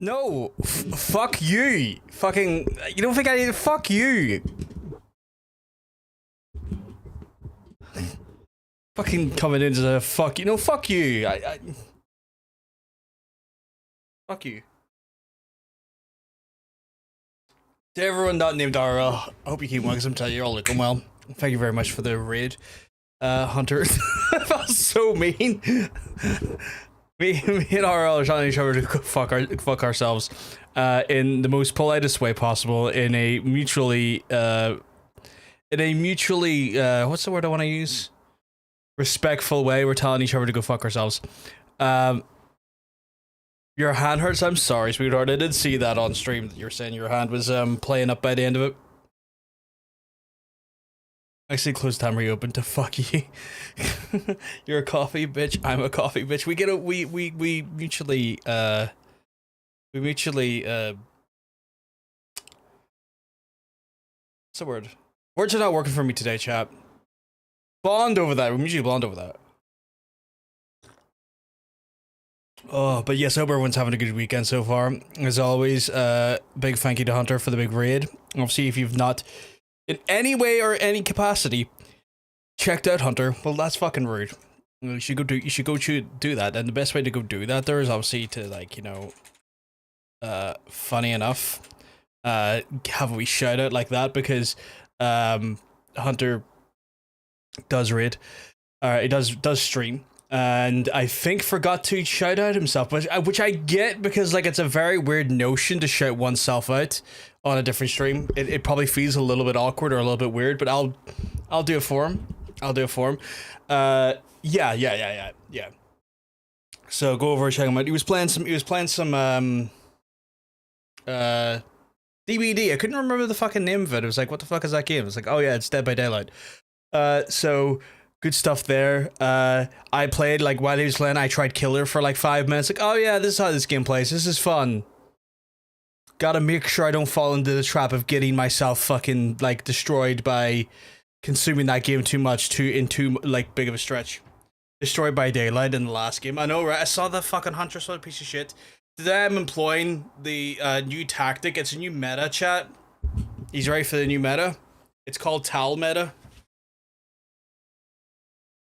No, fuck you. Fucking, you don't think I need to fuck you. Fucking coming into the fuck you. No, fuck you. Fuck you. To everyone not named RL, I hope you keep well, because I'm telling you, you're all looking well. Thank you very much for the raid, Hunter. That was so mean. Me and RL are telling each other to fuck ourselves in the most politest way possible, in a mutually what's the word I want to use? Respectful way. We're telling each other to go fuck ourselves. Your hand hurts. I'm sorry, sweetheart. I did see that on stream. That you're saying your hand was playing up by the end of it. Actually, close time reopened to fuck you. You're a coffee bitch. I'm a coffee bitch. We get a we mutually what's the word? Words are not working for me today, chap. Bond over that. We mutually bond over that. Oh, but yes, I hope everyone's having a good weekend so far. As always, big thank you to Hunter for the big raid. Obviously, if you've not, in any way or any capacity, checked out Hunter, well, that's fucking rude. You should go do that, and the best way to go do that there is obviously to, like, you know, funny enough, have a wee shout out like that, because Hunter does raid, he does stream. And I think forgot to shout out himself, which I get, because like it's a very weird notion to shout oneself out on a different stream. It probably feels a little bit awkward or a little bit weird, but I'll do it for him. Yeah. So go over and check him out. He was playing some DBD. I couldn't remember the fucking name of it. It was like, what the fuck is that game? It's like, oh yeah, it's Dead by Daylight. So good stuff there. I played, like, while he was playing, I tried Killer for like 5 minutes. Like, oh yeah, this is how this game plays. This is fun. Gotta make sure I don't fall into the trap of getting myself fucking, like, destroyed by consuming that game too much, in too, like, big of a stretch. Destroyed by Daylight in the last game. I know, right? I saw the fucking Hunter, sort of piece of shit. Today I'm employing the new tactic. It's a new meta, chat. He's ready for the new meta. It's called Towel Meta.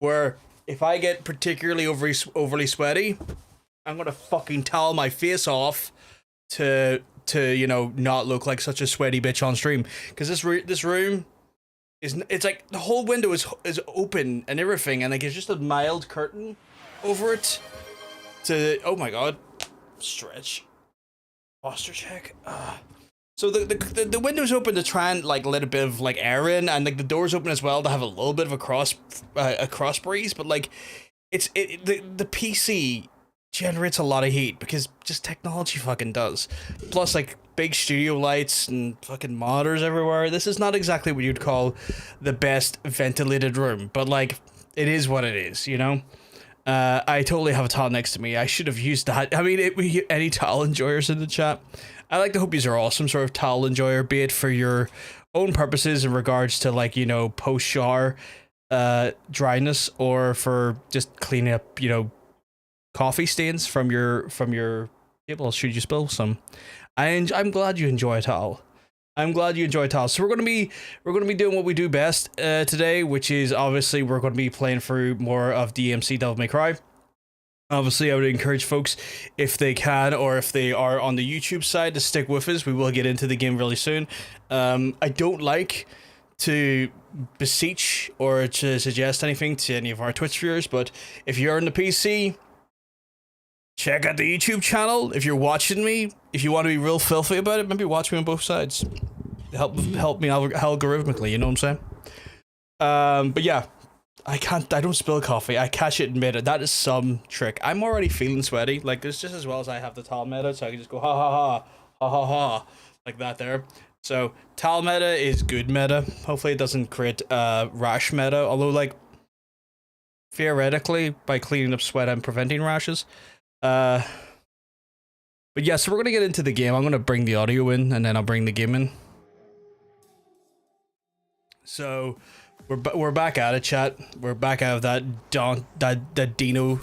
Where if I get particularly overly sweaty, I'm gonna fucking towel my face off to you know, not look like such a sweaty bitch on stream. Because this room is, it's like the whole window is open and everything, and like it's just a mild curtain over it. To, oh my god, stretch, posture check. So the window's open to try and like let a bit of like air in, and like the door's open as well to have a little bit of a cross breeze, but like the PC generates a lot of heat because just technology fucking does. Plus like big studio lights and fucking monitors everywhere. This is not exactly what you'd call the best ventilated room, but like it is what it is, you know? I totally have a towel next to me. I should have used that. I mean, any towel enjoyers in the chat? I like to hope these are all some sort of towel enjoyer, be it for your own purposes in regards to, like, you know, post-shower dryness, or for just cleaning up, you know, coffee stains from your table should you spill some. I'm glad you enjoy a towel. I'm glad you enjoy towels. So we're gonna be doing what we do best today, which is obviously we're gonna be playing through more of DMC Devil May Cry. Obviously, I would encourage folks, if they can, or if they are on the YouTube side, to stick with us. We will get into the game really soon. I don't like to beseech or to suggest anything to any of our Twitch viewers, but if you're on the PC, check out the YouTube channel. If you're watching me, if you want to be real filthy about it, maybe watch me on both sides. Help me algorithmically, you know what I'm saying? But yeah. I don't spill coffee. I catch it in mid. That is some trick. I'm already feeling sweaty. Like, it's just as well as I have the towel meta, so I can just go ha ha ha, ha ha ha, like that there. So, towel meta is good meta. Hopefully it doesn't create rash meta, although, like, theoretically, by cleaning up sweat, I'm preventing rashes. But yeah, so we're going to get into the game. I'm going to bring the audio in, and then I'll bring the game in. So we're back at it, chat. We're back out of that Dino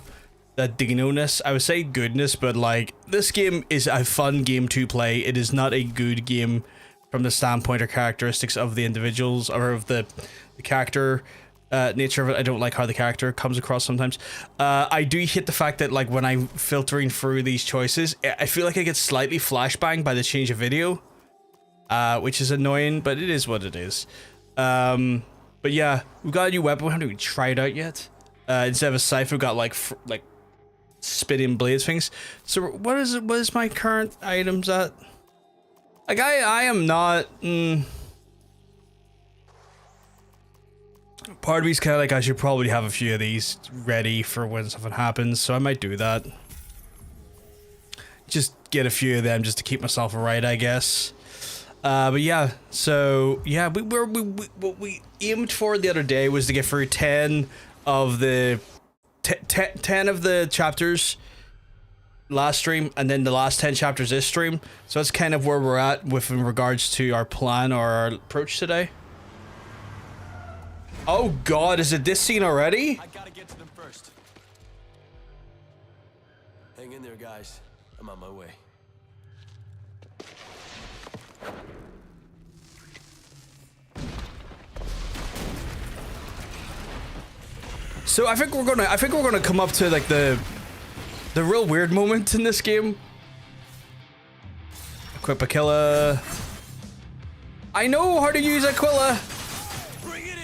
Dino-ness. I would say goodness, but like this game is a fun game to play. It is not a good game from the standpoint or characteristics of the individuals or of the character nature of it. I don't like how the character comes across sometimes. I do hate the fact that like when I'm filtering through these choices, I feel like I get slightly flashbanged by the change of video, which is annoying, but it is what it is. But yeah, we've got a new weapon. We haven't even tried it out yet. Instead of a scythe, we've got like spitting blades things. So what is it? What is my current items at? Like I am not. Part of me's kind of like I should probably have a few of these ready for when something happens, so I might do that. Just get a few of them just to keep myself right, I guess. But yeah, so yeah, what we aimed for the other day was to get through 10 of the 10 of the chapters last stream, and then the last 10 chapters this stream. So that's kind of where we're at with in regards to our plan or our approach today. Oh god, is it this scene already? I gotta get to them first. Hang in there, guys. I'm on my way. So I think we're gonna come up to like the real weird moment in this game. Equip Aquila. I know how to use Aquila. Bring it in.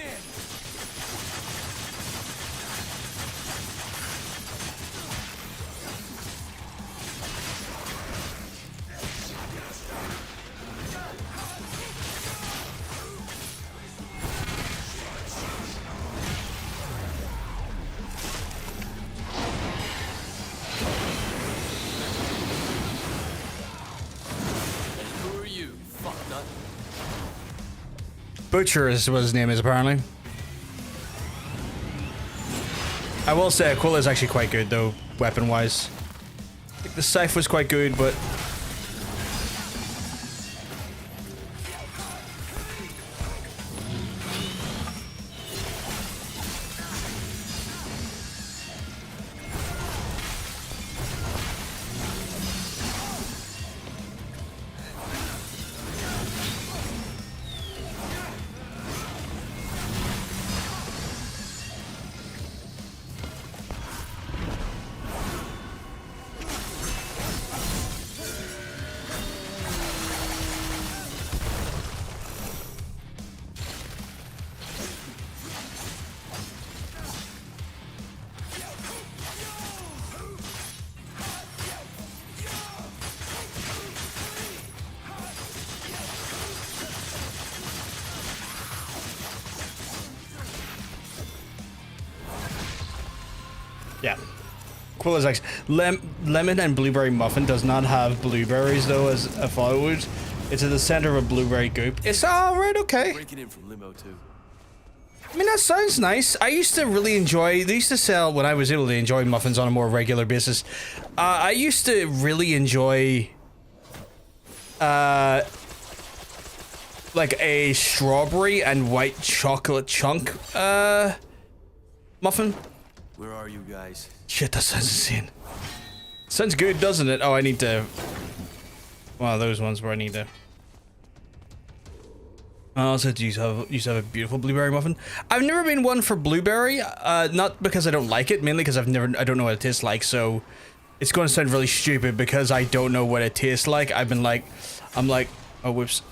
Butcher is what his name is, apparently. I will say Aquila is actually quite good, though, weapon-wise. Like, the scythe was quite good, but... Yeah. Aquila's actually... Lemon and Blueberry Muffin does not have blueberries, though, as I thought it would. It's in the center of a blueberry goop. It's alright, okay. Breaking in from limo, too. I mean, that sounds nice. I used to really enjoy... They used to sell, when I was able to enjoy muffins on a more regular basis. I used to really enjoy... like a strawberry and white chocolate chunk, muffin. Where are you guys? Shit, that sounds insane. Sounds good, doesn't it? Oh, I need to... One of those ones where I need to... I also used to have a beautiful blueberry muffin. I've never been one for blueberry, not because I don't like it, mainly because I don't know what it tastes like, so... It's going to sound really stupid because I don't know what it tastes like. I'm like, oh, whoops.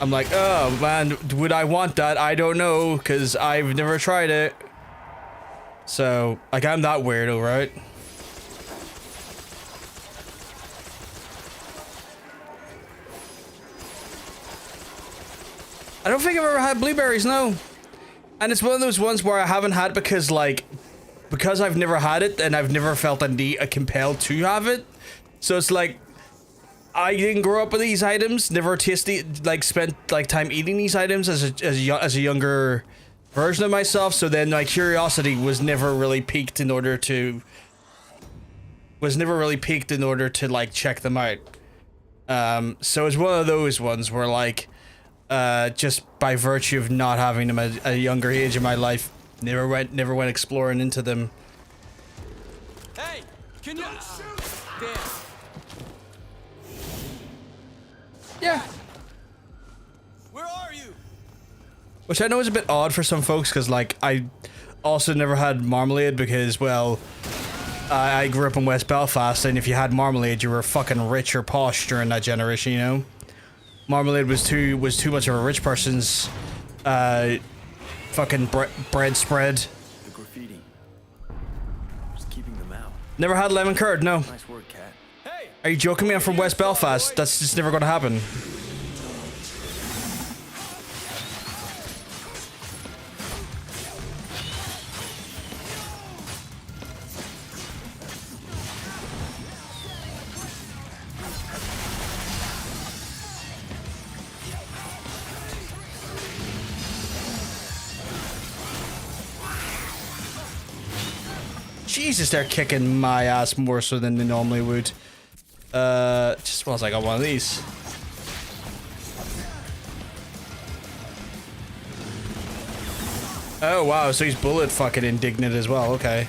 I'm like, oh, man, would I want that? I don't know, because I've never tried it. So, like, I'm that weirdo, right? I don't think I've ever had blueberries, no. And it's one of those ones where I haven't had because, like, because I've never had it and I've never felt compelled to have it. So it's like, I didn't grow up with these items, never tasted, like, spent, like, time eating these items as a younger version of myself, so then my curiosity was never really piqued in order to like check them out. So it's one of those ones where like just by virtue of not having them at a younger age in my life, never went exploring into them. Hey, Can you? Damn. Yeah. Where are you? Which I know is a bit odd for some folks, because, like, I also never had marmalade because, well, I grew up in West Belfast, and if you had marmalade, you were fucking rich or posh during that generation, you know? Marmalade was too much of a rich person's, fucking bread spread. The graffiti. Just keeping them out. Never had lemon curd, no. Nice work, cat. Hey! Are you joking me? I'm from West Belfast. That's just never gonna happen. Jesus, they're kicking my ass more so than they normally would. Just smells like I got one of these. Oh wow, so he's bullet fucking indignant as well, okay.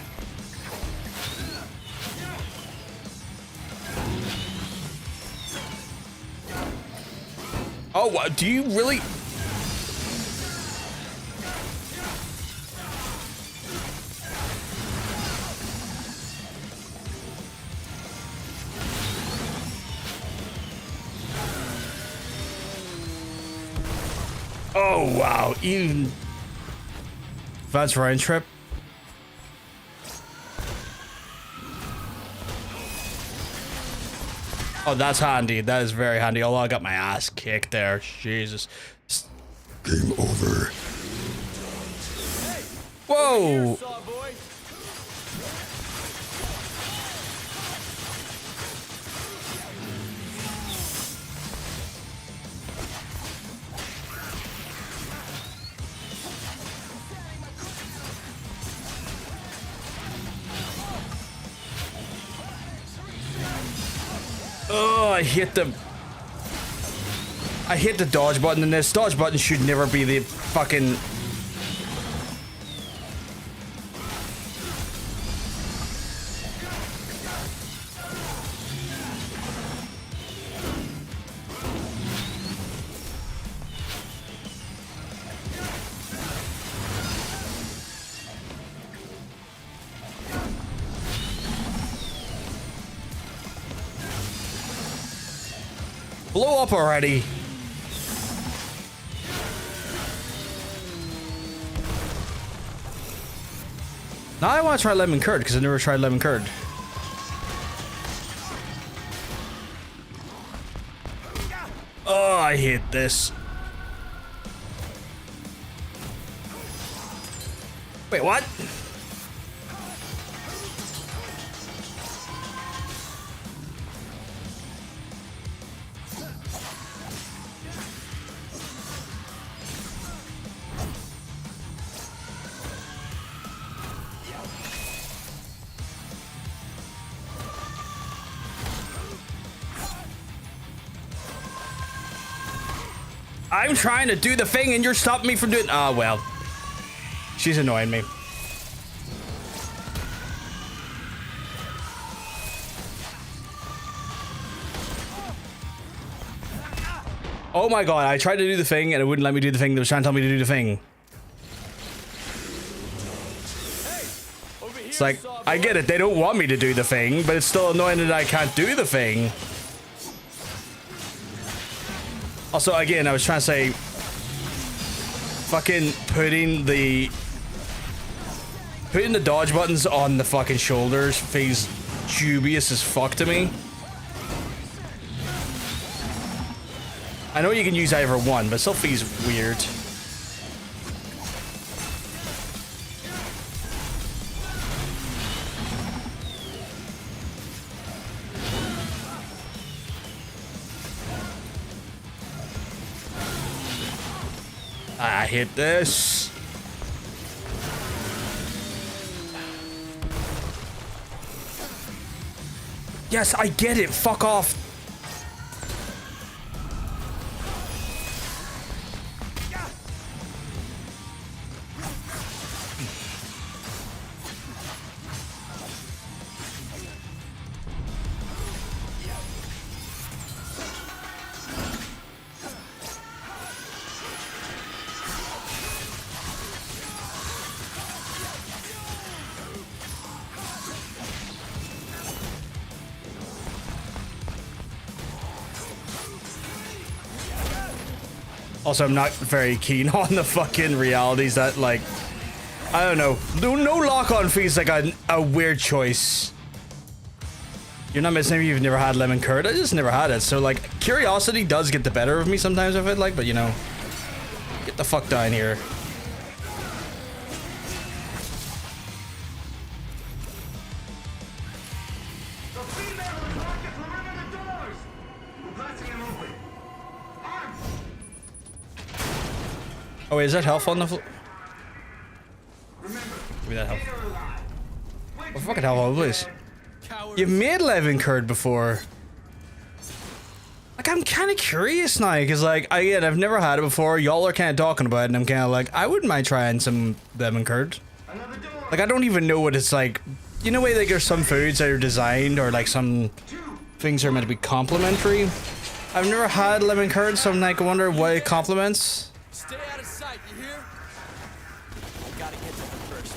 Oh, what? Do you really? Oh wow, even advanced round trip. Oh, that's handy. That is very handy. Although I got my ass kicked there. Jesus. Game over. Whoa. Oh, I hit the dodge button, and this dodge button should never be the fucking... Blow up already. Now I want to try lemon curd because I never tried lemon curd. Oh, I hate this. Wait, what? I'm trying to do the thing and you're stopping me from doing... Oh, well. She's annoying me. Oh my god, I tried to do the thing and it wouldn't let me do the thing that was trying to tell me to do the thing. It's like, I get it, they don't want me to do the thing, but it's still annoying that I can't do the thing. Also, again, I was trying to say, fucking putting the dodge buttons on the fucking shoulders feels dubious as fuck to me. I know you can use either one, but it still feels weird. I hit this. Yes, I get it. Fuck off. Also, I'm not very keen on the fucking realities that, like, I don't know. No lock-on feels like a weird choice. You're not missing if you've never had lemon curd. I just never had it. So, like, curiosity does get the better of me sometimes, I feel like, but, you know, get the fuck down here. Oh, wait, is that health on the floor? Give me that health. Oh, fucking health on the place. You've made lemon curd before. Like, I'm kind of curious now, because, like, again, I've never had it before. Y'all are kind of talking about it, and I'm kind of like, I wouldn't mind trying some lemon curd. Like, I don't even know what it's like. You know, like, there's some foods that are designed, or, like, some things are meant to be complimentary. I've never had lemon curd, so I'm, like, I wonder what it complements. Stay out of sight, you hear? I gotta get to them first.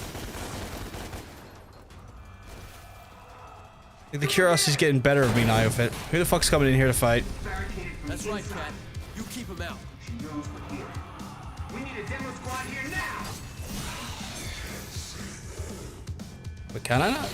Like, the curiosity's getting better of me now with it. Who the fuck's coming in here to fight? That's right, Cat. You keep him out. We need a demo squad here now. But can I not?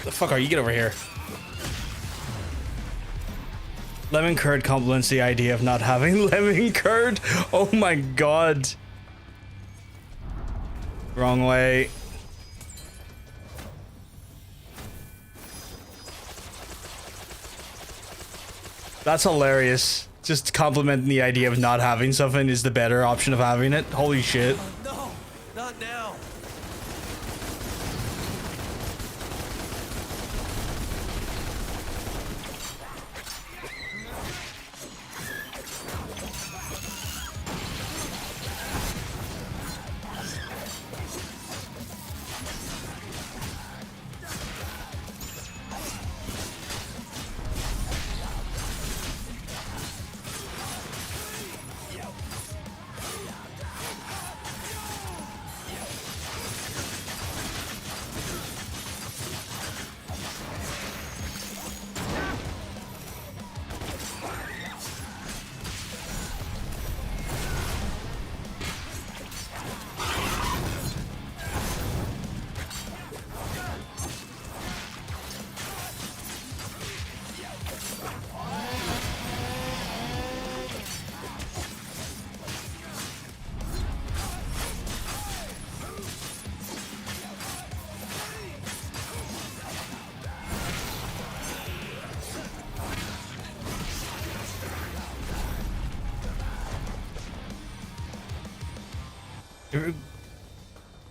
The fuck are you? Get over here. Lemon curd complements the idea of not having lemon curd. Oh my god. Wrong way. That's hilarious. Just complimenting the idea of not having something is the better option of having it. Holy shit. No, not now.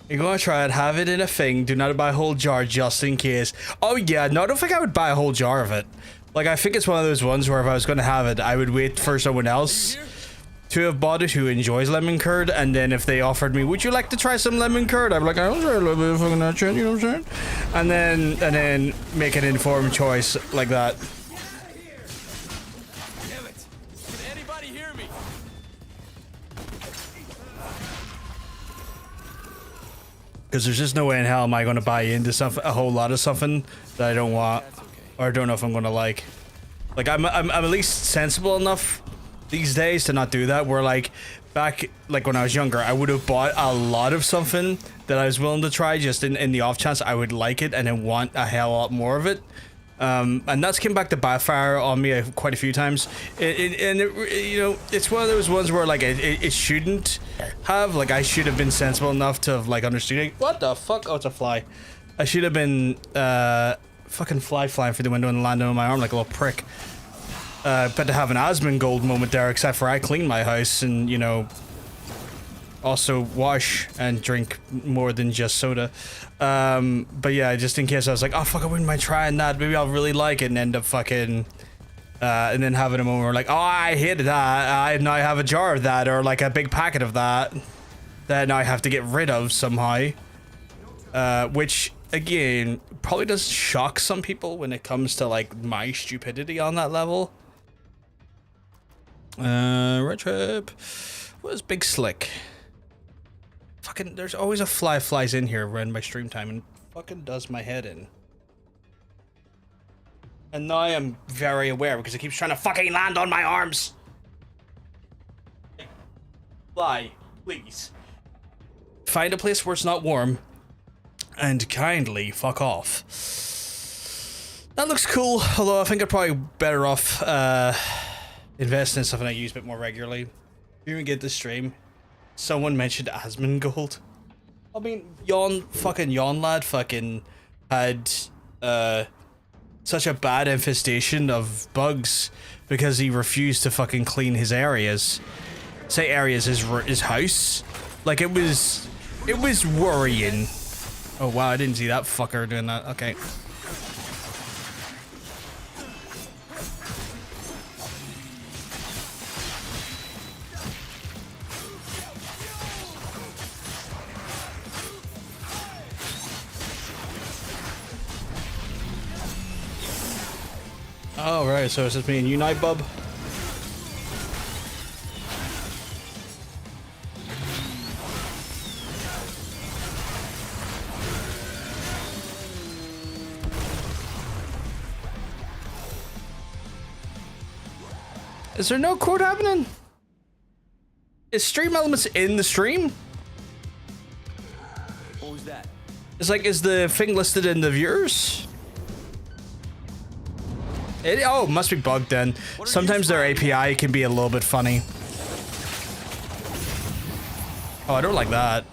You're gonna try it, have it in a thing, do not buy a whole jar just in case. Oh yeah, no, I don't think I would buy a whole jar of it. Like, I think it's one of those ones where if I was gonna have it, I would wait for someone else to have bought it who enjoys lemon curd, and then if they offered me, would you like to try some lemon curd? I'd be like, I'll try a little bit of fucking that shit, you know what I'm saying? And then make an informed choice like that. Damn it. Can anybody hear me? Because there's just no way in hell am I going to buy into a whole lot of something that I don't want, or I don't know if I'm going to like. Like, I'm at least sensible enough these days to not do that, where, like, back, like, when I was younger, I would have bought a lot of something that I was willing to try just in the off chance I would like it and then want a hell lot more of it. And that's came back to backfire on me quite a few times. You know, it's one of those ones where, like, it shouldn't have. Like, I should have been sensible enough to have, like, understood. What the fuck? Oh, it's a fly. I should have been fucking flying through the window and landing on my arm like a little prick. But to have an Asmongold moment there, except for I cleaned my house and, you know, also wash and drink more than just soda. But yeah, just in case I was like, oh fuck, I wouldn't mind trying that. Maybe I'll really like it, and end up fucking, and then having a moment where like, oh, I hated that. I now have a jar of that, or like a big packet of that now I have to get rid of somehow. Which again probably does shock some people when it comes to like my stupidity on that level. Red trip. What is Big Slick? Fucking, there's always a flies in here around my stream time and fucking does my head in. And now I'm very aware because it keeps trying to fucking land on my arms. Fly, please. Find a place where it's not warm and kindly fuck off. That looks cool, although I think I'm probably better off investing in something I use a bit more regularly. If you even get the stream, someone mentioned Asmongold. I mean, Yawn Lad fucking had such a bad infestation of bugs because he refused to fucking clean his areas. Say areas, his house. Like it was worrying. Oh wow, I didn't see that fucker doing that. Okay. Oh, right, so it's just me and you, Night Bub? Is there no quote happening? Is stream elements in the stream? What was that? It's like, is the thing listed in the viewers? Oh, must be bugged then. Sometimes their API can be a little bit funny. Oh, I don't like that.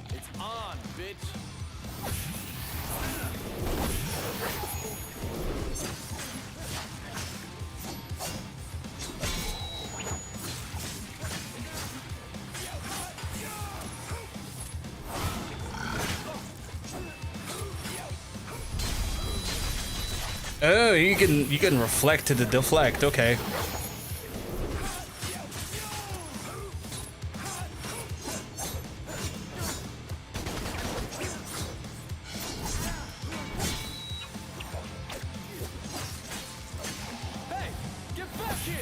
It's on, bitch. Oh, you can reflect to the deflect. Okay. Hey, get back here!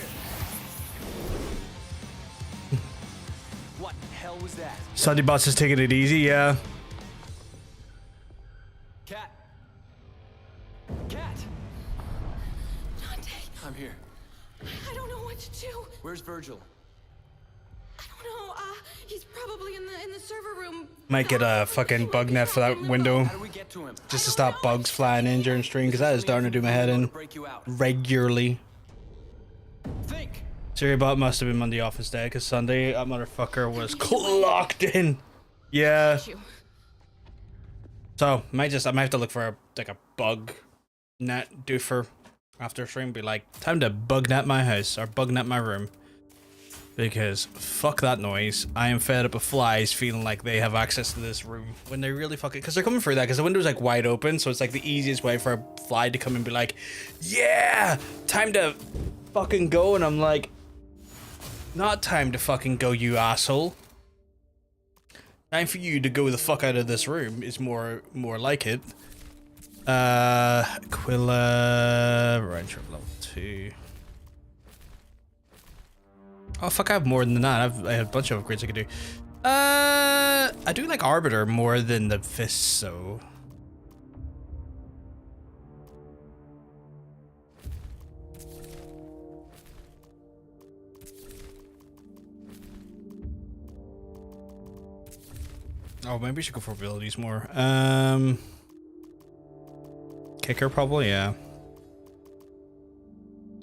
What the hell was that? Sunday Bots is taking it easy, yeah. Cat. Cat. Dante, I'm here. I don't know what to do. Where's Virgil? I don't know. He's probably in the server room. Might get a fucking bug net for that window How do we get to him? just to stop bugs flying in during stream, because that is starting to do my head in Break you out. regularly. Think. Seriebot must have been Monday office day, because Sunday that motherfucker was clocked in. Yeah. So I might have to look for a bug net doofer after stream. Be like, time to bug net my house or bug net my room, because fuck that noise. I am fed up with flies feeling like they have access to this room when they really fucking, because they're coming through that, because the window's like wide open, so it's like the easiest way for a fly to come and be like, yeah, time to fucking go. And I'm like, not time to fucking go, you asshole. Time for you to go the fuck out of this room is more like it. Aquila range of level 2. Oh fuck, I have more than that. I have a bunch of upgrades I could do. I do like Arbiter more than the fists, so. Oh, maybe we should go for abilities more. Kicker probably, yeah.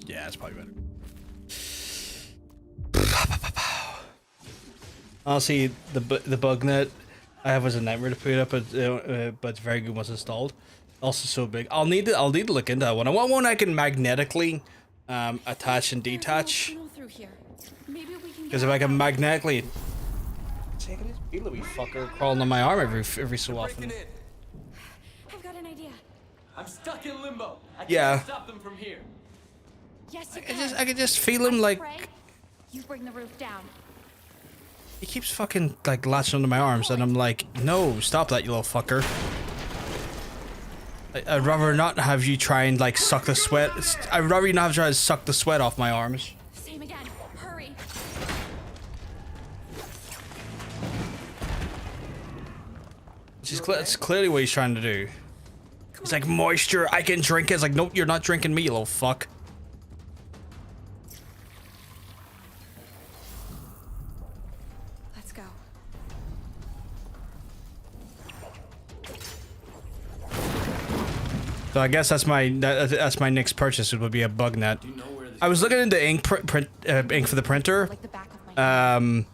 Yeah, it's probably better. Honestly, the bug net, I have was a nightmare to put it up, but it's very good once installed. Also so big. I'll need to look into that one. I want one I can magnetically attach and detach. Because if I can magnetically, see, I can just feel a wee fucker crawling on my arm every so often. I've got an idea. I'm stuck in limbo. I can't Yeah. stop them from here. Yes, you can. I could just feel him like Ray, you bring the roof down. he keeps fucking like latching onto my arms, and I'm like, no, stop that, you little fucker. I'd rather not have you try and like suck the sweat. I'd rather you not have tried to suck the sweat off my arms. Same again. Hurry. It's clearly what he's trying to do. He's like, moisture, I can drink it. It's like, nope, you're not drinking me, you little fuck. Let's go. So I guess that's my next purchase. It would be a bug net. I was looking into ink ink for the printer. Like the back of my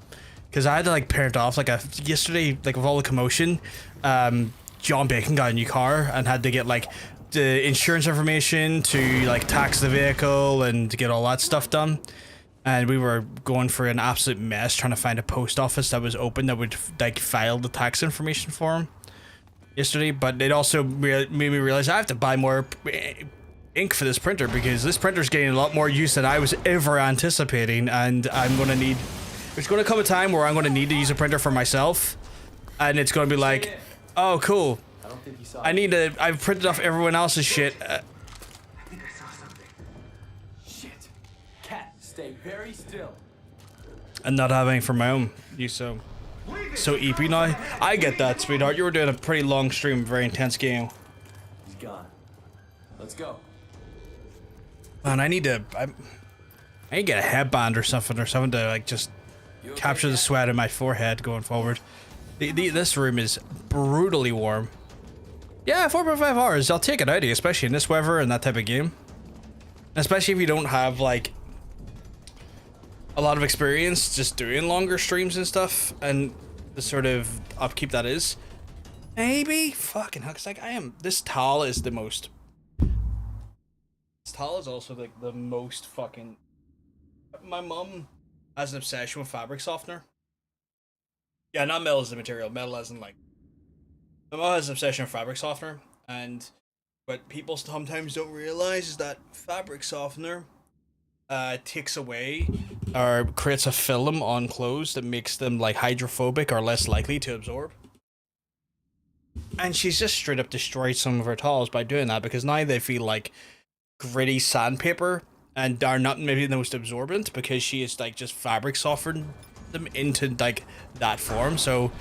Because I had to like parent off like yesterday, like with all the commotion. John Bacon got a new car and had to get like the insurance information to like tax the vehicle and to get all that stuff done. And we were going for an absolute mess trying to find a post office that was open that would like file the tax information for him yesterday. But it also made me realize I have to buy more ink for this printer because this printer's getting a lot more use than I was ever anticipating, and I'm gonna need. There's gonna come a time where I'm gonna need to use a printer for myself, and it's gonna be like, oh cool, I don't think you saw I've printed off everyone else's shit. I think I saw something. Shit. Cat, stay very still. And not having for my own use. So EP now. I get that, sweetheart. You were doing a pretty long stream, very intense game. He's gone. Let's go. Man, I need to get a headband or something to like just capture the sweat in my forehead going forward. This room is brutally warm. Yeah, 4.5 hours. I'll take it out of you, especially in this weather and that type of game. Especially if you don't have like a lot of experience just doing longer streams and stuff, and the sort of upkeep that is. Maybe fucking hell, 'cause like this towel is the most. This towel is also like the most fucking. My mum has an obsession with fabric softener. Yeah, not metal as the material. Metal as in like. My mum has an obsession with fabric softener, and what people sometimes don't realize is that fabric softener takes away or creates a film on clothes that makes them like hydrophobic or less likely to absorb. And she's just straight up destroyed some of her towels by doing that, because now they feel like gritty sandpaper and are not maybe the most absorbent, because she is like just fabric softened them into like that form. So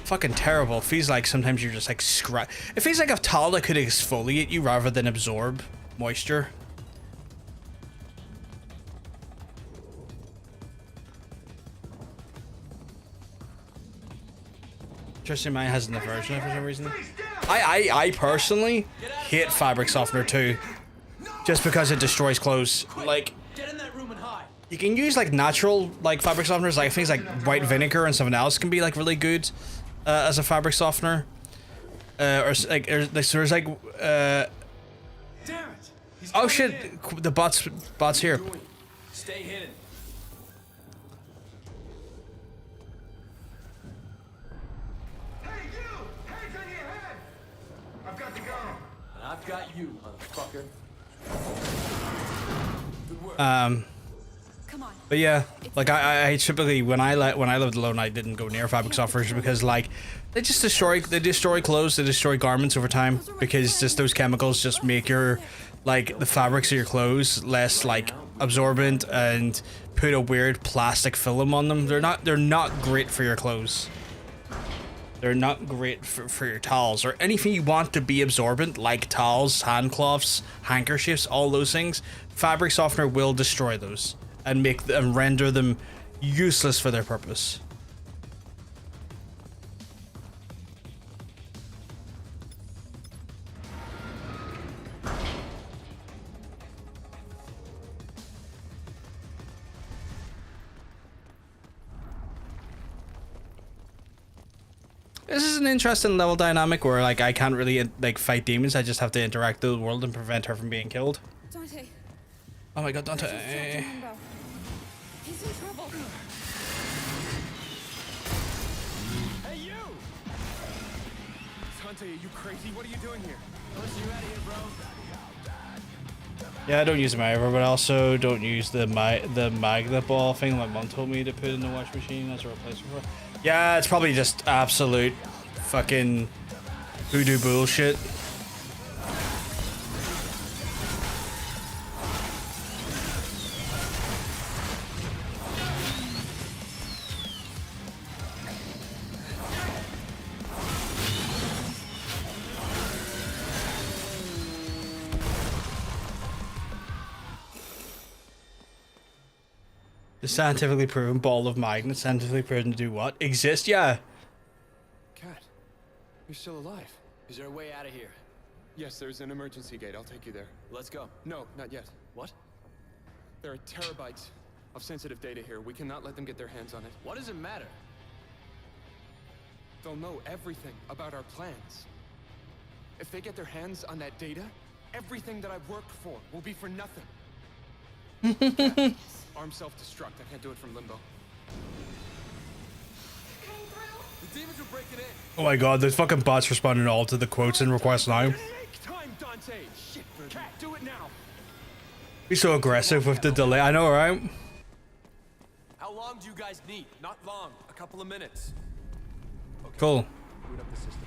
fucking terrible. It feels like sometimes you're just like it feels like a towel that could exfoliate you rather than absorb moisture. Interesting, mine hasn't the version for some reason. I personally hate fabric softener too, just because it destroys clothes. Like, Get in that room and hide. you can use like natural like fabric softeners, like things like white vinegar and something else can be like really good as a fabric softener. Or like there's like Damn it. He's oh coming shit, in. the bots here. Doing. Stay hidden. Hey, you! Hands on your head! I've got to go. And I've got you, motherfucker. Good work. Come on. But yeah, like I typically when I lived alone, I didn't go near fabric softeners because like they just destroy clothes, they destroy garments over time, because just those chemicals just make your like the fabrics of your clothes less like absorbent and put a weird plastic film on them. They're not great for your clothes. They're not great for your towels or anything you want to be absorbent, like towels, handcloths, handkerchiefs, all those things. Fabric softener will destroy those and make them render them useless for their purpose. This is an interesting level dynamic where like I can't really like fight demons. I just have to interact with the world and prevent her from being killed. Dante. Oh my god, He's Dante. trapped in limbo. He's in trouble. Hey, you! Dante, are you crazy? What are you doing here? Push you out of here, bro. Yeah, I don't use my ever, but also don't use the magnet ball thing my mom told me to put in the wash machine as a replacement for. Yeah, it's probably just absolute fucking voodoo bullshit. The scientifically proven ball of magnets, scientifically proven to do what? Exist? Yeah. Cat, you're still alive. Is there a way out of here? Yes, there's an emergency gate. I'll take you there. Let's go. No, not yet. What? There are terabytes of sensitive data here. We cannot let them get their hands on it. What does it matter? They'll know everything about our plans. If they get their hands on that data, everything that I've worked for will be for nothing. Arm self-destruct. I can't do it from limbo. The demons are breaking in. Oh my god, those fucking bots responding all to the quotes and requests now. Make time, Dante! Shit, Cat, do it now! Be so aggressive with the delay. I know, right? How long do you guys need? Not long. A couple of minutes. Cool. Boot up the system.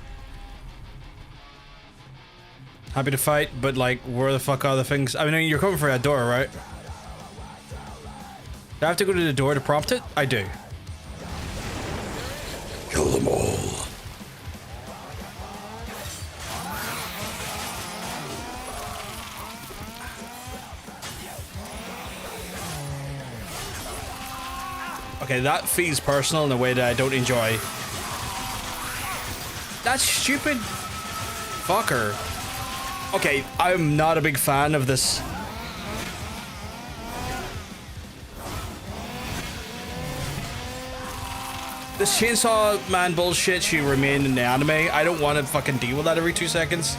Happy to fight, but like, where the fuck are the things? I mean, you're coming for that door, right? Do I have to go to the door to prompt it? I do. Kill them all. Okay, that feels personal in a way that I don't enjoy. That stupid fucker. Okay, I'm not a big fan of this. This chainsaw man bullshit should remain in the anime. I don't want to fucking deal with that every 2 seconds.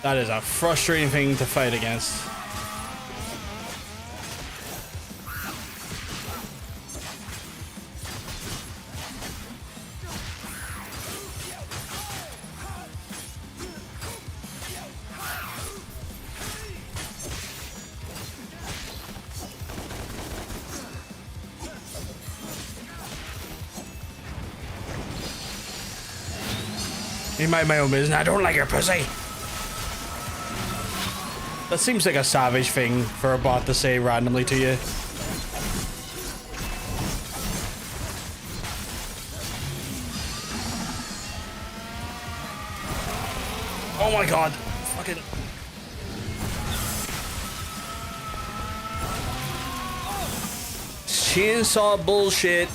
That is a frustrating thing to fight against. You mind my own business. I don't like your pussy. That seems like a savage thing for a bot to say randomly to you. Oh my god. Fucking. Chainsaw bullshit.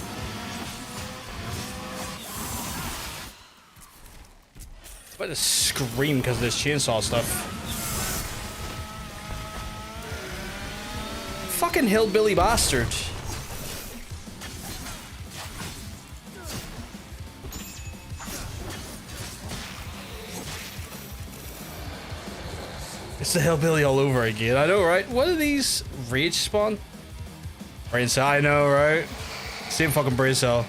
I'm about to scream because of this chainsaw stuff. Fucking hillbilly bastard. It's the hillbilly all over again. I know, right? What are these? Rage spawn? Brain cell, I know, right? Same fucking brain cell.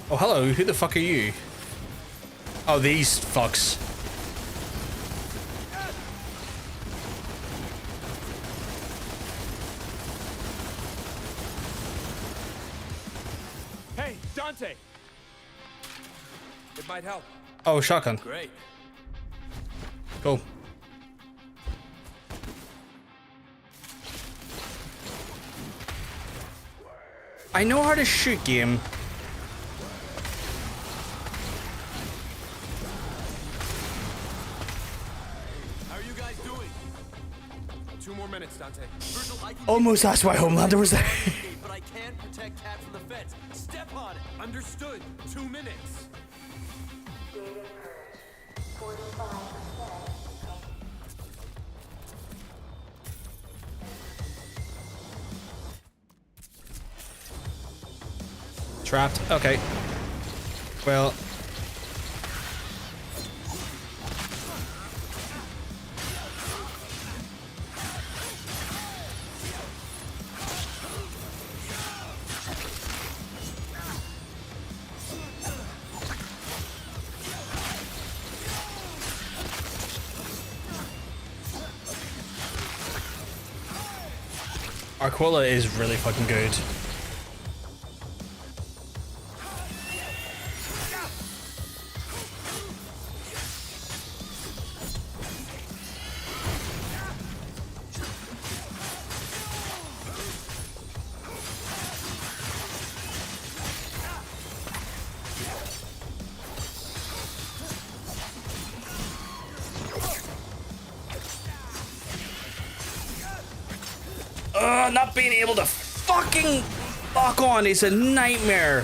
Oh, hello. Who the fuck are you? Oh, these fucks. Hey, Dante! It might help. Oh, shotgun. Great. Cool. I know how to shoot, game. How are you guys doing? 2 more minutes, Dante. Virgil, I can Almost asked why Homelander was there. but I can't protect Cat from the feds. Step on it. Understood. 2 minutes. Trapped. Okay. Well. Aquila is really fucking good. Not being able to fucking lock on is a nightmare.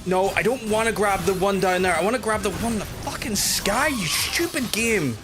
No, I don't want to grab the one down there. I want to grab the one in the fucking sky, you stupid game.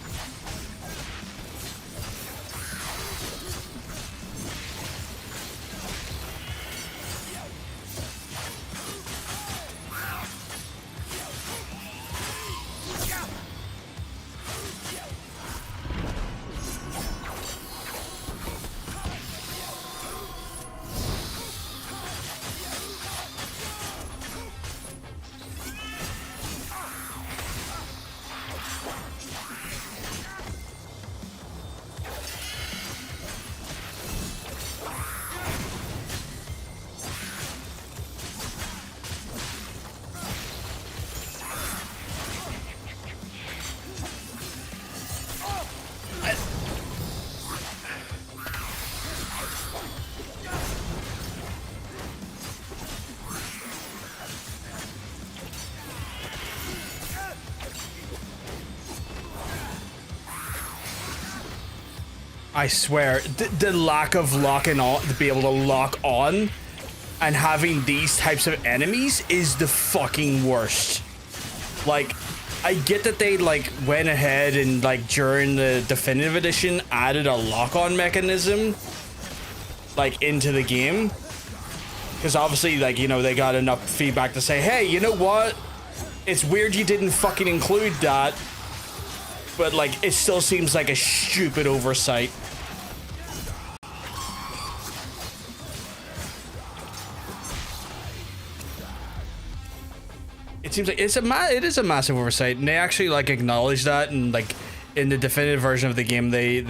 I swear, the lack of locking on, to be able to lock on and having these types of enemies is the fucking worst. Like, I get that they like went ahead and like during the definitive edition added a lock-on mechanism like into the game. Because obviously, like, you know, they got enough feedback to say, hey, you know what? It's weird you didn't fucking include that. But like, it still seems like a stupid oversight. It seems like it is a massive oversight, and they actually like acknowledge that, and like in the definitive version of the game, they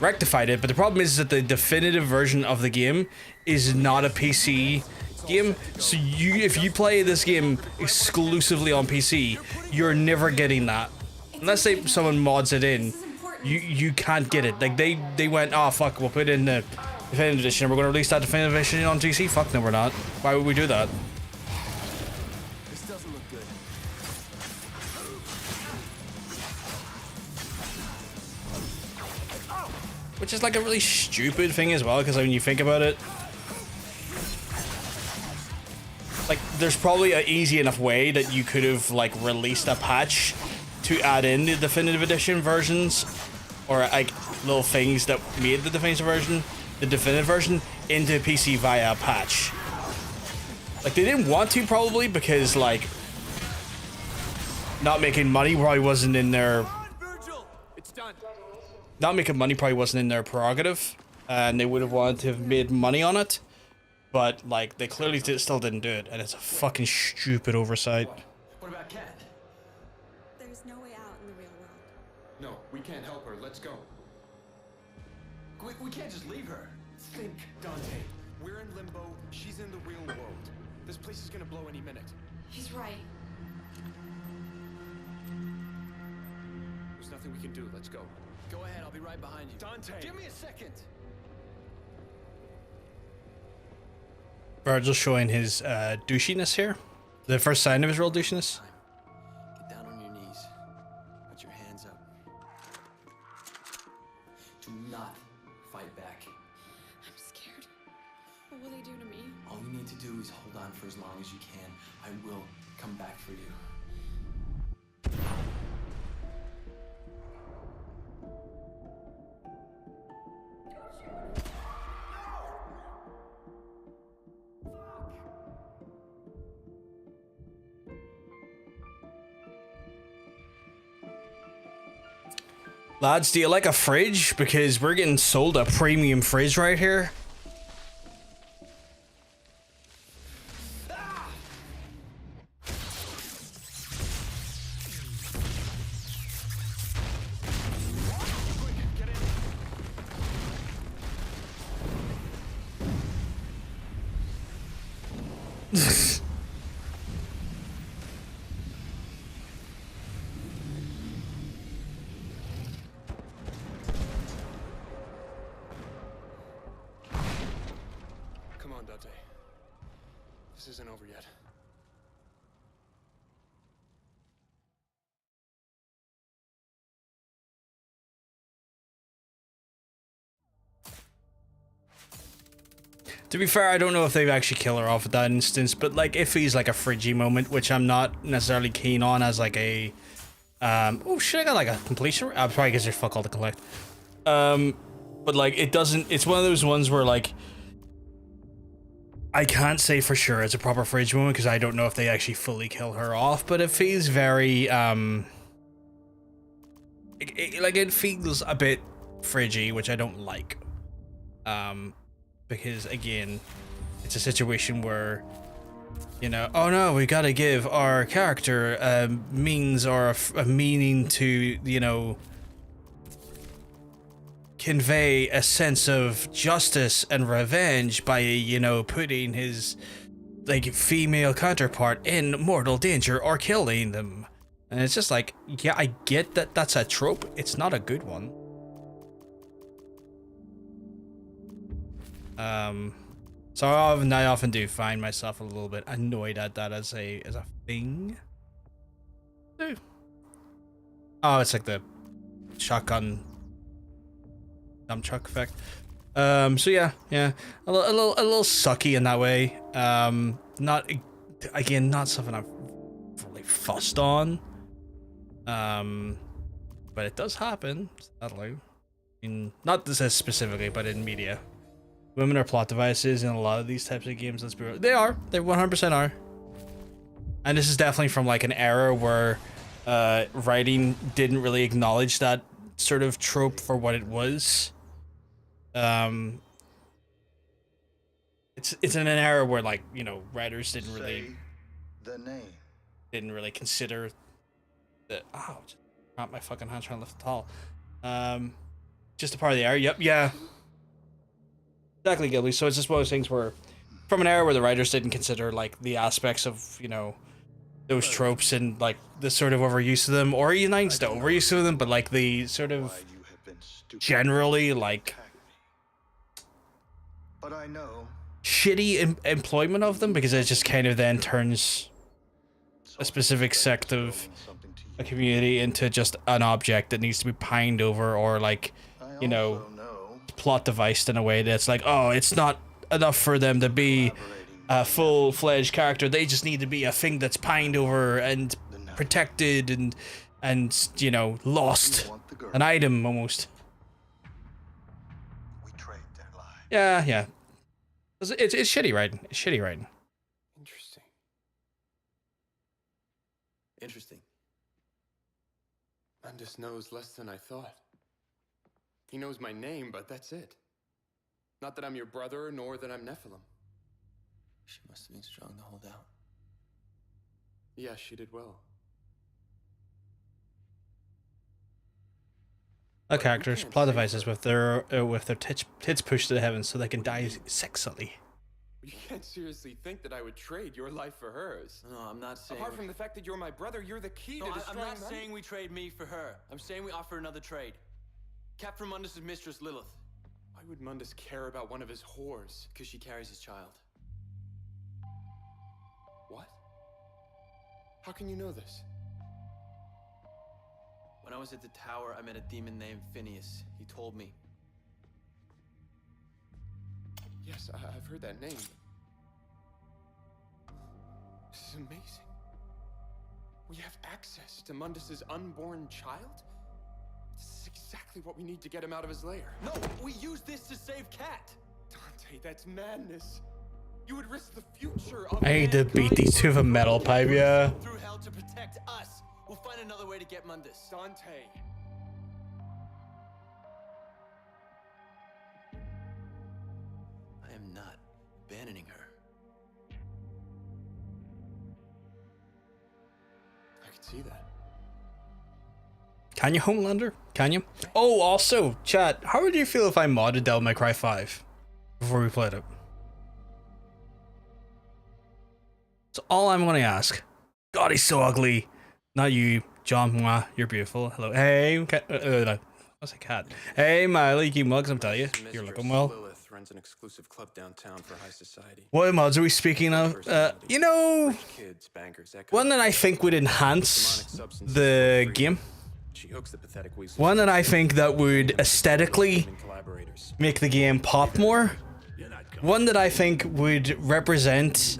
rectified it. But the problem is that the definitive version of the game is not a PC game, so if you play this game exclusively on PC, you're never getting that unless someone mods it in. You can't get it. Like they went, oh fuck, we'll put it in the definitive edition, and we're going to release that definitive edition on PC. Fuck no, we're not. Why would we do that? Which is like a really stupid thing as well, because when you think about it, like there's probably an easy enough way that you could have like released a patch to add in the definitive edition versions, or like little things that made the definitive version into PC via a patch. Like they didn't want to, probably because like not making money probably wasn't in their prerogative, and they would have wanted to have made money on it, but like they clearly still didn't do it, and it's a fucking stupid oversight. What about Cat? There's no way out in the real world. No, we can't help her. Let's go. We can't just leave her. Think, Dante. We're in limbo. She's in the real world. This place is gonna blow any minute. He's right. There's nothing we can do. Let's go. Go ahead, I'll be right behind you. Dante! Give me a second! Virgil's showing his douchiness here. The first sign of his real douchiness. Get down on your knees. Put your hands up. on for as long as you can. I will come back for you. Lads, do you like a fridge? Because we're getting sold a premium fridge right here. Come on, Dante. This isn't over yet. To be fair, I don't know if they've actually killed her off at that instance, but like if he's like a fridgy moment, which I'm not necessarily keen on as like a oh shit, I got like a completion. Probably because there's fuck all to collect. But like it doesn't. It's one of those ones where like I can't say for sure it's a proper fridge moment because I don't know if they actually fully kill her off. But it feels very it feels a bit fridgy, which I don't like. Because again, it's a situation where, you know, oh no, we gotta give our character a means or a meaning to, you know, convey a sense of justice and revenge by, you know, putting his like female counterpart in mortal danger or killing them. And it's just like, yeah, I get that that's a trope. It's not a good one. So I often do find myself a little bit annoyed at that as a thing. Oh, it's like the shotgun dump truck effect. So yeah, a little sucky in that way. Not again, not something I'm really fussed on. But it does happen. Sadly, not this specifically, but in media. Women are plot devices in a lot of these types of games. Let's be real. They 100% are. And this is definitely from like an era where writing didn't really acknowledge that sort of trope for what it was. It's in an era where like, you know, writers didn't really consider the just not my fucking hand trying to lift the tall. Just a part of the era. Yep, yeah. Exactly, Gilby. So it's just one of those things where, from an era where the writers didn't consider like the aspects of, you know, those tropes and like the sort of overuse of them, or even not the overuse of them, but like the sort of generally like shitty employment of them, because it just kind of then turns a specific sect of a community into just an object that needs to be pined over, or like, you know, plot device in a way that's like, oh, it's not enough for them to be a full-fledged character. They just need to be a thing that's pined over and protected and you know, lost, an item almost. Yeah. It's shitty writing. It's shitty writing. Interesting. Mundus knows less than I thought. He knows my name, but that's it. Not that I'm your brother, nor that I'm Nephilim. She must have been strong to hold out. Yeah, she did well. Characters, plot devices with their tits pushed to the heavens so they can die sexily. You can't seriously think that I would trade your life for hers. No, I'm not saying. Apart from the fact that you're my brother, you're the key to destroying I'm not saying we trade me for her. I'm saying we offer another trade. Captain Mundus' mistress, Lilith. Why would Mundus care about one of his whores? Because she carries his child. What? How can you know this? When I was at the tower, I met a demon named Phineas. He told me. Yes, I've heard that name. This is amazing. We have access to Mundus's unborn child? This is exactly what we need to get him out of his lair. No, we use this to save Cat. Dante, that's madness. You would risk the future of I hate to beat mankind these two with a metal pipe, yeah. Through hell to protect us. We'll find another way to get Mundus. Dante. I am not abandoning her. I could see that. Can you, Homelander? Can you? Oh, also, chat, how would you feel if I modded Devil May Cry 5 before we played it? That's all I'm going to ask. God, he's so ugly. Not you, John. Mwah, you're beautiful. Hello. Hey, what's a cat? Hey, Miley, keep mugs. I'm telling you, you're looking well. Lilith runs an exclusive club downtown for high society. What mods are we speaking of? You know, Kids, bankers, that kind one that I think would enhance the game. She hooks the pathetic weasels. One that I think that would aesthetically make the game pop more. One that I think would represent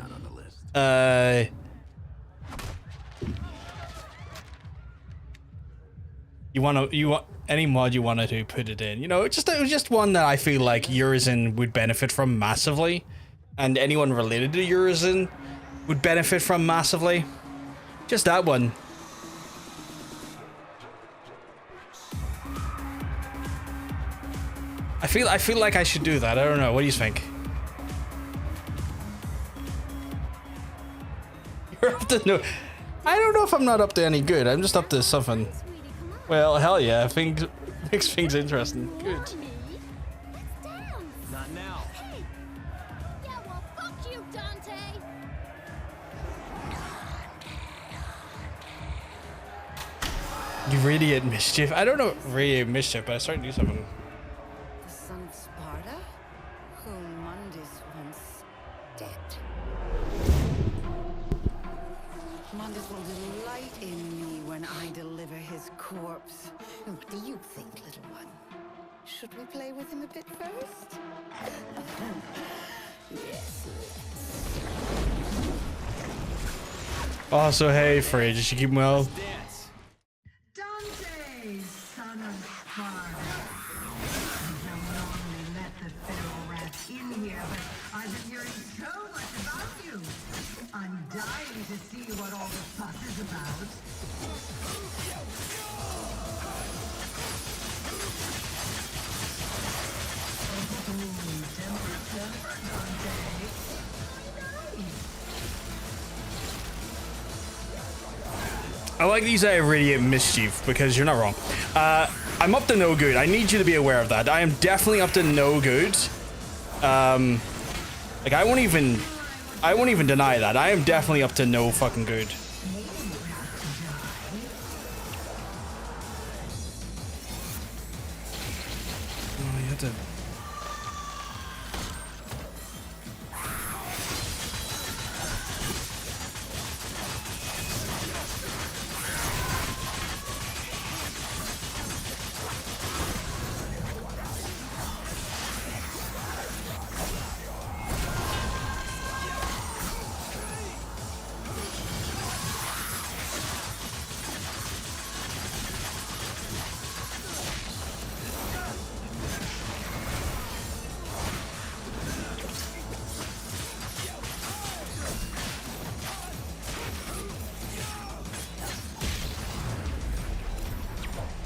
you want any mod you wanted to put it in, you know, just one that I feel like Urizen would benefit from massively, and anyone related to Urizen would benefit from massively. Just that one. I feel like I should do that. I don't know. What do you think? You're up to no. I don't know if I'm not up to any good. I'm just up to something. Well, hell yeah. I think makes things interesting. Good. Not now. Hey. Yeah, well, fuck you, Dante. You radiate mischief. I don't know radiate mischief, but I started to do something. The son of Sparta, whom Mundus once dead. Mundus will delight in me when I deliver his corpse. What do you think, little one? Should we play with him a bit first? Yes, Oh, so hey, Frey, did you keep him well? Dance. Dante, son of Sparta. I don't normally let the feral rats in here, but I've been hearing so much about you. I'm dying to see what all the fuss is about. Temper, Dante. I like these radiate mischief because you're not wrong. I'm up to no good. I need you to be aware of that. I am definitely up to no good. Like I won't even deny that. I am definitely up to no fucking good. Oh, you have to.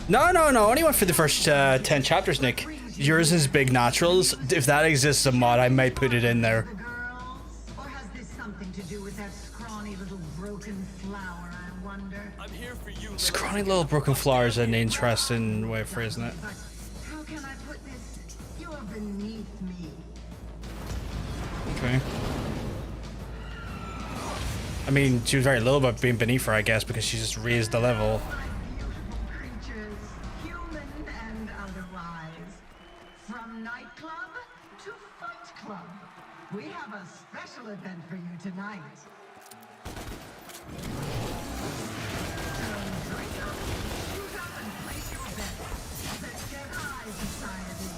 No. Only went for the first 10 chapters, Nick. Yours is Big Naturals. If that exists a mod, I might put it in there. The girls? Or has this something to do with that scrawny little broken flower, I wonder? I'm here for you. Scrawny little broken flower is an interesting way of phrasing it. But how can I put this? You are beneath me. Okay. I mean, she was very little about being beneath her, I guess, because she just raised the level. Beautiful creatures, human and otherwise. From nightclub to fight club. We have a special event for you tonight. Drink up, shoot up, and place your bets. Let's get high, society.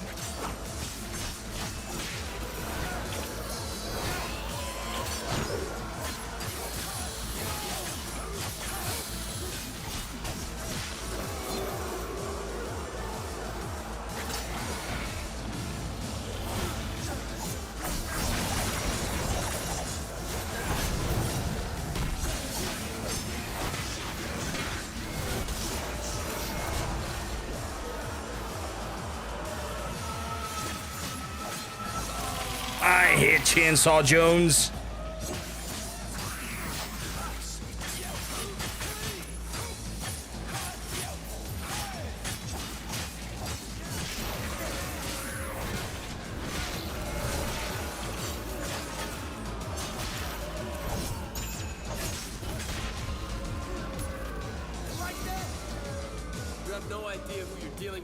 Chainsaw Jones.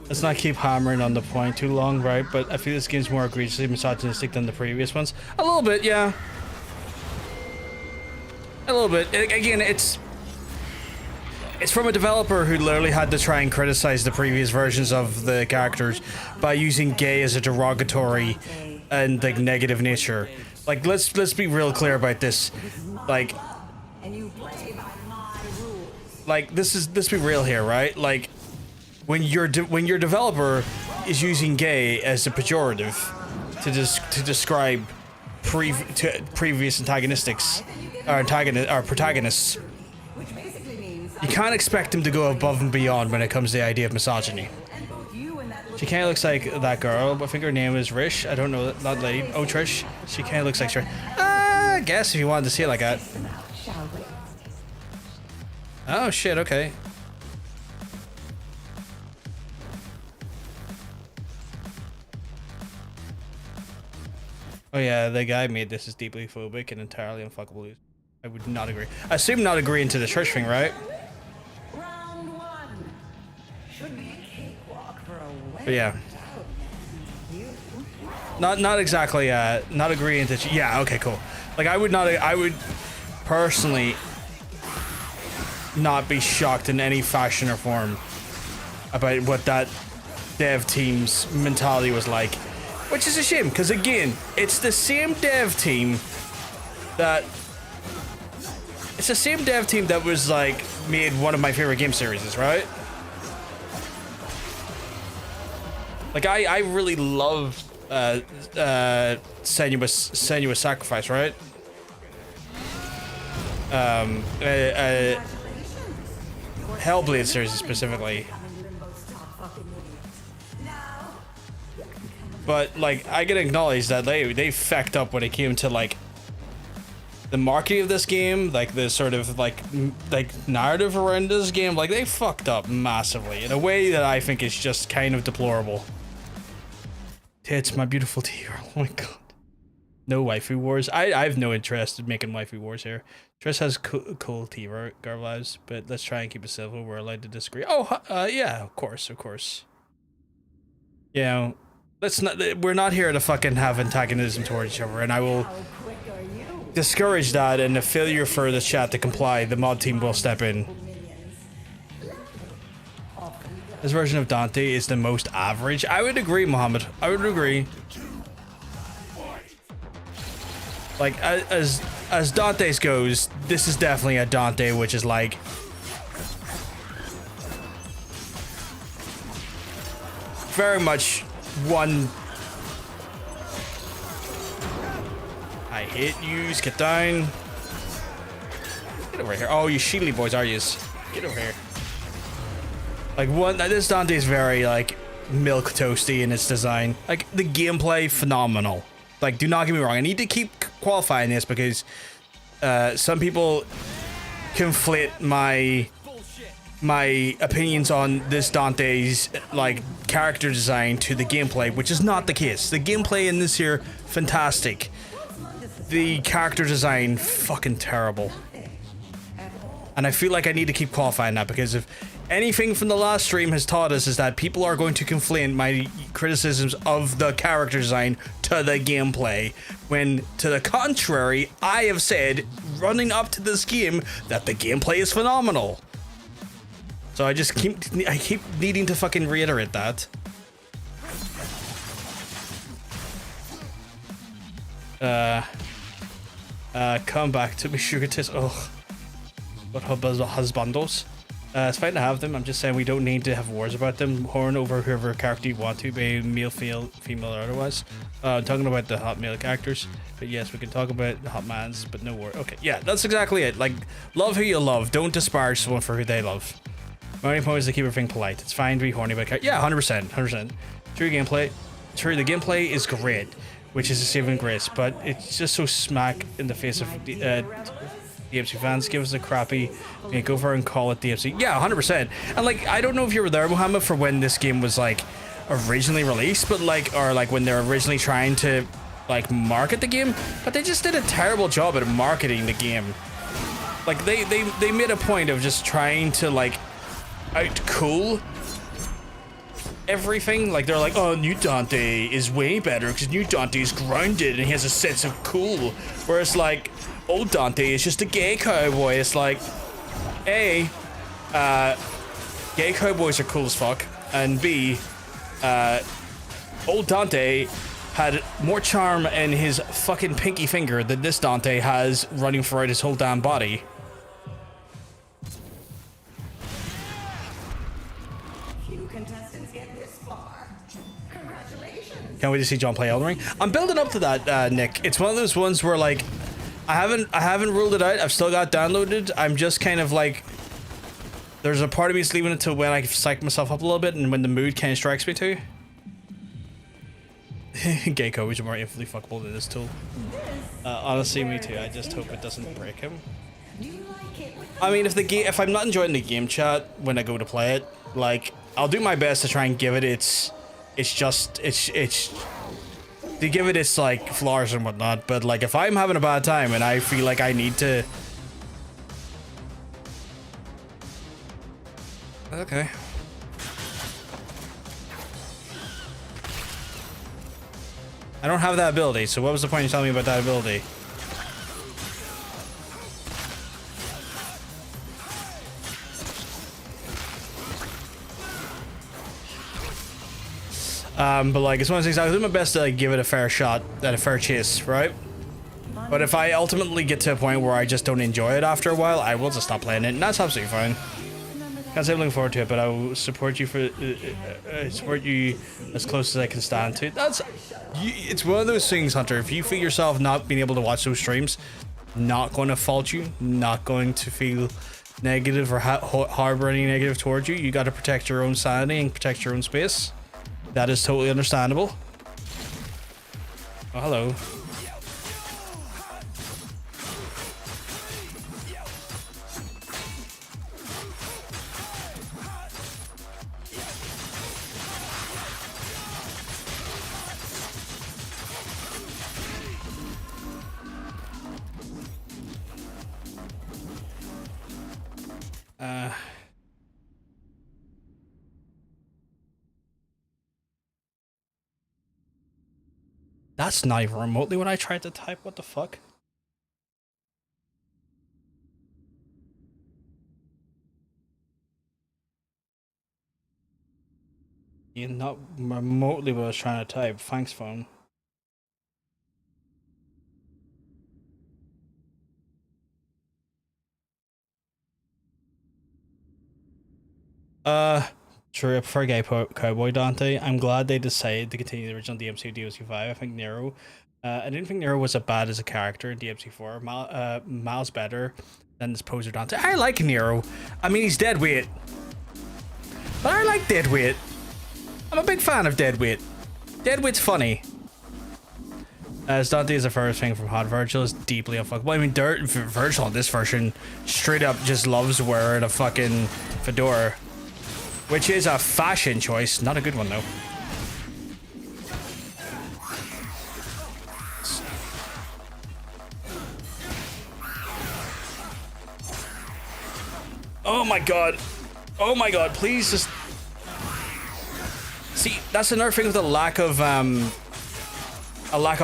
Let's not keep hammering on the point too long, right? But I feel this game's more egregiously misogynistic than the previous ones. A little bit, yeah. A little bit. Again, it's from a developer who literally had to try and criticize the previous versions of the characters by using gay as a derogatory and like negative nature. Like, let's be real clear about this. Like, let's be real here, right? Like, when your developer is using gay as a pejorative to describe previous antagonists, you can't expect him to go above and beyond when it comes to the idea of misogyny. She kind of looks like that girl. I think her name is Rish. I don't know that lady. Oh, Trish. She kind of looks like Trish. I guess if you wanted to see it like that. Oh shit. Okay. Oh yeah, the guy made this is deeply phobic and entirely unfuckable. I would not agree. I assume not agreeing to the Trish thing, right? Round one. Should be a cakewalk for a wedding. But yeah. Not exactly not agreeing to yeah, okay, cool. Like I would personally not be shocked in any fashion or form about what that dev team's mentality was like. Which is a shame, because again, it's the same dev team that... It's the same dev team that was, like, made one of my favorite game series, right? Like, I really love Senuous Sacrifice, right? Hellblade series specifically. But like I can acknowledge that they fucked up when it came to like the marketing of this game, like the sort of like narrative around this game. Like they fucked up massively in a way that I think is just kind of deplorable. It's my beautiful T-girl. Oh my god. No waifu wars. I have no interest in making waifu wars here. Trish has cool T-girl vibes, but let's try and keep it civil. We're allowed to disagree. Oh yeah, of course. You know. Let's not. We're not here to fucking have antagonism towards each other, and I will discourage that. And a failure for the chat to comply, the mod team will step in. This version of Dante is the most average. I would agree, Mohammed. I would agree. Like as Dante's goes, this is definitely a Dante, which is like very much. One. I hit you. Get down. Get over here. Oh, you Sheely boys, are you? Get over here. Like one. This Dante is very like milk toasty in its design. Like the gameplay, phenomenal. Like, do not get me wrong. I need to keep qualifying this because some people conflate my opinions on this Dante's like character design to the gameplay, which is not the case. The gameplay in this here, fantastic. The character design, fucking terrible. And I feel like I need to keep qualifying that because if anything from the last stream has taught us is that people are going to conflate my criticisms of the character design to the gameplay, when to the contrary, I have said running up to this game that the gameplay is phenomenal. So I keep needing to fucking reiterate that. Come back to me, sugar tits. Ugh. What husbandos? It's fine to have them. I'm just saying we don't need to have wars about them. Horn over whoever character you want to, be male, female, or otherwise. I'm talking about the hot male characters. But yes, we can talk about the hot mans, but no war. Okay, yeah, that's exactly it. Like, love who you love. Don't disparage someone for who they love. My only point is to keep everything polite. It's fine to be horny about character. Yeah, 100%. True gameplay. True, the gameplay is great. which is a saving grace, but it's just so smack in the face of DMC fans. Give us a crappy makeover and call it DMC. Yeah, 100%. And like, I don't know if you were there, Mohammed, for when this game was like originally released, but like, or like when they're originally trying to like market the game, but they just did a terrible job at marketing the game. Like they made a point of just trying to like out cool everything. Like they're like, oh, new Dante is way better because new Dante is grounded and he has a sense of cool, whereas like old Dante is just a gay cowboy. It's like, A, gay cowboys are cool as fuck, and B, old Dante had more charm in his fucking pinky finger than this Dante has running throughout his whole damn body. Can't wait to see John play Elden Ring. I'm building up to that, Nick. It's one of those ones where like I haven't ruled it out. I've still got it downloaded. I'm just kind of like, there's a part of me that's leaving it to when I psych myself up a little bit and when the mood kind of strikes me to. Gay coach are more infinitely fuckable than this tool. Honestly, me too. I just hope it doesn't break him. I mean, if I'm not enjoying the game chat when I go to play it, like I'll do my best to try and give it its to give it its like flaws and whatnot, but like if I'm having a bad time and I feel like I need to, okay. I don't have that ability, so what was the point of telling me about that ability? But like, it's one of those things, I'll do my best to like give it a fair shot and a fair chase, right? But if I ultimately get to a point where I just don't enjoy it after a while, I will just stop playing it, and that's absolutely fine. Can't say I'm looking forward to it, but I will support you for support you as close as I can stand to. It's one of those things, Hunter. If you feel yourself not being able to watch those streams, not going to fault you, not going to feel negative or harbor any negative towards you. You got to protect your own sanity and protect your own space. That is totally understandable. Oh, hello. That's not even remotely what I tried to type. What the fuck? Yeah, not remotely what I was trying to type. Thanks, phone. Sure, I prefer gay cowboy Dante. I'm glad they decided to continue the original DMC DMC 5. I think Nero, I didn't think Nero was as bad as a character in DMC 4. Miles better than this poser Dante. I like Nero. I mean, he's dead weight, but I like dead weight. I'm a big fan of dead weight. Dead weight's funny. As Dante is the first thing from Hot, Virgil is deeply unfuckable. I mean, Virgil in this version straight up just loves wearing a fucking fedora. Which is a fashion choice, not a good one though. Oh my god. Oh my god, please just... See, that's another thing with a lack of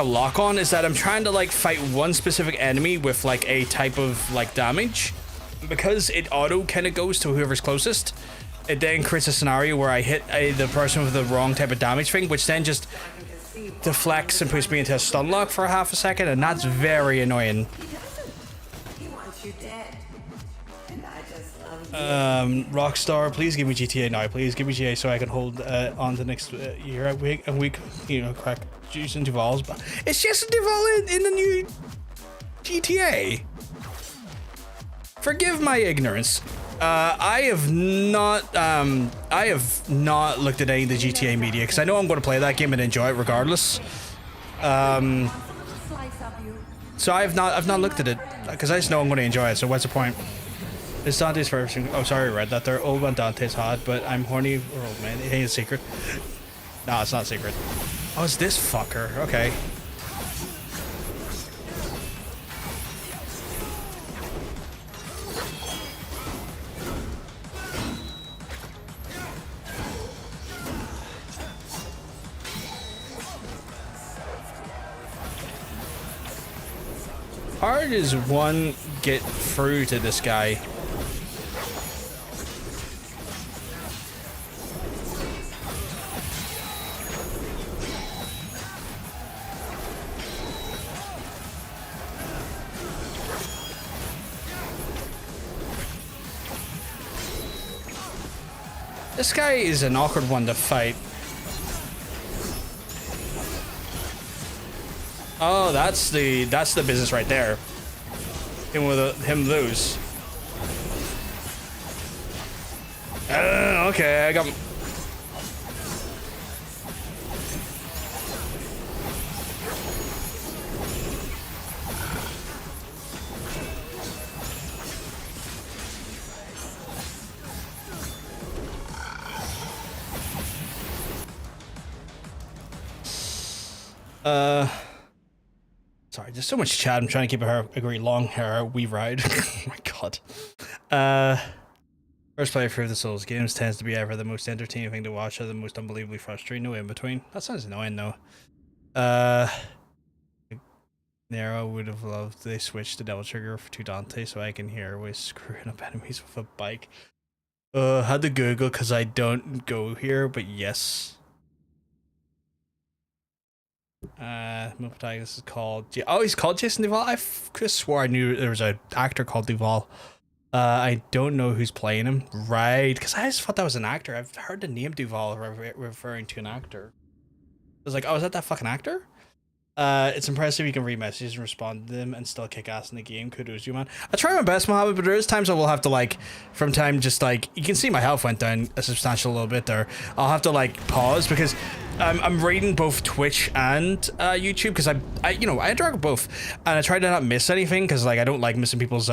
lock-on, is that I'm trying to like fight one specific enemy with like a type of like damage. Because it auto kind of goes to whoever's closest. It then creates a scenario where I hit the person with the wrong type of damage thing, which then just deflects and puts me into a stun lock for half a second, and that's very annoying. Rockstar, please give me GTA now. Please give me GTA so I can hold on to next year. And we, you know, crack juice into Duval's. But it's just Duval in the new GTA. Forgive my ignorance. I have not looked at any of the GTA media because I know I'm going to play that game and enjoy it regardless. So I've not looked at it because I just know I'm going to enjoy it. So what's the point? It's Dante's first. Oh, sorry, I read that. They're old when Dante's hot, but I'm horny or old man. It ain't a secret. No, it's not a secret. Oh, it's this fucker. Okay. Hard does one get through to this guy? This guy is an awkward one to fight. Oh, that's the business right there. Him lose. Okay, I got. Sorry, there's so much chat. I'm trying to keep a great long hair we ride. Oh my god. First playthrough of the Souls games tends to be ever the most entertaining thing to watch or the most unbelievably frustrating. No in between. That sounds annoying though. Nero would have loved they switched the Devil Trigger to Dante so I can hear way screwing up enemies with a bike. Had to Google because I don't go here, but yes. My protagonist is called he's called Jason Duvall. I could swore I knew there was an actor called Duvall. I don't know who's playing him. Right, because I just thought that was an actor. I've heard the name Duvall referring to an actor. I was like, oh, is that fucking actor? It's impressive you can read messages and respond to them and still kick ass in the game. Kudos you, man. I try my best, Mohammed, but there is times I will have to, like, from time, just like, you can see my health went down a substantial little bit there. I'll have to, like, pause because I'm reading both Twitch and YouTube because I interact with both, and I try to not miss anything because, like, I don't like missing people's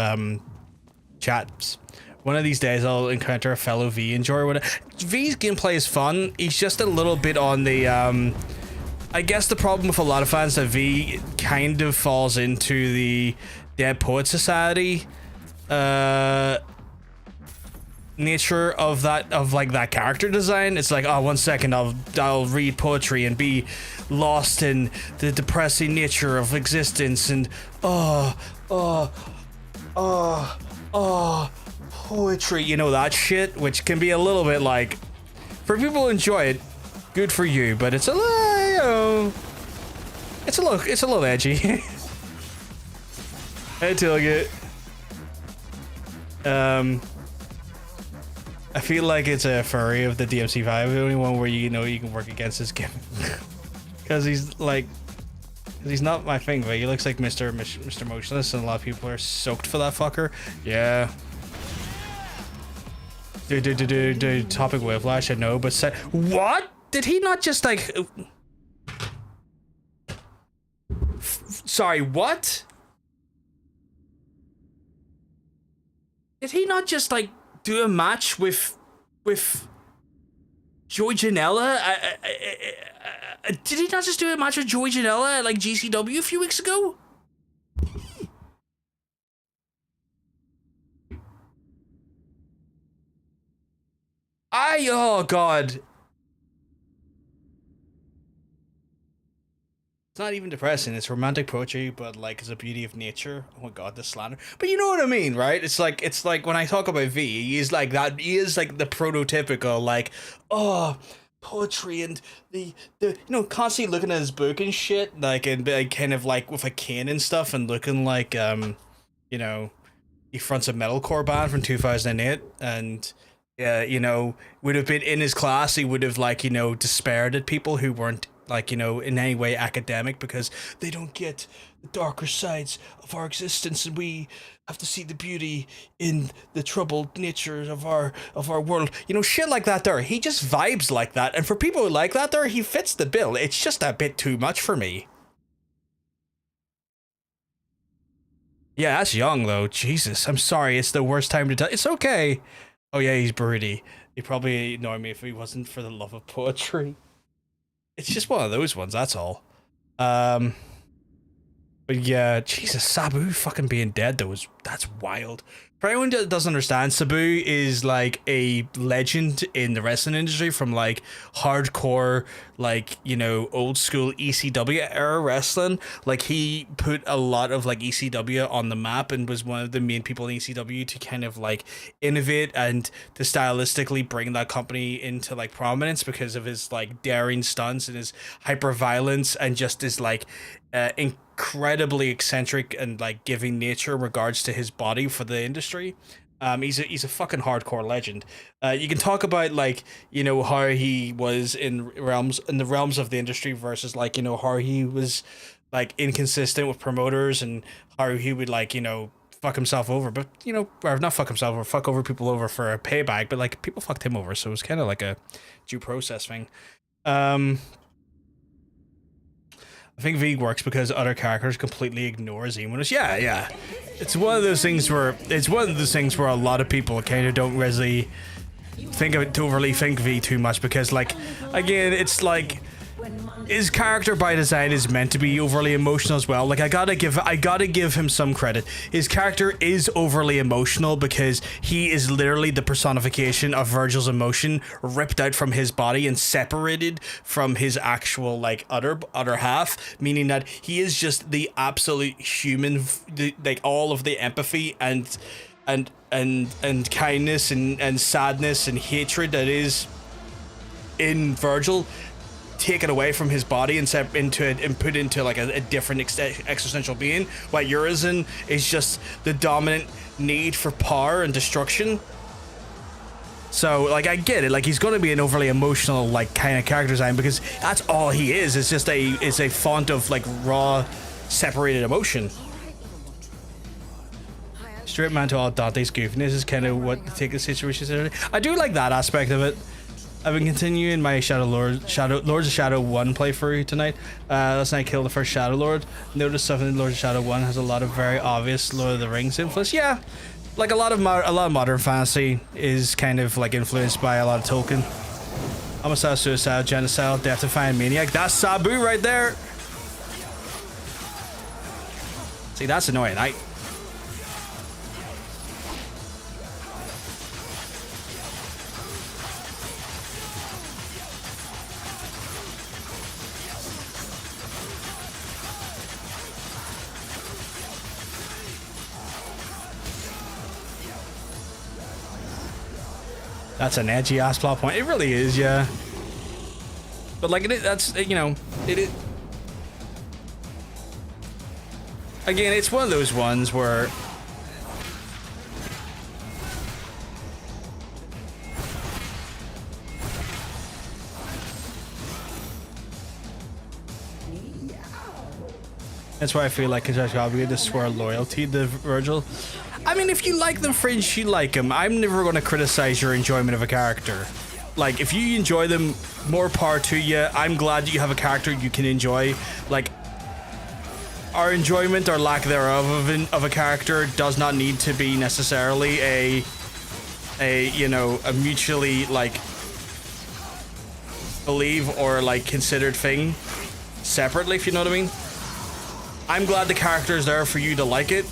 chats. One of these days I'll encounter a fellow V enjoyer. V's gameplay is fun. He's just a little bit on the I guess the problem with a lot of fans that V kind of falls into the Dead Poet Society nature of that character design. It's like, oh, 1 second I'll read poetry and be lost in the depressing nature of existence and poetry, you know, that shit, which can be a little bit like, for people who enjoy it, good for you, but it's a little, you know, it's a little edgy. I tell you. I feel like it's a furry of the DMC vibe, the only one where you know you can work against this game. Because he's not my thing, but he looks like Mr. Motionless, and a lot of people are soaked for that fucker. Yeah. Dude, topic whiplash, I know, but what? Did he not just like... Sorry, what? Did he not just like do a match with Joey Janela? Did he not just do a match with Joey Janela at like GCW a few weeks ago? Oh god. It's not even depressing, it's romantic poetry, but like it's a beauty of nature. Oh my god, the slander. But you know what I mean, right? It's like when I talk about V, he is like that, he is like the prototypical, like, oh, poetry and the you know, constantly looking at his book and shit, like, and kind of like with a cane and stuff, and looking like you know, he fronts a metalcore band from 2008, and you know, would have been in his class, he would have, like, you know, despaired at people who weren't, like, you know, in any way academic because they don't get the darker sides of our existence, and we have to see the beauty in the troubled nature of our world. You know, shit like that there. He just vibes like that, and for people who like that there, he fits the bill. It's just a bit too much for me. Yeah, that's young though. Jesus, I'm sorry. It's the worst time to tell. It's okay. Oh yeah, he's broody. He'd probably ignore me if he wasn't for the love of poetry. It's just one of those ones, that's all. But yeah, Jesus, Sabu fucking being dead though that's wild. For anyone that doesn't understand, Sabu is like a legend in the wrestling industry from like hardcore, like, you know, old school ECW era wrestling. Like he put a lot of like ECW on the map and was one of the main people in ECW to kind of like innovate and to stylistically bring that company into like prominence because of his like daring stunts and his hyper violence and just his like incredibly eccentric and like giving nature in regards to his body for the industry. He's a fucking hardcore legend. You can talk about like, you know, how he was in the realms of the industry versus like, you know, how he was like inconsistent with promoters and how he would like, you know, fuck himself over, but you know, or not fuck himself over, fuck over people over for a payback, but like people fucked him over, so it was kind of like a due process thing. I think V works because other characters completely ignore Zemonos. Yeah. It's one of those things where a lot of people kind of don't really overly think V too much because, like, again, it's like his character by design is meant to be overly emotional as well. Like I gotta give him some credit. His character is overly emotional because he is literally the personification of Virgil's emotion ripped out from his body and separated from his actual like other half, meaning that he is just the absolute human, like all of the empathy and kindness and sadness and hatred that is in Virgil taken away from his body and put into like a different existential being, while Urizen is just the dominant need for power and destruction. So like I get it, like he's gonna be an overly emotional like kind of character design because that's all he is. It's just a font of like raw separated emotion. Straight man to all Dante's goofiness is kind of what the take the situation is. I do like that aspect of it. I've been continuing my Lords of Shadow 1 playthrough tonight. Last night I killed the first Shadow Lord. Noticed something in Lords of Shadow 1 has a lot of very obvious Lord of the Rings influence. Yeah, like a lot of modern fantasy is kind of like influenced by a lot of Tolkien. Homicide, suicide, genocide, death-defying maniac. That's Sabu right there. See, that's annoying. That's an edgy ass plot point. It really is, yeah. But like that's you know it. Again, it's one of those ones where that's why I feel like it's obligated to swear loyalty to Virgil. I mean, if you like them, Fringe, you like them. I'm never going to criticize your enjoyment of a character. Like, if you enjoy them, more power to you. I'm glad that you have a character you can enjoy. Like, our enjoyment or lack thereof of a character does not need to be necessarily a mutually, like, believe or, like, considered thing separately, if you know what I mean. I'm glad the character is there for you to like it.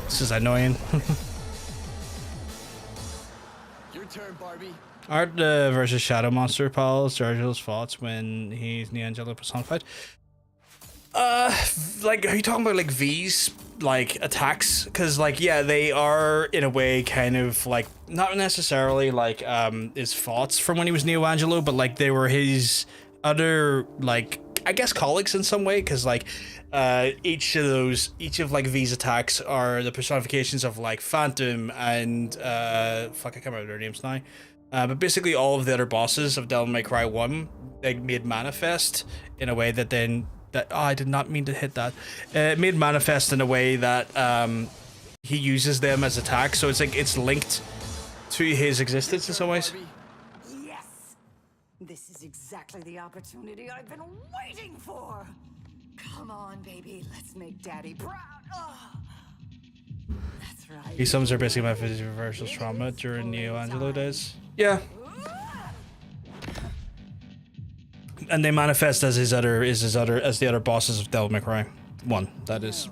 This is annoying. Your turn, Barbie. Art versus Shadow Monster pals. Virgil's thoughts when he's Neangelo personified. Like, are you talking about like V's like attacks? Because like, yeah, they are in a way kind of like not necessarily like his thoughts from when he was Neo Angelo, but like they were his other like I guess colleagues in some way. Because like each of like V's attacks are the personifications of like Phantom and fuck, I can't remember their names now. But basically all of the other bosses of Devil May Cry 1 they made manifest in a way that then that. Oh, I did not mean to hit that. It made manifest in a way that he uses them as attacks, so it's like it's linked to his existence in some ways. Yes! This is exactly the opportunity I've been waiting for! Come on, baby, let's make Daddy proud! That's right. These summons are basically my physical reversal trauma during Neo Angelo days. Yeah. And they manifest as the other bosses of Devil May Cry 1. That is.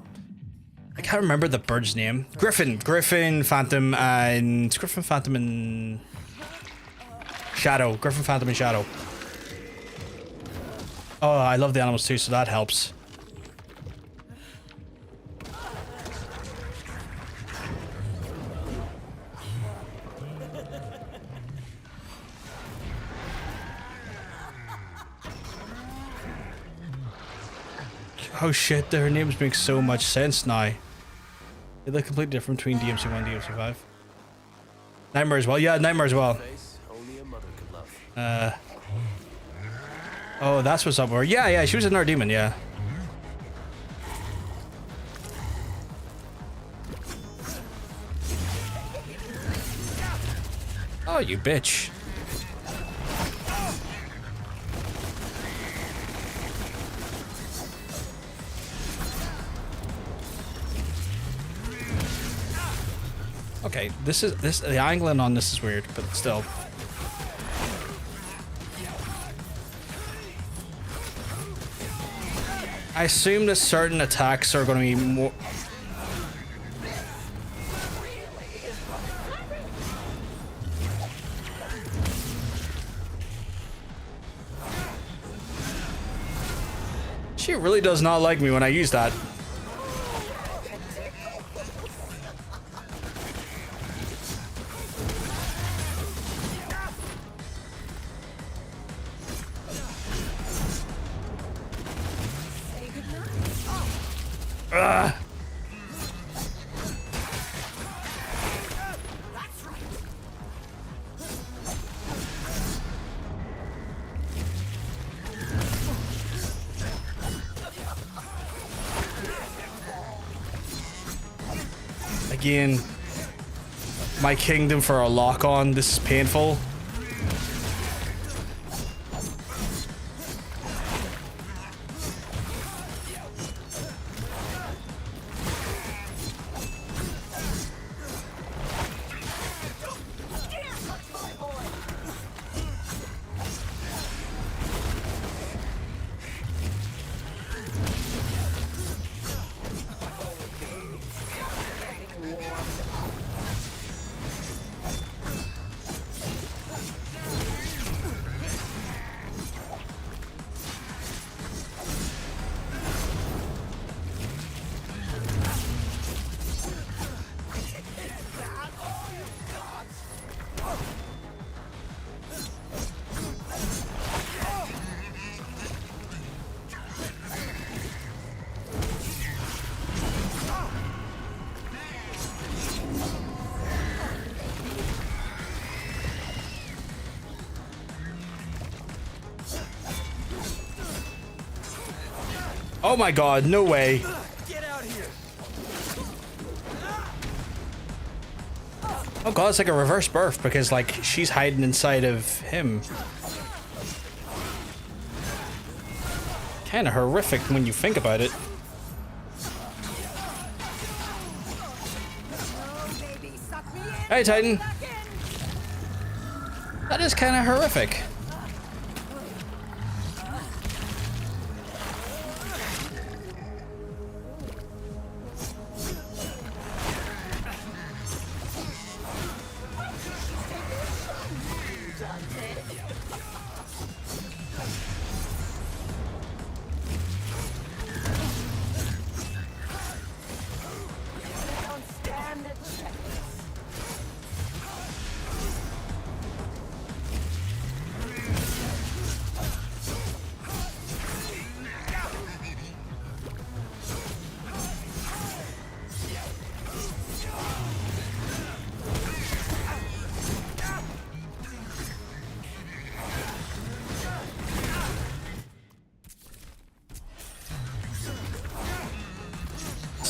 I can't remember the bird's name. Griffin, Phantom, and Shadow. Griffin, Phantom, and Shadow. Oh, I love the animals too, so that helps. Oh shit, their names make so much sense now. They look completely different between DMC 1 and DMC 5. Nightmare as well, yeah, Nightmare as well. Oh, that's what's up with her. Yeah, she was another demon, yeah. Oh, you bitch. Okay, the angling on this is weird, but still. I assume that certain attacks are going to be more. She really does not like me when I use that. Again, my kingdom for a lock-on. This is painful. Oh my god, no way. Get out here. Oh god, it's like a reverse birth because like she's hiding inside of him. Kind of horrific when you think about it. Hey Titan. That is kind of horrific.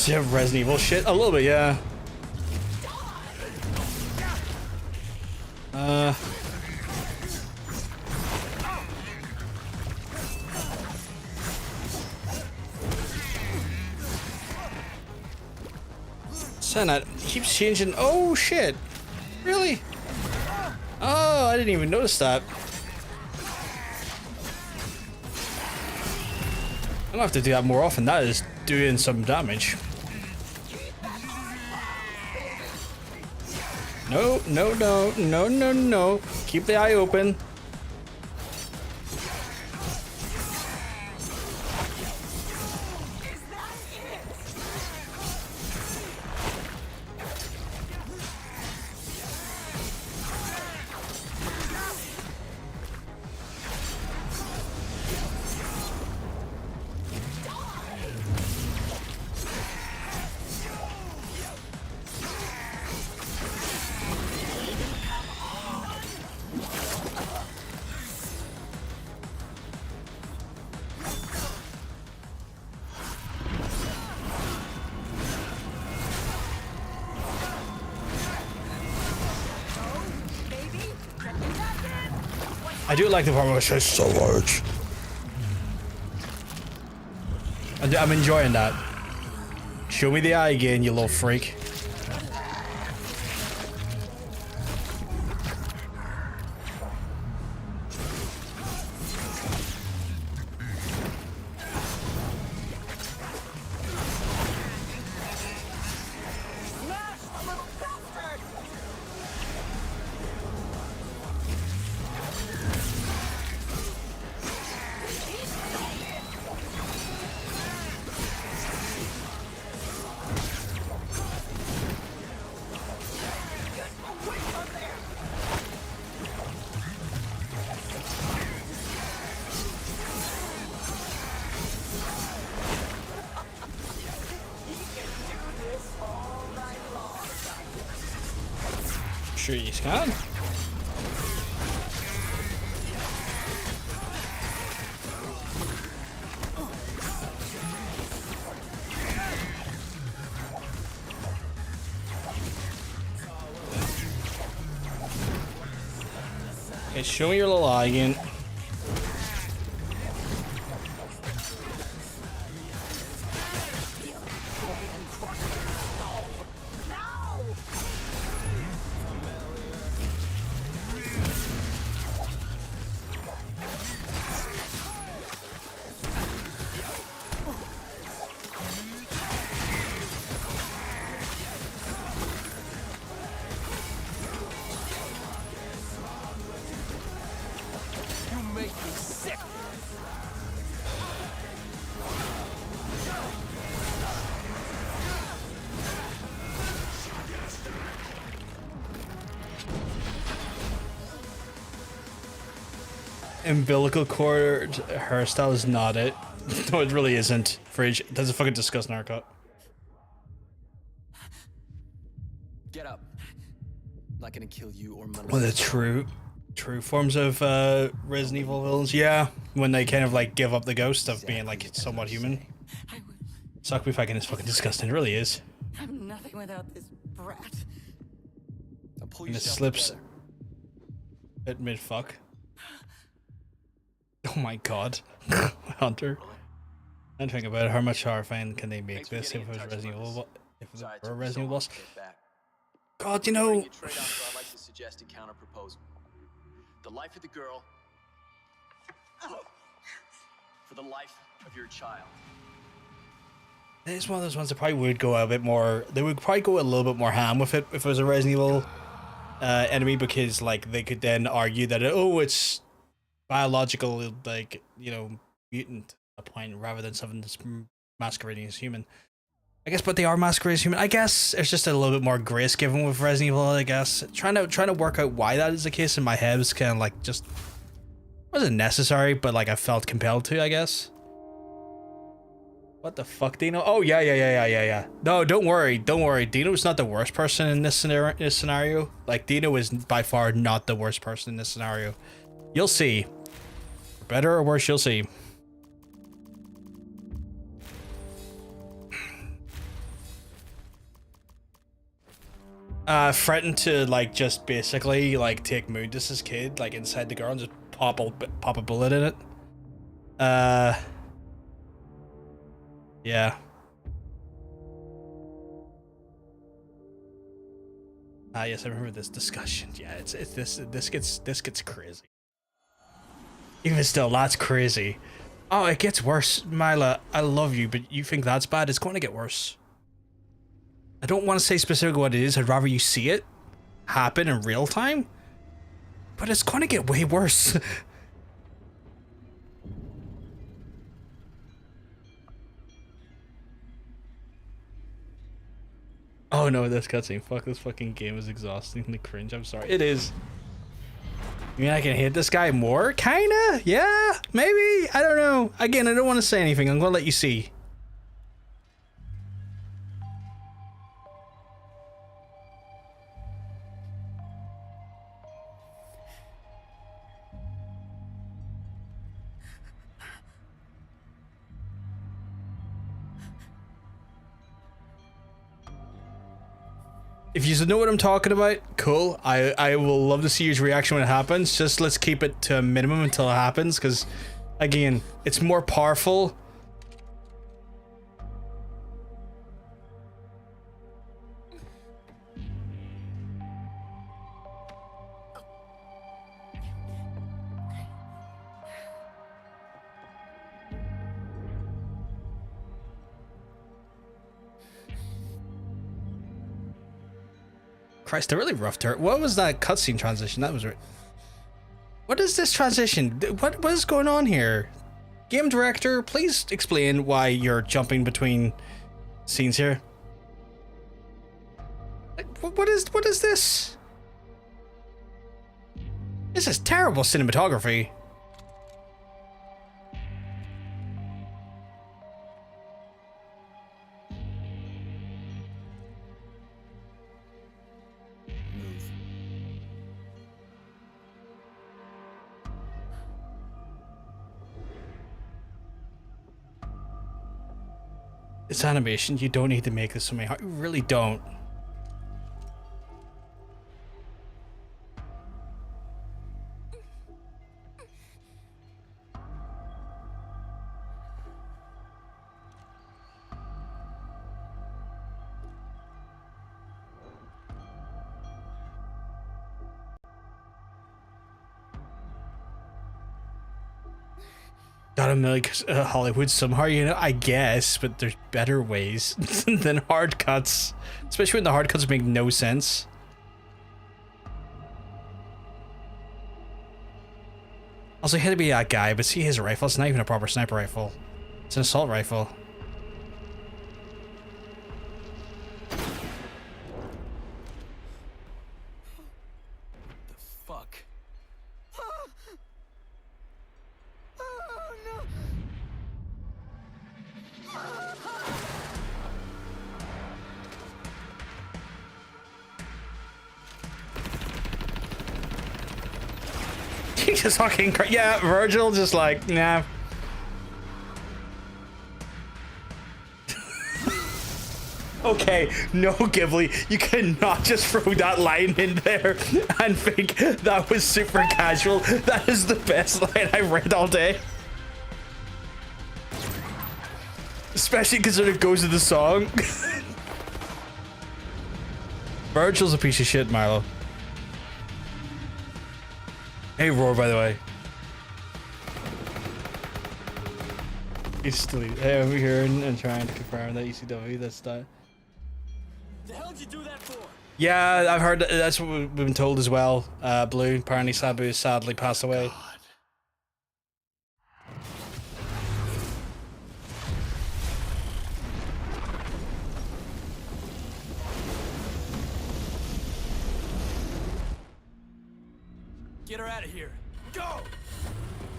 Resident Evil shit? A little bit, yeah. Senna keeps changing. Oh shit! Really? Oh, I didn't even notice that. I'm gonna have to do that more often. That is doing some damage. No, no, no, no, no, no. Keep the eye open. I do like the part where it says so large. I'm enjoying that. Show me the eye again, you little freak. Sure you can. Okay, show me your little eye again. Umbilical cord hairstyle is not it. No, it really isn't. Fridge. That's a fucking disgusting haircut. Get up. I'm not gonna kill you or Mundus. Well, the true forms of Resident Evil villains, yeah. When they kind of like give up the ghost of being like somewhat human. Suck me fucking is fucking disgusting. It really is. I'm nothing without this brat. Now pull And it yourself slips together. at mid fuck. Oh my god. Hunter. I'm thinking about it. How much horrifying can they make Thanks for this if getting it in was touch Resident with Evil? us. If it Sorry it were took me Resident so Evil long boss? to get back. God, you Before know. get trade off, so I'd like to suggest a counter proposal. The life of the girl for the life of your child. It's one of those ones that probably would go a bit more. They would probably go a little bit more ham with it if it was a Resident Evil enemy, because like they could then argue that it's biological, like, you know, mutant at a point rather than something that's masquerading as human. I guess, but they are masquerading as human. I guess there's just a little bit more grace given with Resident Evil. I guess trying to work out why that is the case in my head was kind of like just wasn't necessary, but like I felt compelled to. I guess. What the fuck, Dino? Oh yeah. No, don't worry. Dino's not the worst person in this scenario. Like, Dino is by far not the worst person in this scenario. You'll see. For better or worse, you'll see. Threatened to like just basically like take Mundus's kid like inside the girl and just pop a bullet in it. Yeah. Yes, I remember this discussion. Yeah, it's this gets crazy. Even still, that's crazy. Oh, it gets worse, Mila. I love you, but you think that's bad? It's going to get worse. I don't want to say specifically what it is. I'd rather you see it happen in real time. But it's going to get way worse. Oh no, this cutscene. Fuck, this fucking game is exhaustingly cringe. I'm sorry. It is. You mean I can hate this guy more? Kinda? Yeah, maybe? I don't know. Again, I don't want to say anything. I'm gonna let you see. If you know what I'm talking about, cool. I will love to see your reaction when it happens. Just let's keep it to a minimum until it happens, because, again, it's more powerful. Christ, they're really rough dirt. What was that cutscene transition? That was right. What is this transition? What is going on here? Game director, please explain why you're jumping between scenes here. Like, what is this? This is terrible cinematography. It's animation. You don't need to make this so many hard. You really don't. Gotta make Hollywood somehow, you know, I guess, but there's better ways than hard cuts, especially when the hard cuts make no sense. Also, he had to be that guy, but see his rifle, it's not even a proper sniper rifle. It's an assault rifle. Just fucking yeah, Virgil just like, nah. Okay, no, Ghibli, you cannot just throw that line in there and think that was super casual. That is the best line I read all day. Especially because it goes to the song. Virgil's a piece of shit, Milo. Hey, Roar, by the way. He's still over here and trying to confirm that ECW, that's that. The hell did you do that for? Yeah, I've heard that's what we've been told as well. Blue, apparently Sabu sadly passed away. God. Get her out of here. Go!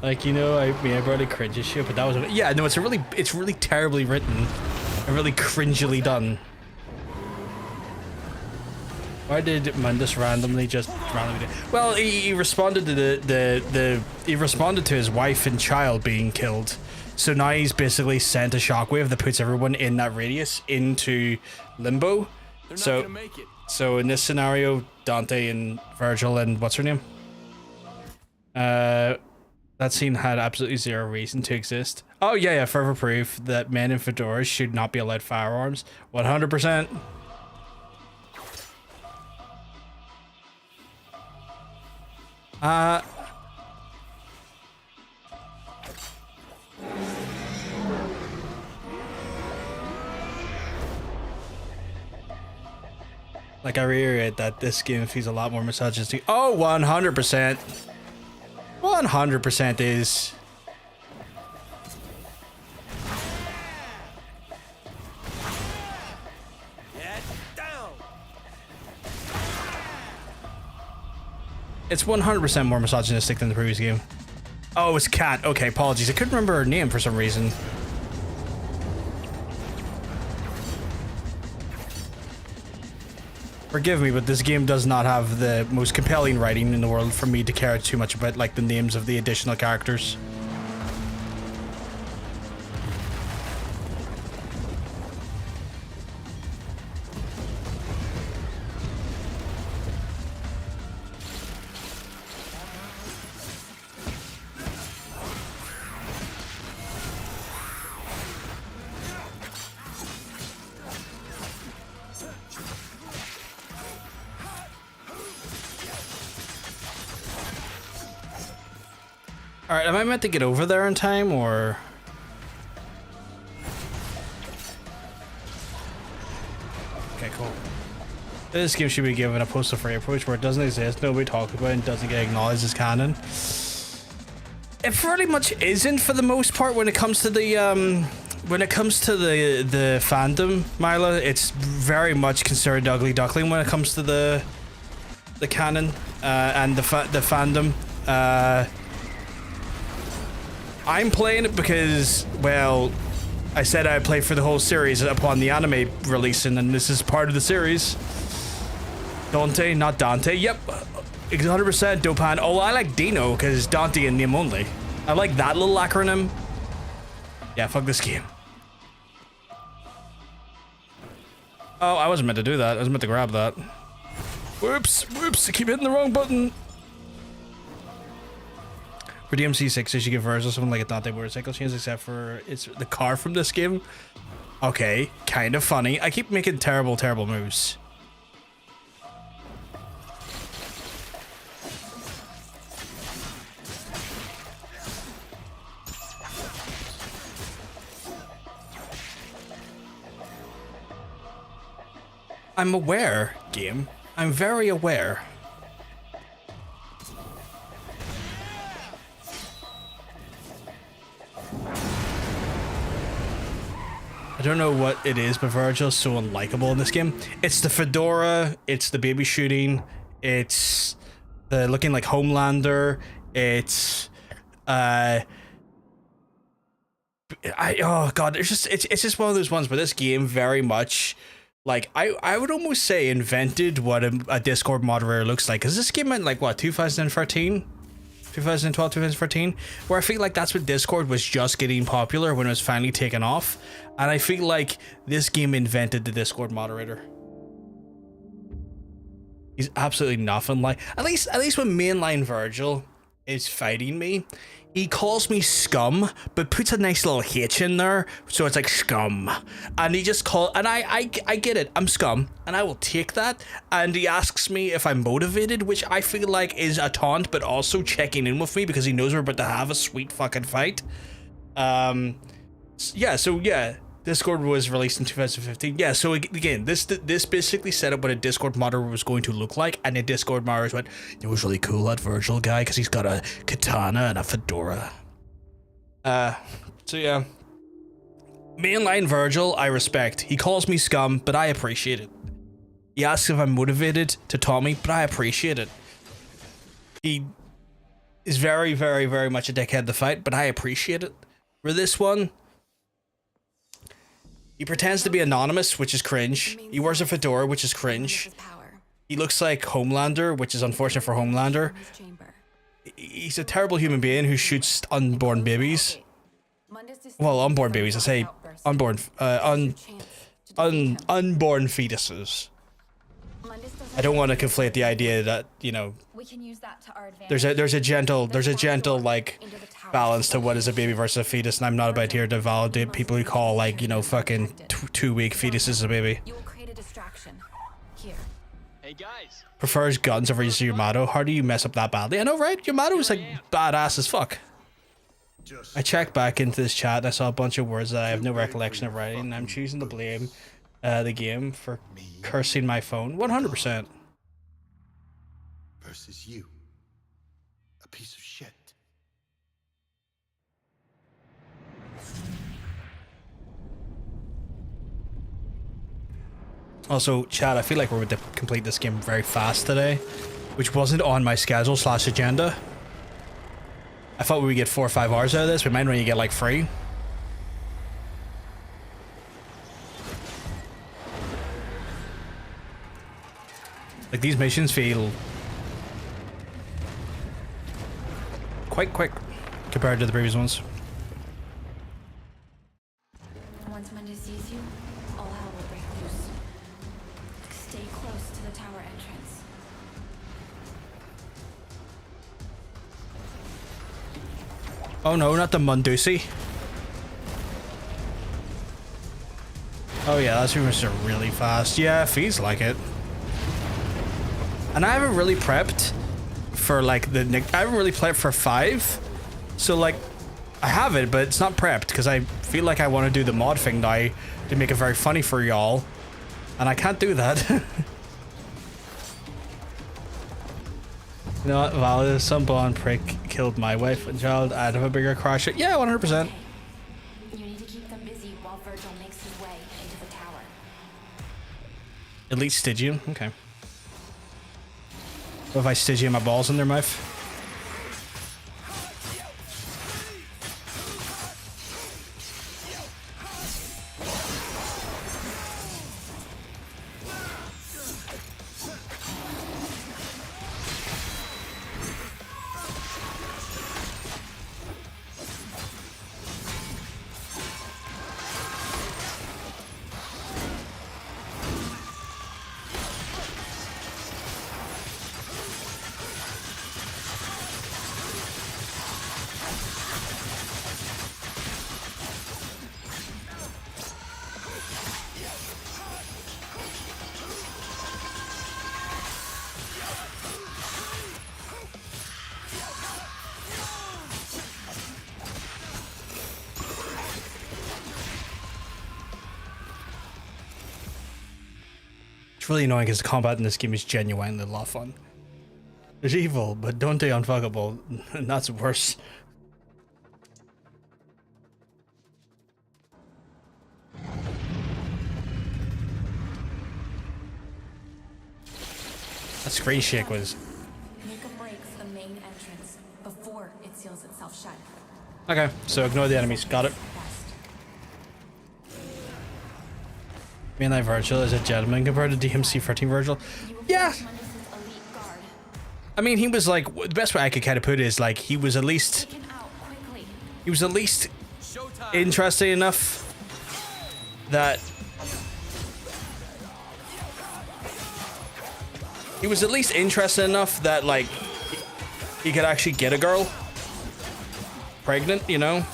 Like, you know, I mean, I probably cringe as shit, but that was, yeah, no, it's really terribly written and really cringily done. Why did Mundus randomly do? Well, he responded to he responded to his wife and child being killed, so now he's basically sent a shockwave that puts everyone in that radius into limbo. They're not so gonna make it. So in this scenario, Dante and Virgil and what's her name? That scene had absolutely zero reason to exist. Oh yeah, further proof that men in fedoras should not be allowed firearms. 100%. Like, I reiterate that this game feels a lot more misogynistic. Oh, 100%. 100% is. It's 100% more misogynistic than the previous game. Oh, it's Kat. Okay, apologies. I couldn't remember her name for some reason. Forgive me, but this game does not have the most compelling writing in the world for me to care too much about, like, the names of the additional characters. Alright, am I meant to get over there in time, or...? Okay, cool. This game should be given a postal-free approach where it doesn't exist, nobody talks about it, and doesn't get acknowledged as canon. It pretty much isn't for the most part when it comes to the, the fandom, Mila. It's very much considered ugly duckling when it comes to the canon, and the fandom. I'm playing it because, well, I said I'd play for the whole series upon the anime releasing, and this is part of the series. Dante, not Dante. Yep, 100% Dopan. Oh, I like Dino because Dante in name only. I like that little acronym. Yeah, fuck this game. Oh, I wasn't meant to do that. I was meant to grab that. Whoops, I keep hitting the wrong button. For DMC 6, they should give Virgil something like a Dante motorcycle chains, except for it's the car from this game. Okay, kind of funny. I keep making terrible moves. I'm aware, game. I'm very aware. I don't know what it is, but Virgil's so unlikable in this game. It's the fedora, it's the baby shooting, it's the looking like Homelander, it's oh god, it's just one of those ones where this game very much, like, I would almost say invented what a Discord moderator looks like, because this game went like what, 2013? 2012, 2013, where I feel like that's when Discord was just getting popular, when it was finally taken off, and I feel like this game invented the Discord moderator. He's absolutely nothing like, at least when mainline Virgil is fighting me, he calls me scum, but puts a nice little H in there, so it's like scum. And he just and I get it, I'm scum, and I will take that. And he asks me if I'm motivated, which I feel like is a taunt, but also checking in with me because he knows we're about to have a sweet fucking fight. Yeah, Discord was released in 2015. Yeah, so again, this basically set up what a Discord moderator was going to look like, and the Discord moderators went, it was really cool, that Virgil guy, because he's got a katana and a fedora. So yeah. Mainline Virgil, I respect. He calls me scum, but I appreciate it. He asks if I'm motivated to taunt me, but I appreciate it. He is very, very, very much a dickhead to fight, but I appreciate it. For this one, he pretends to be anonymous, which is cringe. He wears a fedora, which is cringe. He looks like Homelander, which is unfortunate for Homelander. He's a terrible human being who shoots unborn babies. Well, unborn babies, I say unborn, unborn fetuses. I don't want to conflate the idea that, you know, We can use that to our advantage. there's a gentle like balance to what is a baby versus a fetus, and I'm not about here to validate people who call, like, you know, fucking 2-week fetuses a baby. You will create a distraction. Here. Hey guys. Prefers guns over Yamato. How do you mess up that badly? I know, right? Yamato is like badass as fuck. I checked back into this chat and I saw a bunch of words that I have no recollection of writing, and I'm choosing to blame the game for cursing my phone. 100%. Versus you. A piece of shit. Also, chat, I feel like we're going to complete this game very fast today, which wasn't on my schedule / agenda. I thought we would get 4 or 5 hours out of this. We might only get like 3. Like, these missions feel quite quick compared to the previous ones. Once Monday sees you, all hell will break loose. Stay close to the tower entrance. Oh no, not the Mundusi. Oh yeah, that's rumors are really fast. Yeah, it feels like it. And I haven't really prepped for like I haven't really played for 5. So like, I have it, but it's not prepped because I feel like I want to do the mod thing now to make it very funny for y'all. And I can't do that. You know what, valid, some blonde prick killed my wife and child. I'd have a bigger crush. Yeah, 100%. You need to keep them busy while Virgil makes his way into the tower. Elite Stygian? Okay. What if I Stygian my balls in their mouth? It's really annoying because the combat in this game is genuinely a lot of fun. There's evil, but don't they unfuckable, and that's worse. That screen shake was... Make a break for the main entrance before it seals itself shut. Okay, so ignore the enemies. Got it. Me and I Virgil is a gentleman compared to DMC 13 Virgil. Yeah. I mean, he was like, the best way I could kind of put it is like, he was at least interesting enough that like he could actually get a girl pregnant, you know?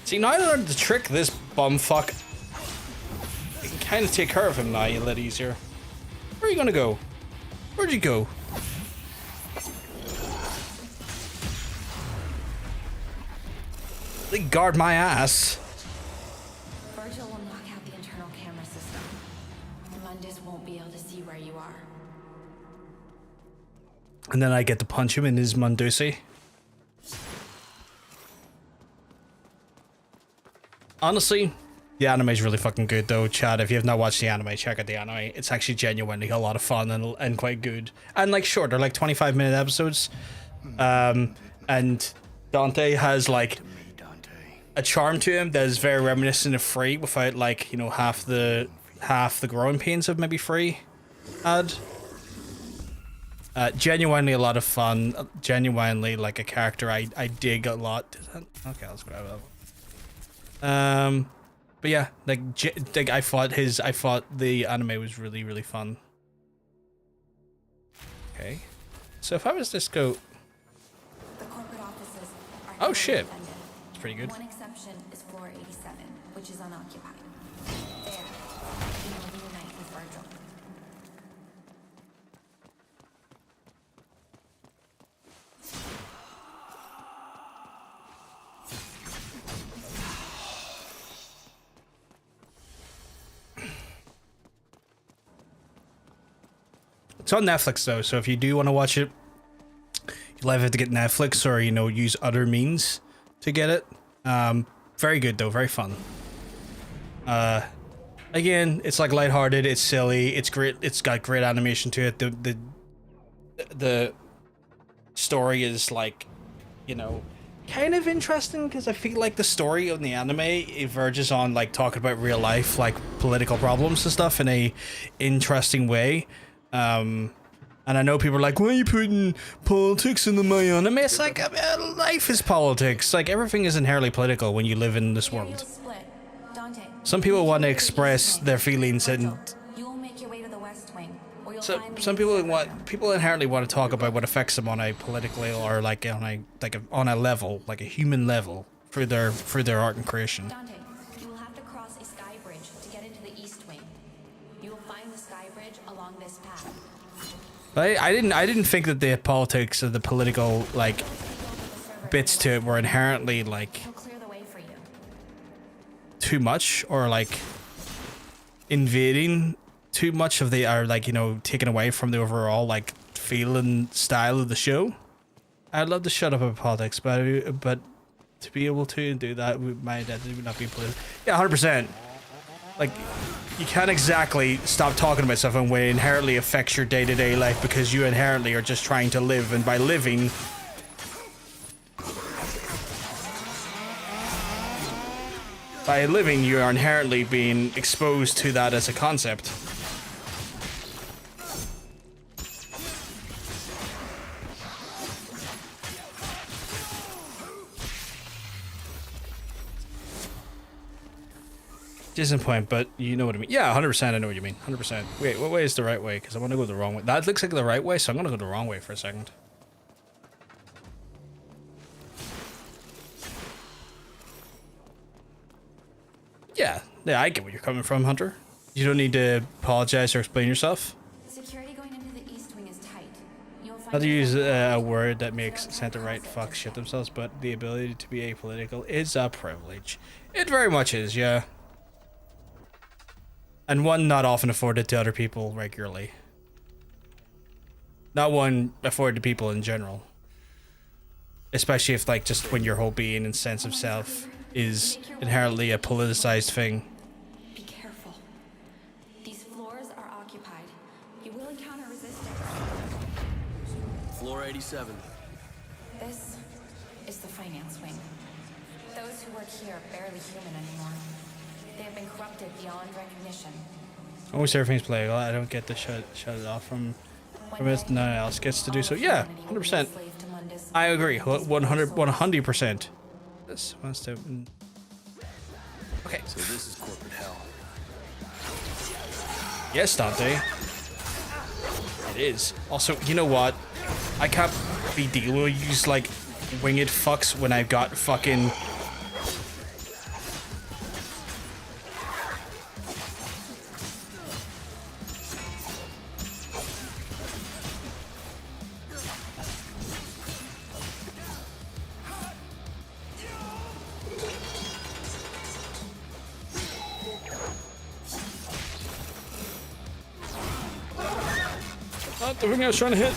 See, now I learned to trick this bumfuck. You can kind of take care of him now a little easier. Where are you gonna go? Where'd you go? They guard my ass. Virgil will knock out the internal camera system. Mundus won't be able to see where you are. And then I get to punch him in his Mundusi. Honestly, the anime is really fucking good though, Chad. If you have not watched the anime, check out the anime. It's actually genuinely a lot of fun and quite good. And like short, they're like 25-minute episodes. and Dante has like a charm to him that is very reminiscent of Free, without like, you know, half the growing pains of maybe Free had. Genuinely a lot of fun. Genuinely like a character I dig a lot. Okay, let's grab it. But yeah, like I thought the anime was really fun. Okay, so if I was just go, The corporate offices are oh shit, defended. it's pretty good. One exception is floor 87, which is unoccupied. There, you will reunite with Virgil. It's on Netflix though, so if you do want to watch it, you'll either have to get Netflix or, you know, use other means to get it. Very good though, very fun. Again, it's like lighthearted, it's silly, it's great, it's got great animation to it. The story is like, you know, kind of interesting because I feel like the story of the anime, it verges on like talking about real life, like political problems and stuff in a interesting way. And I know people are like, why are you putting politics in my anime? It's like, life is politics. Like, everything is inherently political when you live in this world. Split. Dante, Some people want to express their feelings, and you will make your way to the West Wing, or you'll so find some people inherently want to talk about what affects them on a political or like on a level, like a human level, through their art and creation. Dante, you will have to cross a sky bridge to get into the East Wing. You will find the sky bridge along this path. But I didn't think that the politics or the political like bits to it were inherently like He'll clear the way for you. too much, or like invading too much of the, or like, you know, taken away from the overall like feel and style of the show. I'd love to shut up about politics, but to be able to do that, my identity would not be political. Yeah, 100%. Like, you can't exactly stop talking about stuff and when it inherently affects your day-to-day life, because you inherently are just trying to live, and by living, you are inherently being exposed to that as a concept. Disappoint, but you know what I mean. Yeah, 100%. I know what you mean. 100%. Wait, what way is the right way? Because I want to go the wrong way. That looks like the right way, so I'm going to go the wrong way for a second. Yeah, I get where you're coming from, Hunter. You don't need to apologize or explain yourself. Security going into the East Wing is tight. You'll find Not to use a word that makes center-right fuck shit themselves, but the ability to be apolitical is a privilege. It very much is, yeah. And one not often afforded to other people regularly. Not one afforded to people in general. Especially if, like, just when your whole being and sense of self is inherently a politicized thing. Be careful. These floors are occupied. You will encounter resistance. Floor 87. This is the finance wing. Those who work here are barely human anymore. They have been corrupted beyond recognition. Almost everything's playable. I don't get to shut it off from it. No one else gets to do so. Yeah, 100%. I agree. 100%. This wants to. Okay. So this is corporate hell. Yes, Dante. It is. Also, you know what? I can't be dealing with use like winged fucks when I've got fucking. The thing I was trying to hit.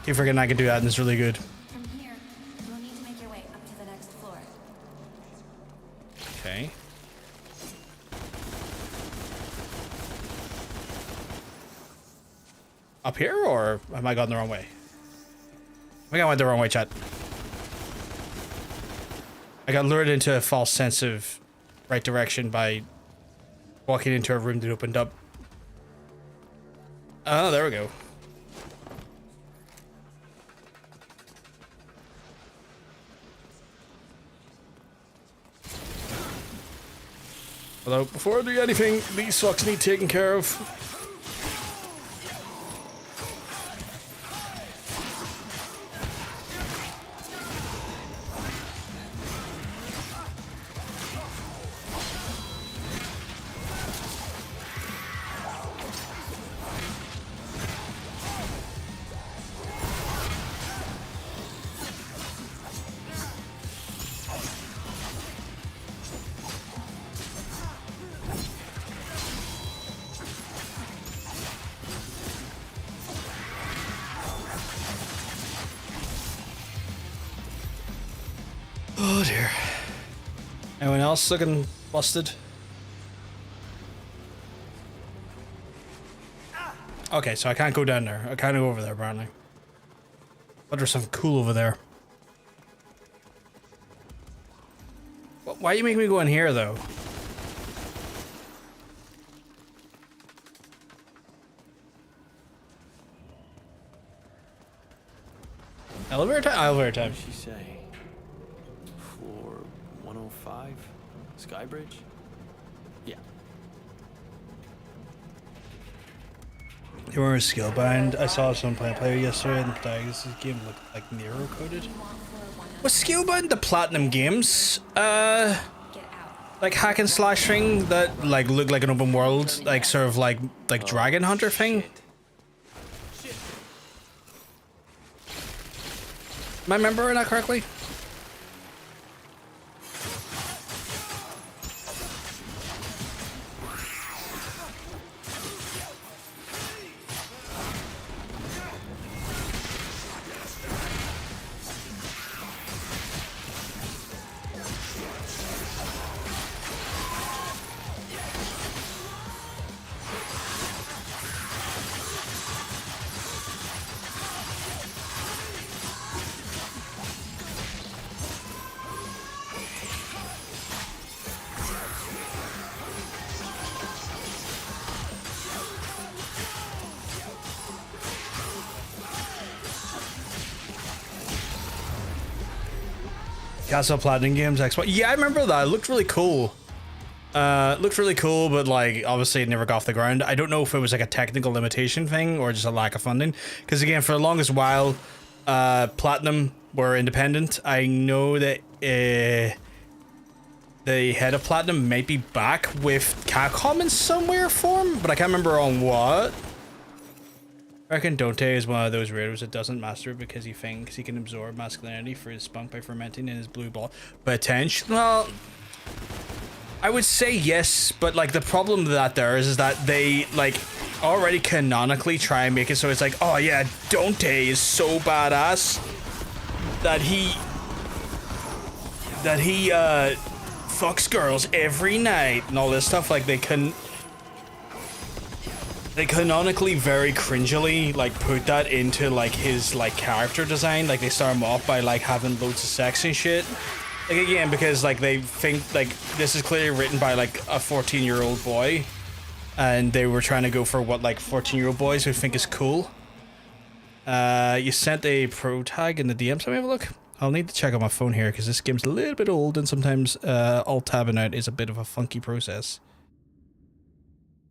Keep forgetting I can do that, and it's really good. From here, you'll need to make your way up to the next floor. Okay. Up here, or am I going the wrong way? think I went the wrong way, chat. I got lured into a false sense of right direction by walking into a room that opened up. Oh, there we go. Although, before I do anything, these fucks need taken care of. Oh dear. Anyone else looking busted? Okay, so I can't go down there. I can't go over there, apparently. But there's something cool over there. Why are you making me go in here, though? Elevator time? Elevator time. What did she say? Floor 105? Skybridge? Yeah. You were Skillbind. I saw someone playing a player yesterday and this game looked like Nero coded. Was Skillbind the Platinum Games? Like hack and slash thing that like looked like an open world, like sort of like Dragon Hunter thing? Am I remembering that correctly? Castle Platinum Games Xbox. Yeah, I remember that. It looked really cool. Looked really cool, but like obviously it never got off the ground. I don't know if it was like a technical limitation thing or just a lack of funding. Because again, for the longest while, Platinum were independent. I know that the head of Platinum might be back with Capcom in some weird form, but I can't remember on what. I reckon Dante is one of those raiders that doesn't master it because he thinks he can absorb masculinity for his spunk by fermenting in his blue ball. Potential? Well, I would say yes, but like the problem that there is that they like already canonically try and make it so it's like, oh yeah, Dante is so badass that he fucks girls every night and all this stuff. Like they canonically very cringily like put that into like his like character design. Like they start him off by like having loads of sex and shit. Like again, because like they think like this is clearly written by like a 14-year-old boy, and they were trying to go for what like 14-year-old boys who think is cool. You sent a pro tag in the DMs. Let me have a look. I'll need to check on my phone here because this game's a little bit old and sometimes alt tabbing out is a bit of a funky process.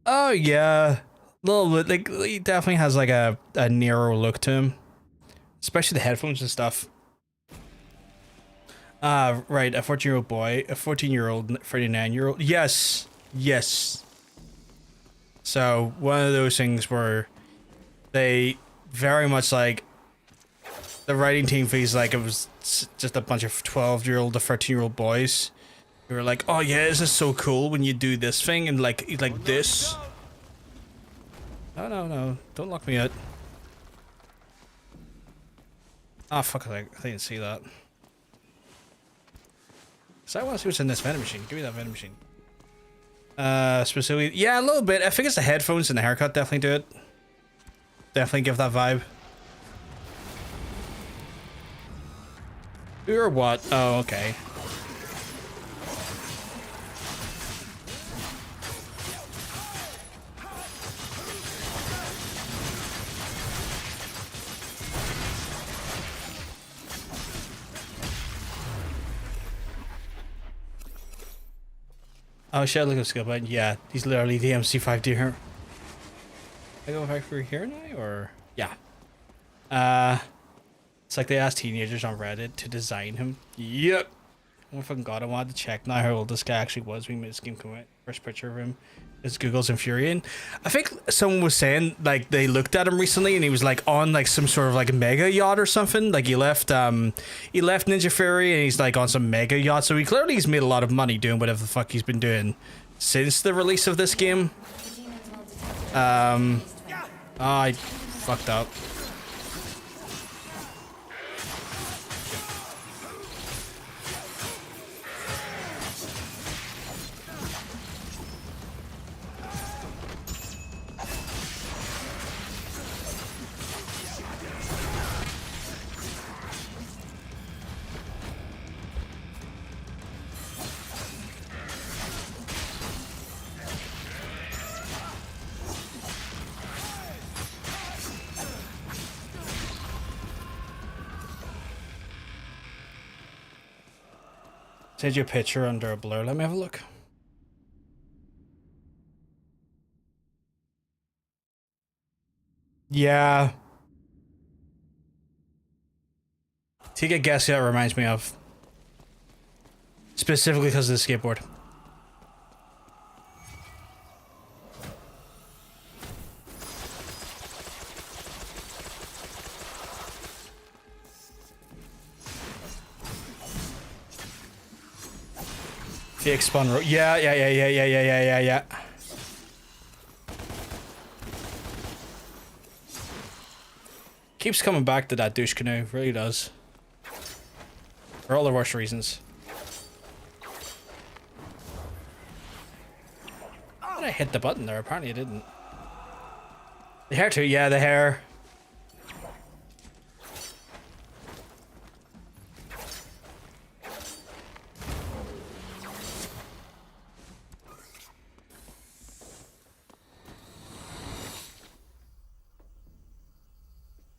Oh yeah. Little bit, like he definitely has like a Nero look to him, especially the headphones and stuff. Right, a 14-year-old boy, a 14-year-old, 39-year-old. Yes, yes. So one of those things where they very much like the writing team feels like it was just a bunch of 12-year-old to 13-year-old boys who were like, oh yeah, this is so cool when you do this thing and like this. No, don't lock me out. Ah, fuck, I didn't see that. So I want to see what's in this vending machine. Give me that vending machine. Specifically, yeah, a little bit. I think it's the headphones and the haircut definitely do it. Definitely give that vibe. Or what? Oh, okay. Oh shit, look at the skill button. Yeah, he's literally the MC5 here. I go back for here now, or yeah. It's like they asked teenagers on Reddit to design him. Yep. Oh my fucking god, I wanted to check now how old this guy actually was. We made this game come out. First picture of him is Google's infuriating. I think someone was saying like they looked at him recently and he was like on like some sort of like mega yacht or something. Like he left Ninja Fury and he's like on some mega yacht. So he clearly he's made a lot of money doing whatever the fuck he's been doing since the release of this game. I fucked up. Send you a picture under a blur. Let me have a look. Yeah. Take a guess. Yeah, it reminds me of. Specifically because of the skateboard. Fake spun road. Yeah. Keeps coming back to that douche canoe. Really does. For all the worst reasons. Did I hit the button there? Apparently I didn't. The hair too. Yeah, the hair.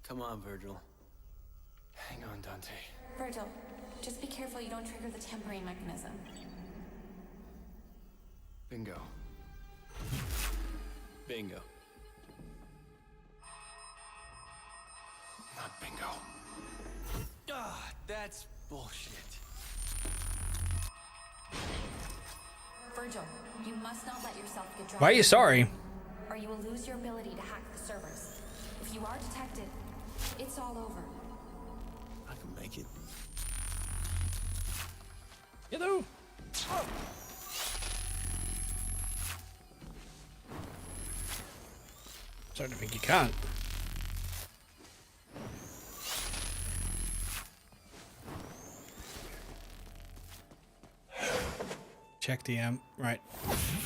Come on, Virgil. Hang on, Dante. Virgil, just be careful you don't trigger the tempering mechanism. Bingo. Bingo. Not bingo. Ah, that's bullshit. Virgil, you must not let yourself get dropped. Why are you sorry? Or you will lose your ability to hack the servers. If you are detected, it's all over. I can make it. You know. Starting to think you can't. Check DM. Right.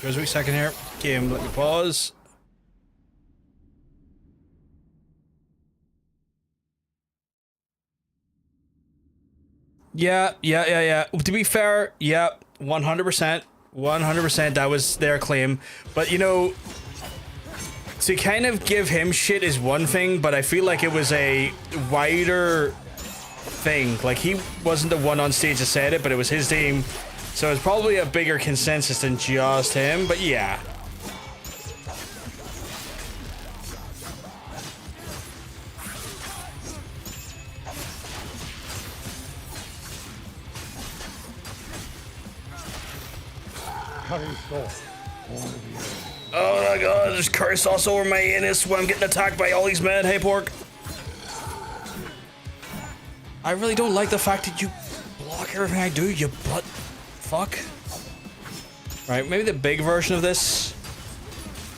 Goes a wee second here. Game, let me pause. Yeah. To be fair, yeah, 100%. 100% that was their claim. But, you know, to kind of give him shit is one thing, but I feel like it was a wider thing. Like, he wasn't the one on stage that said it, but it was his team. So it's probably a bigger consensus than just him, but yeah. Oh my god, there's curse also over my anus when I'm getting attacked by all these men. Hey, pork. I really don't like the fact that you block everything I do, you butt fuck. Right, maybe the big version of this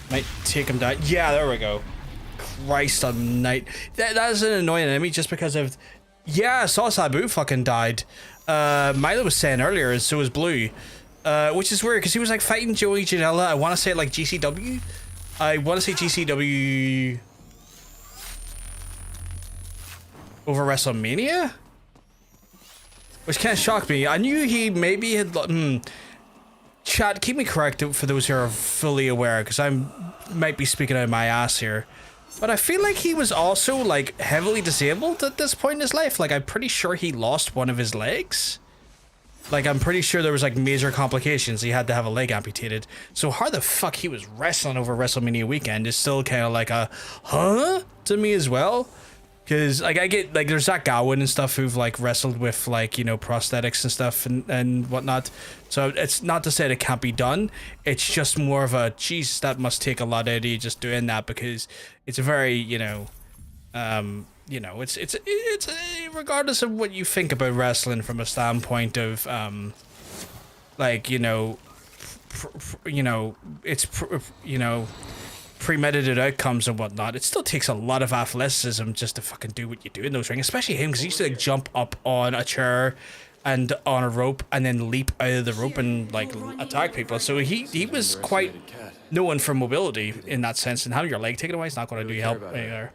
might take him down. Yeah, there we go. Christ on night. That is an annoying enemy just because of... Yeah, I saw Sabu fucking died. Milo was saying earlier, and so was Blue. Which is weird, because he was like fighting Joey Janela. I want to say like GCW. I want to say GCW over WrestleMania. which kind of shocked me. I knew he maybe had. Chat, keep me correct for those who are fully aware, because I might be speaking out of my ass here. But I feel like he was also like heavily disabled at this point in his life. Like I'm pretty sure he lost one of his legs. Like I'm pretty sure there was like major complications. He had to have a leg amputated. So how the fuck he was wrestling over WrestleMania weekend is still kind of like a huh to me as well. Because like I get like there's Zach Gowen and stuff who've like wrestled with like, you know, prosthetics and stuff and whatnot. So it's not to say that it can't be done. It's just more of a geez, that must take a lot out of you just doing that, because it's a very, you know, it's regardless of what you think about wrestling from a standpoint of like, you know, premeditated outcomes and whatnot, it still takes a lot of athleticism just to fucking do what you do in those rings, especially him, because he used to like jump up on a chair and on a rope and then leap out of the rope and like attack people. So he was quite known for mobility in that sense, and having your leg taken away is not going to do you help either.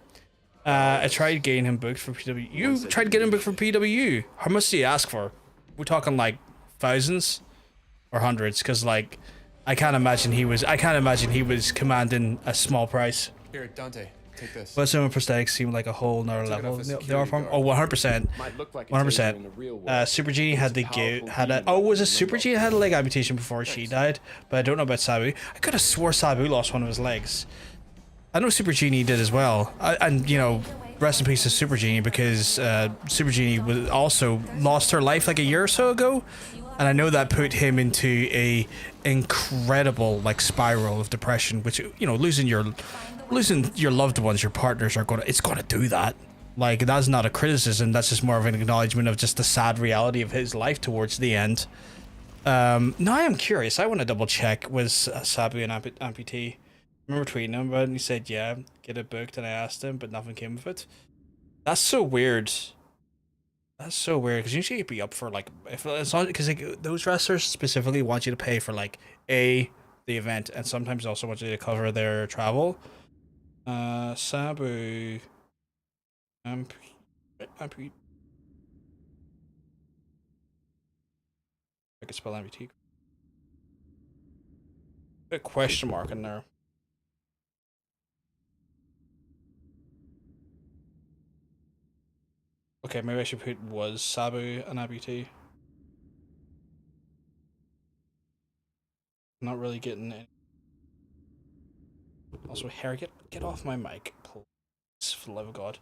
I tried getting him booked for PW. You tried getting him booked for PW. How much do you ask for? We're talking like thousands or hundreds, because like I can't imagine he was commanding a small price. Here, Dante, take this. But some prosthetics seem like a whole nother level. They are from 100%. 100%. Super Genie was it Super Genie had a leg amputation before she died? But I don't know about Sabu. I could have swore Sabu lost one of his legs. I know Super Genie did as well. And you know, rest in peace to Super Genie, because Super Genie was also lost her life like a year or so ago. And I know that put him into a incredible like spiral of depression, which, you know, losing your loved ones, your partners it's gonna do that. Like, that's not a criticism, that's just more of an acknowledgement of just the sad reality of his life towards the end. Now I am curious, I want to double check, was Sabu an amputee? I remember tweeting him about it and he said yeah, get it booked, and I asked him but nothing came of it. That's so weird. That's so weird, because usually you'd be up for like, if it's not, because like those wrestlers specifically want you to pay for like the event, and sometimes also want you to cover their travel. Sabu I could spell amputee. Put a question mark in there. Okay, maybe I should put was Sabu an amputee. I'm not really getting it. Also, Harry, get off my mic, please, for the love of God.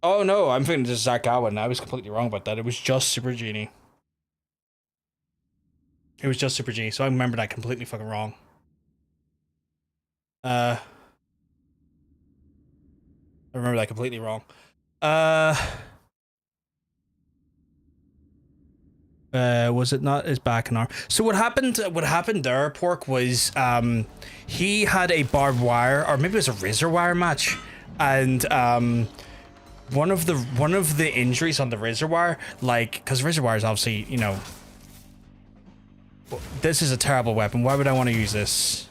Oh no, I'm thinking this is Zach Gowen. I was completely wrong about that. It was just Super Genie. It was just Super Genie, so I remember that completely fucking wrong. I remember that completely wrong. Was it not his back and arm? So what happened there, Pork, was he had a barbed wire, or maybe it was a razor wire match, and one of the injuries on the razor wire, like, because razor wire is obviously, you know, this is a terrible weapon. Why would I want to use this?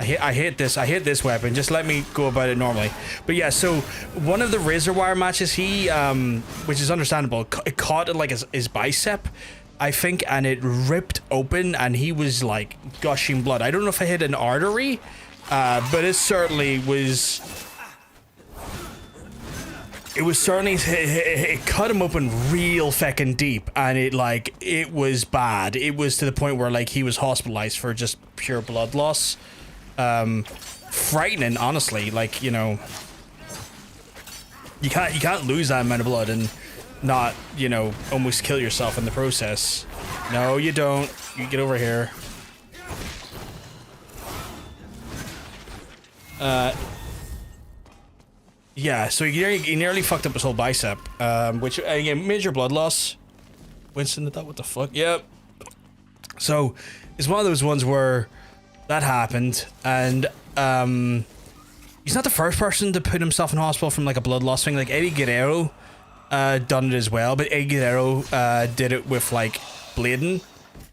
I hate this weapon. Just let me go about it normally. But yeah, so one of the razor wire matches, he which is understandable, it caught like his bicep, I think, and it ripped open, and he was like gushing blood. I don't know if I hit an artery, but it certainly was. It cut him open real fucking deep, and it was bad. It was to the point where like he was hospitalized for just pure blood loss. Frightening, honestly. Like, you know, you can't lose that amount of blood and not, you know, almost kill yourself in the process. No, you don't. You get over here. Yeah, so he nearly fucked up his whole bicep, which, again, major blood loss. Winston did that? What the fuck? Yep. So, it's one of those ones where that happened, and he's not the first person to put himself in hospital from like a blood loss thing. Like Eddie Guerrero done it as well, but Eddie Guerrero did it with like bleeding,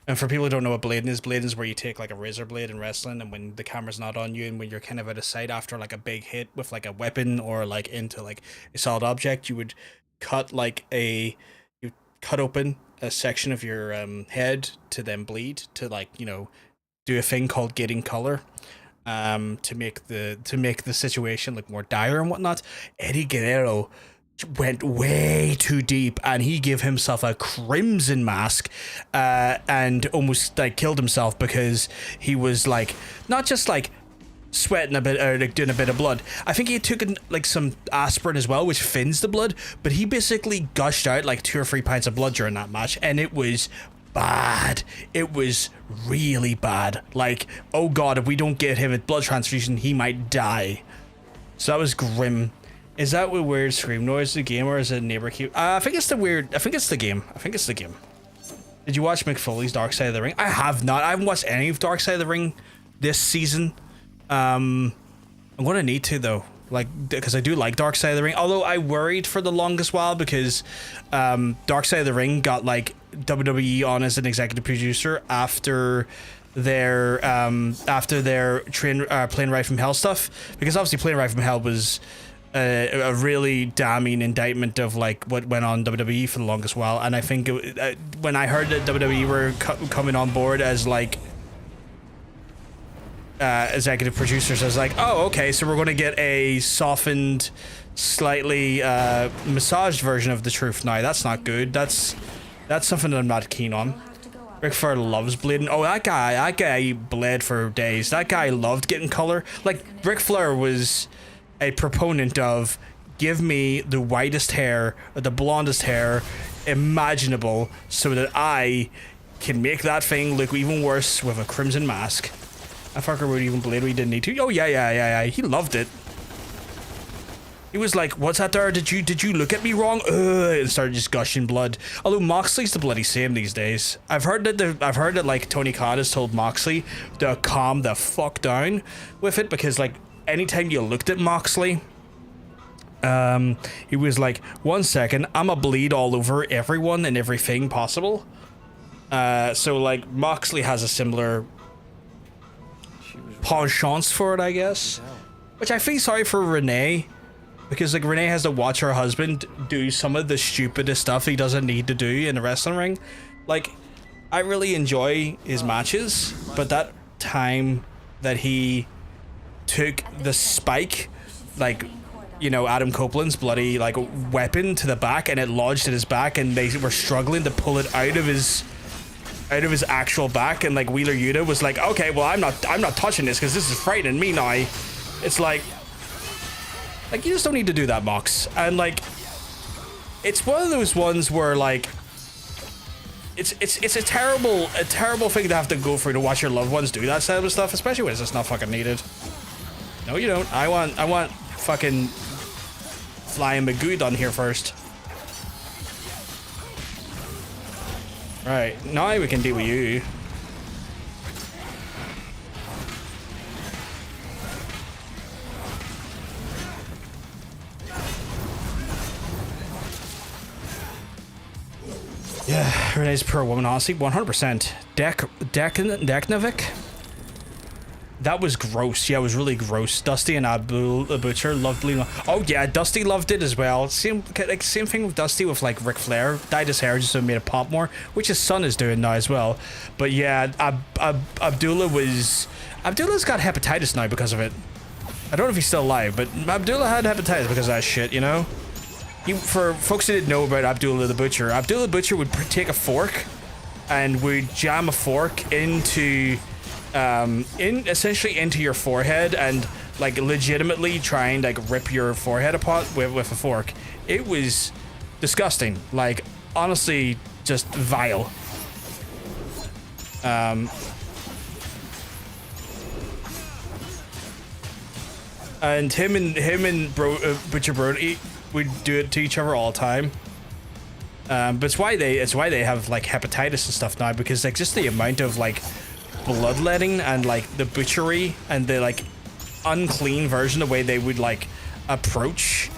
And for people who don't know what blading is where you take like a razor blade in wrestling, and when the camera's not on you and when you're kind of out of sight after like a big hit with like a weapon or like into like a solid object, you would cut open a section of your head to then bleed to like, you know, do a thing called getting color, to make the situation look more dire and whatnot. Eddie Guerrero went way too deep, and he gave himself a crimson mask, and almost like killed himself because he was like not just like sweating a bit or like doing a bit of blood. I think he took like some aspirin as well, which thins the blood, but he basically gushed out like 2 or 3 pints of blood during that match, and it was bad. It was really bad. Like, oh god, if we don't get him a blood transfusion, he might die. So that was grim. Is that what weird scream noise the game, or is it neighbor cute? I think it's the game. Did you watch McFoley's Dark Side of the Ring? I have not. I haven't watched any of Dark Side of the Ring this season. I'm gonna need to though, like, because I do like Dark Side of the Ring. Although I worried for the longest while because Dark Side of the Ring got like WWE on as an executive producer after their Plane Ride from Hell stuff, because obviously Plane Ride from Hell was a really damning indictment of like what went on WWE for the longest while. And I think when I heard that WWE were coming on board as like executive producers, I was like, oh, okay, so we're going to get a softened, slightly massaged version of the truth now. That's not good. That's something that I'm not keen on. Ric Flair loves bleeding. Oh, that guy bled for days. That guy loved getting color. Like, Ric Flair was a proponent of, give me the whitest hair, or the blondest hair imaginable, so that I can make that thing look even worse with a crimson mask. I fucker would even bleed. We didn't need to. Oh yeah. He loved it. He was like, "What's that there? Did you look at me wrong?" And started just gushing blood. Although Moxley's the bloody same these days. I've heard that like Tony Khan has told Moxley to calm the fuck down with it, because like anytime you looked at Moxley, he was like, 1 second, I'ma bleed all over everyone and everything possible. So like Moxley has a similar penchant for it, I guess. Which I feel sorry for Renee, because like Renee has to watch her husband do some of the stupidest stuff he doesn't need to do in the wrestling ring. Like, I really enjoy his matches, but that time that he took the spike, like, you know, Adam Copeland's bloody like weapon to the back, and it lodged in his back, and they were struggling to pull it out of his actual back, and like Wheeler Yuta was like, okay, well, I'm not touching this because this is frightening me now. It's like you just don't need to do that, Mox. And like, it's one of those ones where like it's a terrible thing to have to go through to watch your loved ones do that type of stuff, especially when it's just not fucking needed. No, you don't. I want fucking Flying Magoo done here first. Right, now we can deal with you. Yeah, Renee's a poor woman, honestly, 100%. Deknovic? That was gross. Yeah, it was really gross. Dusty and Abdul the Butcher loved bleeding. Oh yeah, Dusty loved it as well. Same thing with Dusty with like Ric Flair. Dyed his hair just so it made it pop more, which his son is doing now as well. But yeah, Abdullah's got hepatitis now because of it. I don't know if he's still alive, but Abdullah had hepatitis because of that shit, you know? For folks who didn't know about Abdullah the Butcher would take a fork and would jam a fork into essentially into your forehead and like legitimately try and like rip your forehead apart with a fork. It was disgusting. Like, honestly, just vile. And him and Butcher Brody would do it to each other all the time. But it's why they have like hepatitis and stuff now, because like just the amount of like bloodletting and like the butchery and the like unclean version, the way they would like approach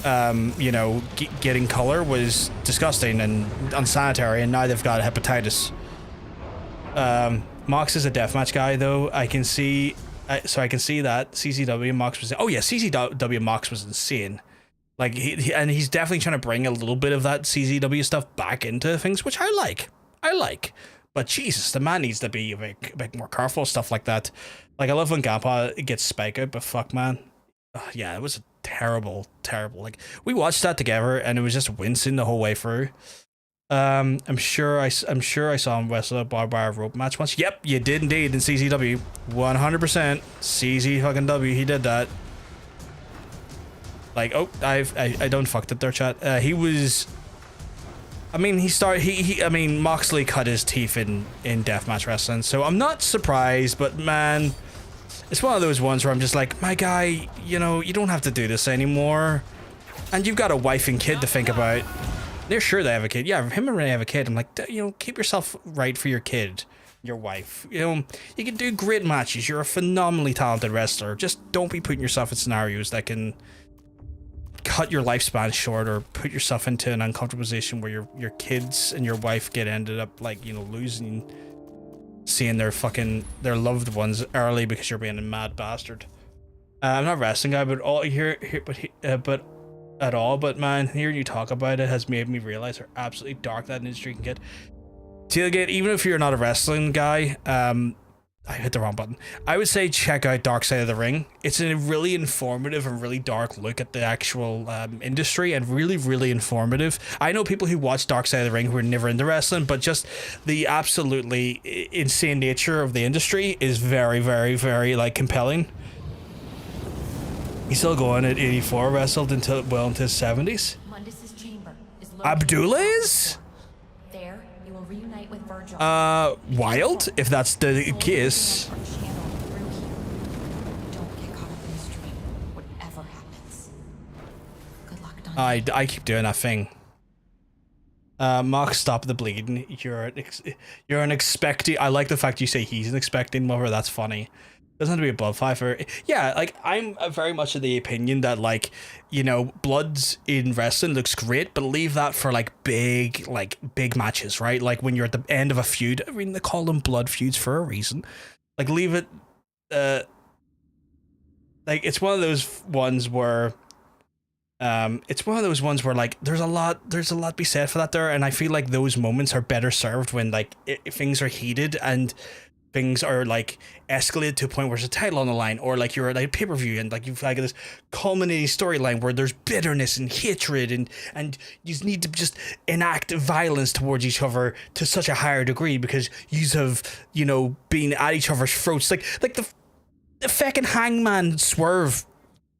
you know, getting color was disgusting and unsanitary, and now they've got hepatitis. Mox is a deathmatch guy, though. I can see, so I can see that CZW Mox was. Oh yeah, CZW Mox was insane. Like and he's definitely trying to bring a little bit of that CZW stuff back into things, which I like. But Jesus, the man needs to be a bit more careful, stuff like that. Like I love when Gampa gets spike out, but fuck, man. Yeah, it was terrible. Like we watched that together, and it was just wincing the whole way through. I'm sure I saw him wrestle a barbed wire rope match once. Yep, you did indeed in CZW. 100% CZ fucking W. He did that. Like, oh, I don't fucked it there, chat. He was. I mean, I mean, Moxley cut his teeth in deathmatch wrestling, so I'm not surprised. But man, it's one of those ones where I'm just like, my guy, you know, you don't have to do this anymore, and you've got a wife and kid to think about. They're sure they have a kid. Yeah, him and Renee have a kid. I'm like, you know, keep yourself right for your kid, your wife. You know, you can do great matches. You're a phenomenally talented wrestler. Just don't be putting yourself in scenarios that can cut your lifespan short or put yourself into an uncomfortable position where your kids and your wife get ended up like, you know, seeing their loved ones early because you're being a mad bastard. I'm not a wrestling guy, but at all, but man, hearing you talk about it has made me realize how absolutely dark that industry can get. Tailgate, even if you're not a wrestling guy, I hit the wrong button. I would say check out Dark Side of the Ring. It's a really informative and really dark look at the actual industry, and really, really informative. I know people who watch Dark Side of the Ring who are never into wrestling, but just the absolutely insane nature of the industry is very, very, very like compelling. He's still going at 84, wrestled until well into his 70s. Mundus's chamber is Abdullah is? There, you will reunite with Virgil. Wild, if that's the case. Don't get caught up in this dream, whatever happens. Good luck, Don. I keep doing that thing. Mox, stop the bleeding. You're an expecting. I like the fact you say he's an expecting mother. That's funny. Doesn't have to be a blood fight or yeah, like I'm very much of the opinion that, like, you know, bloods in wrestling looks great, but leave that for like big matches, right? Like when you're at the end of a feud. I mean, they call them blood feuds for a reason. Like leave it. Like it's one of those ones where. Like there's a lot to be said for that there, and I feel like those moments are better served when like things are heated and things are like escalated to a point where there's a title on the line, or like you're at a pay-per-view and like you've like this culminating storyline where there's bitterness and hatred and you need to just enact violence towards each other to such a higher degree because you have, you know, been at each other's throats, like the fucking Hangman Swerve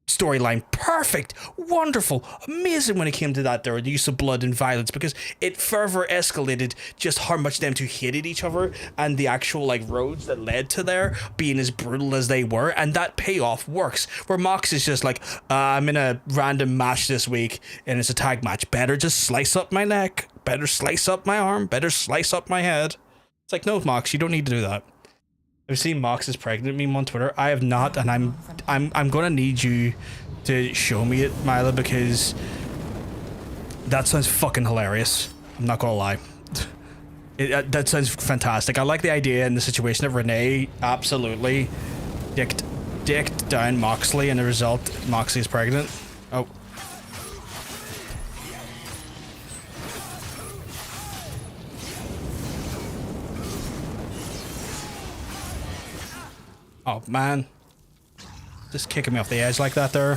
storyline. Perfect, wonderful, amazing when it came to that there, the use of blood and violence, because it further escalated just how much them two hated each other and the actual like roads that led to there being as brutal as they were, and that payoff works. Where Mox is just like, I'm in a random match this week and it's a tag match, better just slice up my neck, better slice up my arm, better slice up my head. It's like, no, Mox, you don't need to do that. I've seen Mox is pregnant meme on Twitter. I have not, and I'm gonna need you to show me it, Mila, because that sounds fucking hilarious. I'm not gonna lie. That sounds fantastic. I like the idea and the situation of Renee absolutely dicked down Moxley, and the result, Moxley is pregnant. Oh. Oh man, just kicking me off the edge like that there.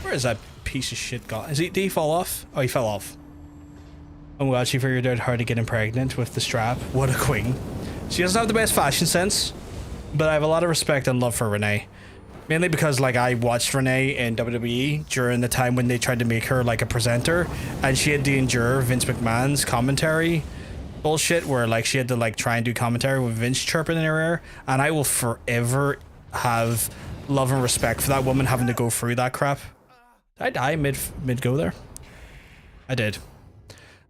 Where is that piece of shit gone? Did he fall off? Oh, he fell off. I'm glad she figured out how to get him pregnant with the strap. What a queen. She doesn't have the best fashion sense, but I have a lot of respect and love for Renee. Mainly because, like, I watched Renee in WWE during the time when they tried to make her, like, a presenter, and she had to endure Vince McMahon's commentary bullshit where, like, she had to, like, try and do commentary with Vince chirping in her ear, and I will forever have love and respect for that woman having to go through that crap. Did I die mid-go there? I did.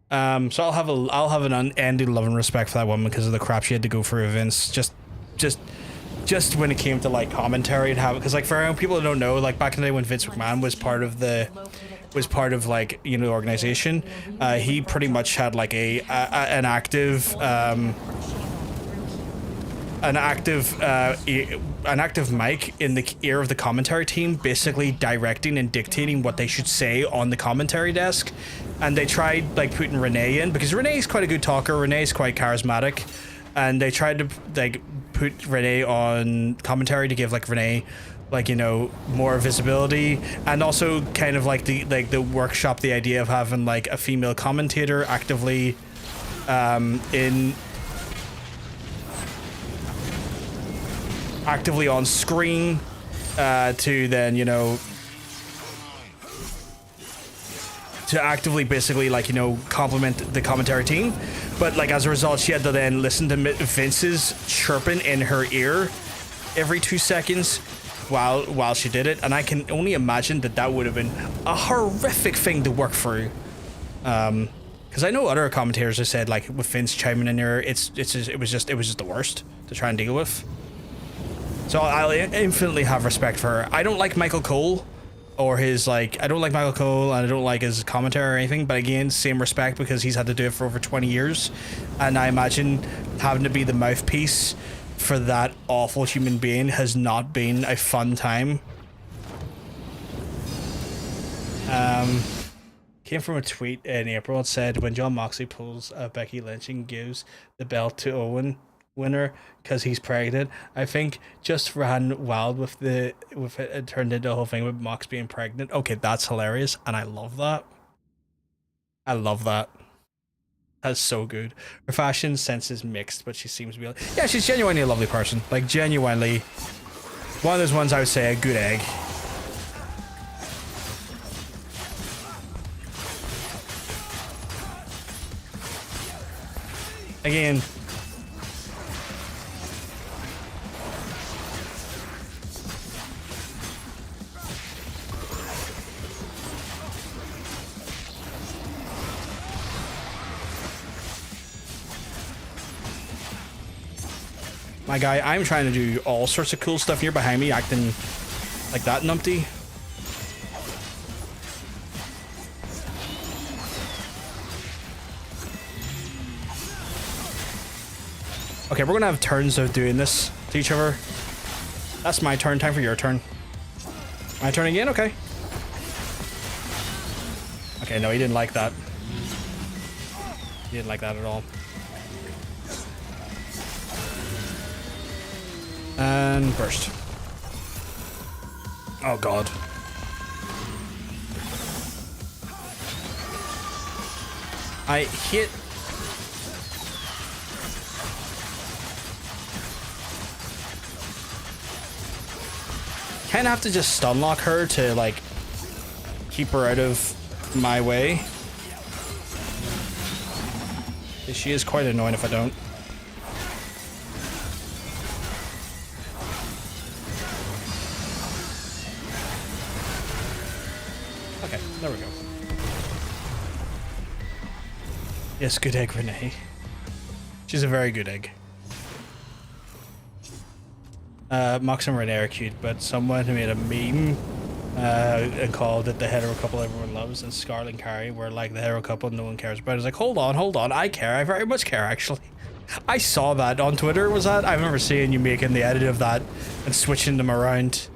So I'll have an unending love and respect for that woman because of the crap she had to go through, Vince. Just when it came to like commentary and how, because like for people that don't know, like back in the day when Vince McMahon was part of like, you know, the organization, he pretty much had like an active mic in the ear of the commentary team, basically directing and dictating what they should say on the commentary desk. And they tried like putting Renee in because Renee's quite a good talker. Renee's quite charismatic, and they tried to like put Renee on commentary to give like Renee, like, you know, more visibility, and also kind of like the workshop the idea of having like a female commentator actively actively on screen to then, you know, to actively basically like, you know, compliment the commentary team. But like as a result, she had to then listen to Vince's chirping in her ear every 2 seconds while she did it, and I can only imagine that would have been a horrific thing to work through. Because I know other commentators have said like with Vince chiming in her, it was just the worst to try and deal with. So I'll infinitely have respect for her. I don't like Michael Cole or his like, I don't like Michael Cole and I don't like his commentary or anything, but again, same respect because he's had to do it for over 20 years. And I imagine having to be the mouthpiece for that awful human being has not been a fun time. Came from a tweet in April. It said, when John Moxley pulls Becky Lynch and gives the belt to Owen winner because he's pregnant, I think just ran wild with it. It turned into a whole thing with Mox being pregnant. Okay, that's hilarious, and I love that. I love that. That's so good. Her fashion sense is mixed, but she seems to be like, yeah, she's genuinely a lovely person. Like, genuinely one of those ones I would say a good egg. Again, my guy, I'm trying to do all sorts of cool stuff. You're behind me acting like that numpty. Okay, we're gonna have turns of doing this to each other. That's my turn. Time for your turn. My turn again? Okay. Okay, no, he didn't like that. He didn't like that at all. And burst. Oh god. I hit. Kind of have to just stun lock her to like keep her out of my way. She is quite annoying if I don't. Okay, there we go. Yes, good egg, Renee. She's a very good egg. Mox and Renee are cute, but someone who made a meme and called it the hetero couple everyone loves, and Scarlett and Carrie were like the hetero couple no one cares about. I was like, hold on, I care. I very much care, actually. I saw that on Twitter, was that? I remember seeing you making the edit of that and switching them around.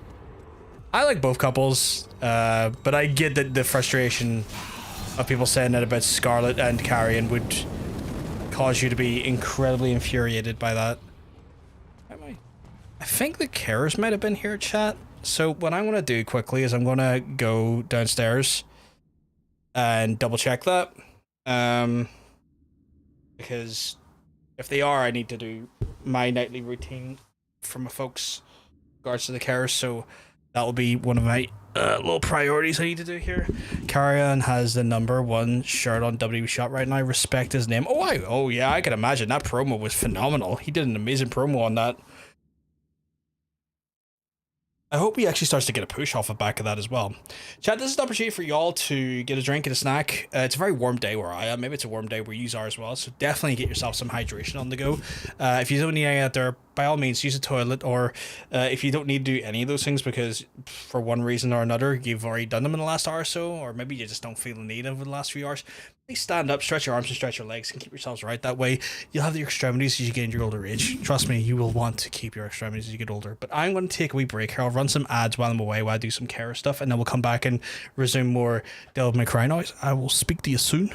I like both couples, but I get that the frustration of people saying that about Scarlett and Carrie and would cause you to be incredibly infuriated by that. I think the carers might have been here, chat. So what I'm going to do quickly is I'm going to go downstairs and double check that. Because if they are, I need to do my nightly routine for my folks in regards to the carers. So that will be one of my little priorities I need to do here. Carrion has the #1 shirt on WWE Shop right now. Respect his name. Oh yeah, I can imagine. That promo was phenomenal. He did an amazing promo on that. I hope he actually starts to get a push off the back of that as well. Chat, this is an opportunity for y'all to get a drink and a snack. It's a very warm day where I am. Maybe it's a warm day where you are as well. So definitely get yourself some hydration on the go. If you don't need any out there, by all means, use a toilet. Or if you don't need to do any of those things because for one reason or another, you've already done them in the last hour or so, or maybe you just don't feel the need over the last few hours, please stand up, stretch your arms and stretch your legs and keep yourselves right. That way you'll have your extremities as you get into your older age. Trust me, you will want to keep your extremities as you get older. But I'm going to take a wee break here. I'll run some ads while I'm away, while I do some care stuff, and then we'll come back and resume more Devil May Cry noise. I will speak to you soon.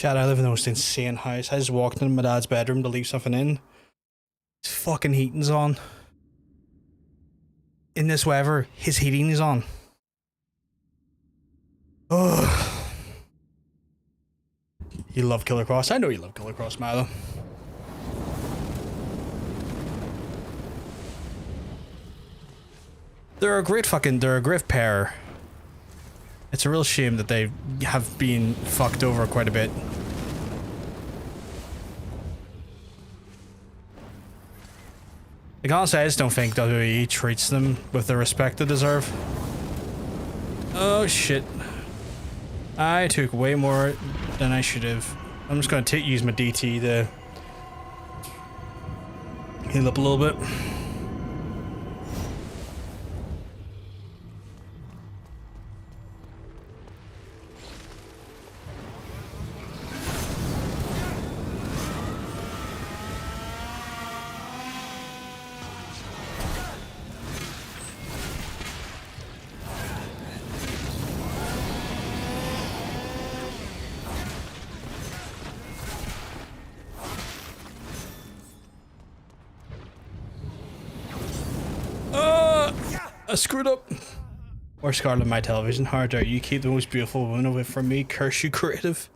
Chad, I live in the most insane house. I just walked into my dad's bedroom to leave something in. His fucking heating's on. In this weather, his heating is on. Oh. You love Killer Cross. I know you love Killer Cross, Milo. They're a great pair. It's a real shame that they have been fucked over quite a bit. Like, honestly, I just don't think WWE treats them with the respect they deserve. Oh shit. I took way more than I should have. I'm just gonna use my DT to heal up a little bit. I screwed up. Or Scarlet, my television. How dare you keep the most beautiful woman away from me? Curse you, creative.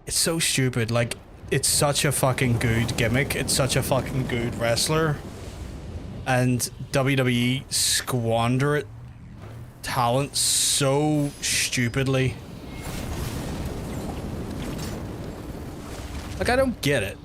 It's so stupid. Like, it's such a fucking good gimmick. It's such a fucking good wrestler. And WWE squander it talent so stupidly. Like, I don't get it.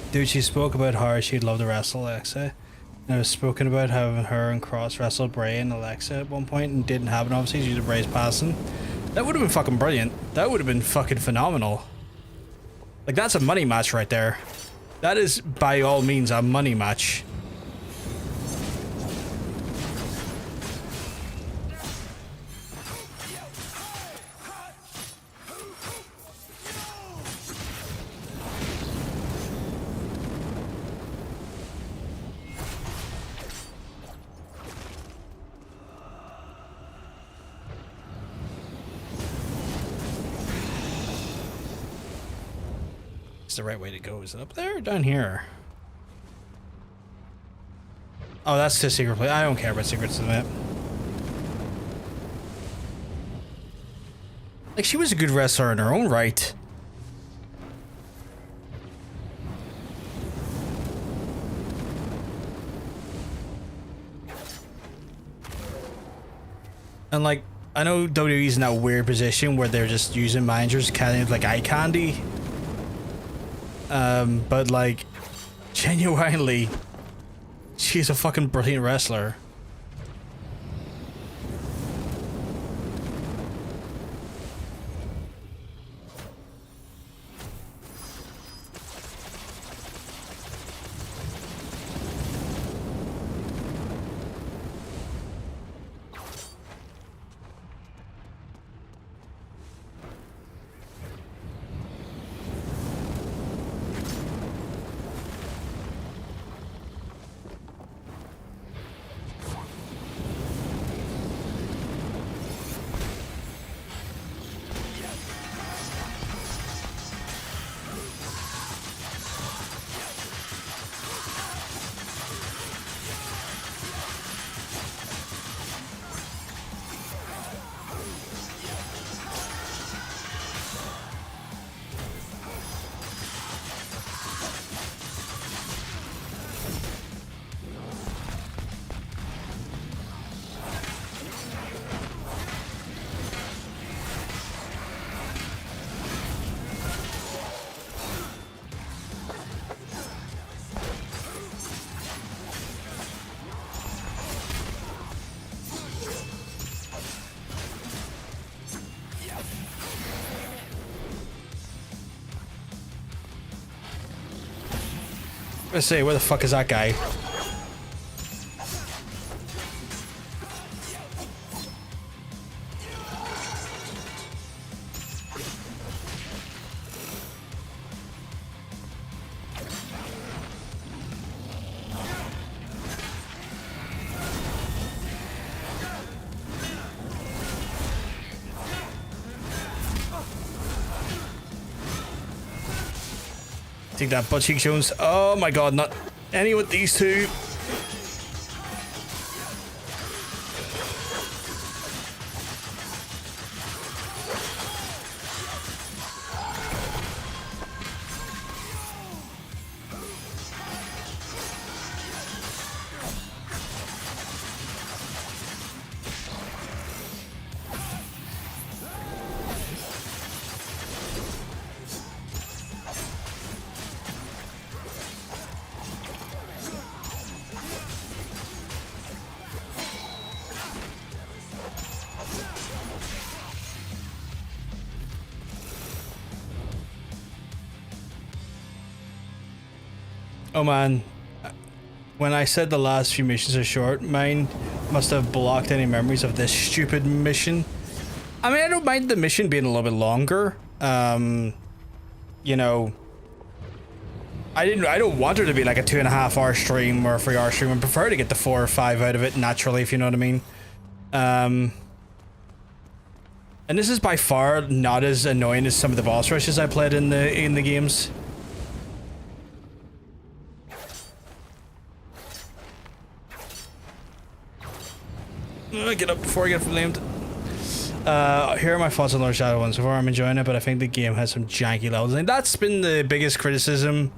Dude, she spoke about how she'd love to wrestle Alexa. And it was spoken about having her and Cross wrestle Bray and Alexa at one point, and didn't happen obviously due to Bray's passing. That would have been fucking brilliant. That would have been fucking phenomenal. Like, that's a money match right there. That is by all means a money match. The right way to go. Is it up there or down here? Oh, that's the secret place. I don't care about secrets to the map. Like, she was a good wrestler in her own right. And like, I know WWE's in that weird position where they're just using managers kind of like eye candy. But like, genuinely, she's a fucking brilliant wrestler. Let's see, where the fuck is that guy? Take that, butt cheek Jones. Oh my god, not any with these two. Oh man, when I said the last few missions are short, mine must have blocked any memories of this stupid mission. I mean, I don't mind the mission being a little bit longer. You know, I don't want her to be like a 2.5 hour stream or a 3 hour stream. I prefer to get the 4 or 5 out of it naturally, if you know what I mean. And this is by far not as annoying as some of the boss rushes I played in the games. Get up before I get flamed. Here are my thoughts on Lord Shadow 1. So far I'm enjoying it, but I think the game has some janky levels. And that's been the biggest criticism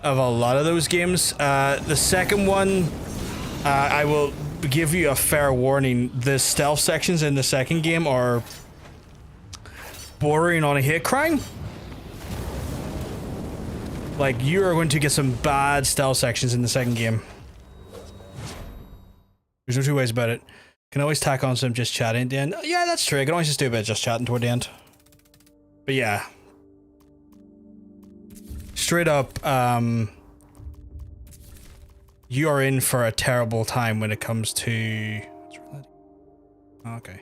of a lot of those games. The second one, I will give you a fair warning. The stealth sections in the second game are bordering on a hate crime. Like, you are going to get some bad stealth sections in the second game. There's no two ways about it. Can always tack on some just chatting at the end. Yeah, that's true. I can always just do a bit of just chatting toward the end. But yeah. Straight up, you are in for a terrible time when it comes to... Okay.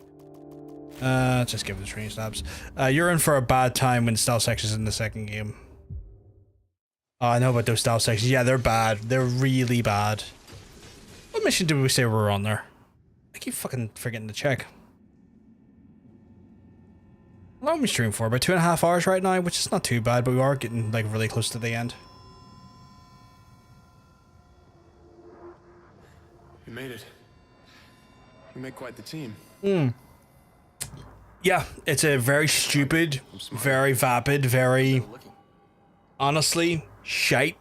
Just give it the training stabs. You're in for a bad time when stealth sections in the second game. Oh, I know about those stealth sections. Yeah, they're bad. They're really bad. What mission did we say we were on there? I keep fucking forgetting to check. How long are we streaming for? About 2.5 hours right now, which is not too bad, but we are getting like really close to the end. We made it. We make quite the team. Yeah, it's a very stupid, very vapid, very honestly shite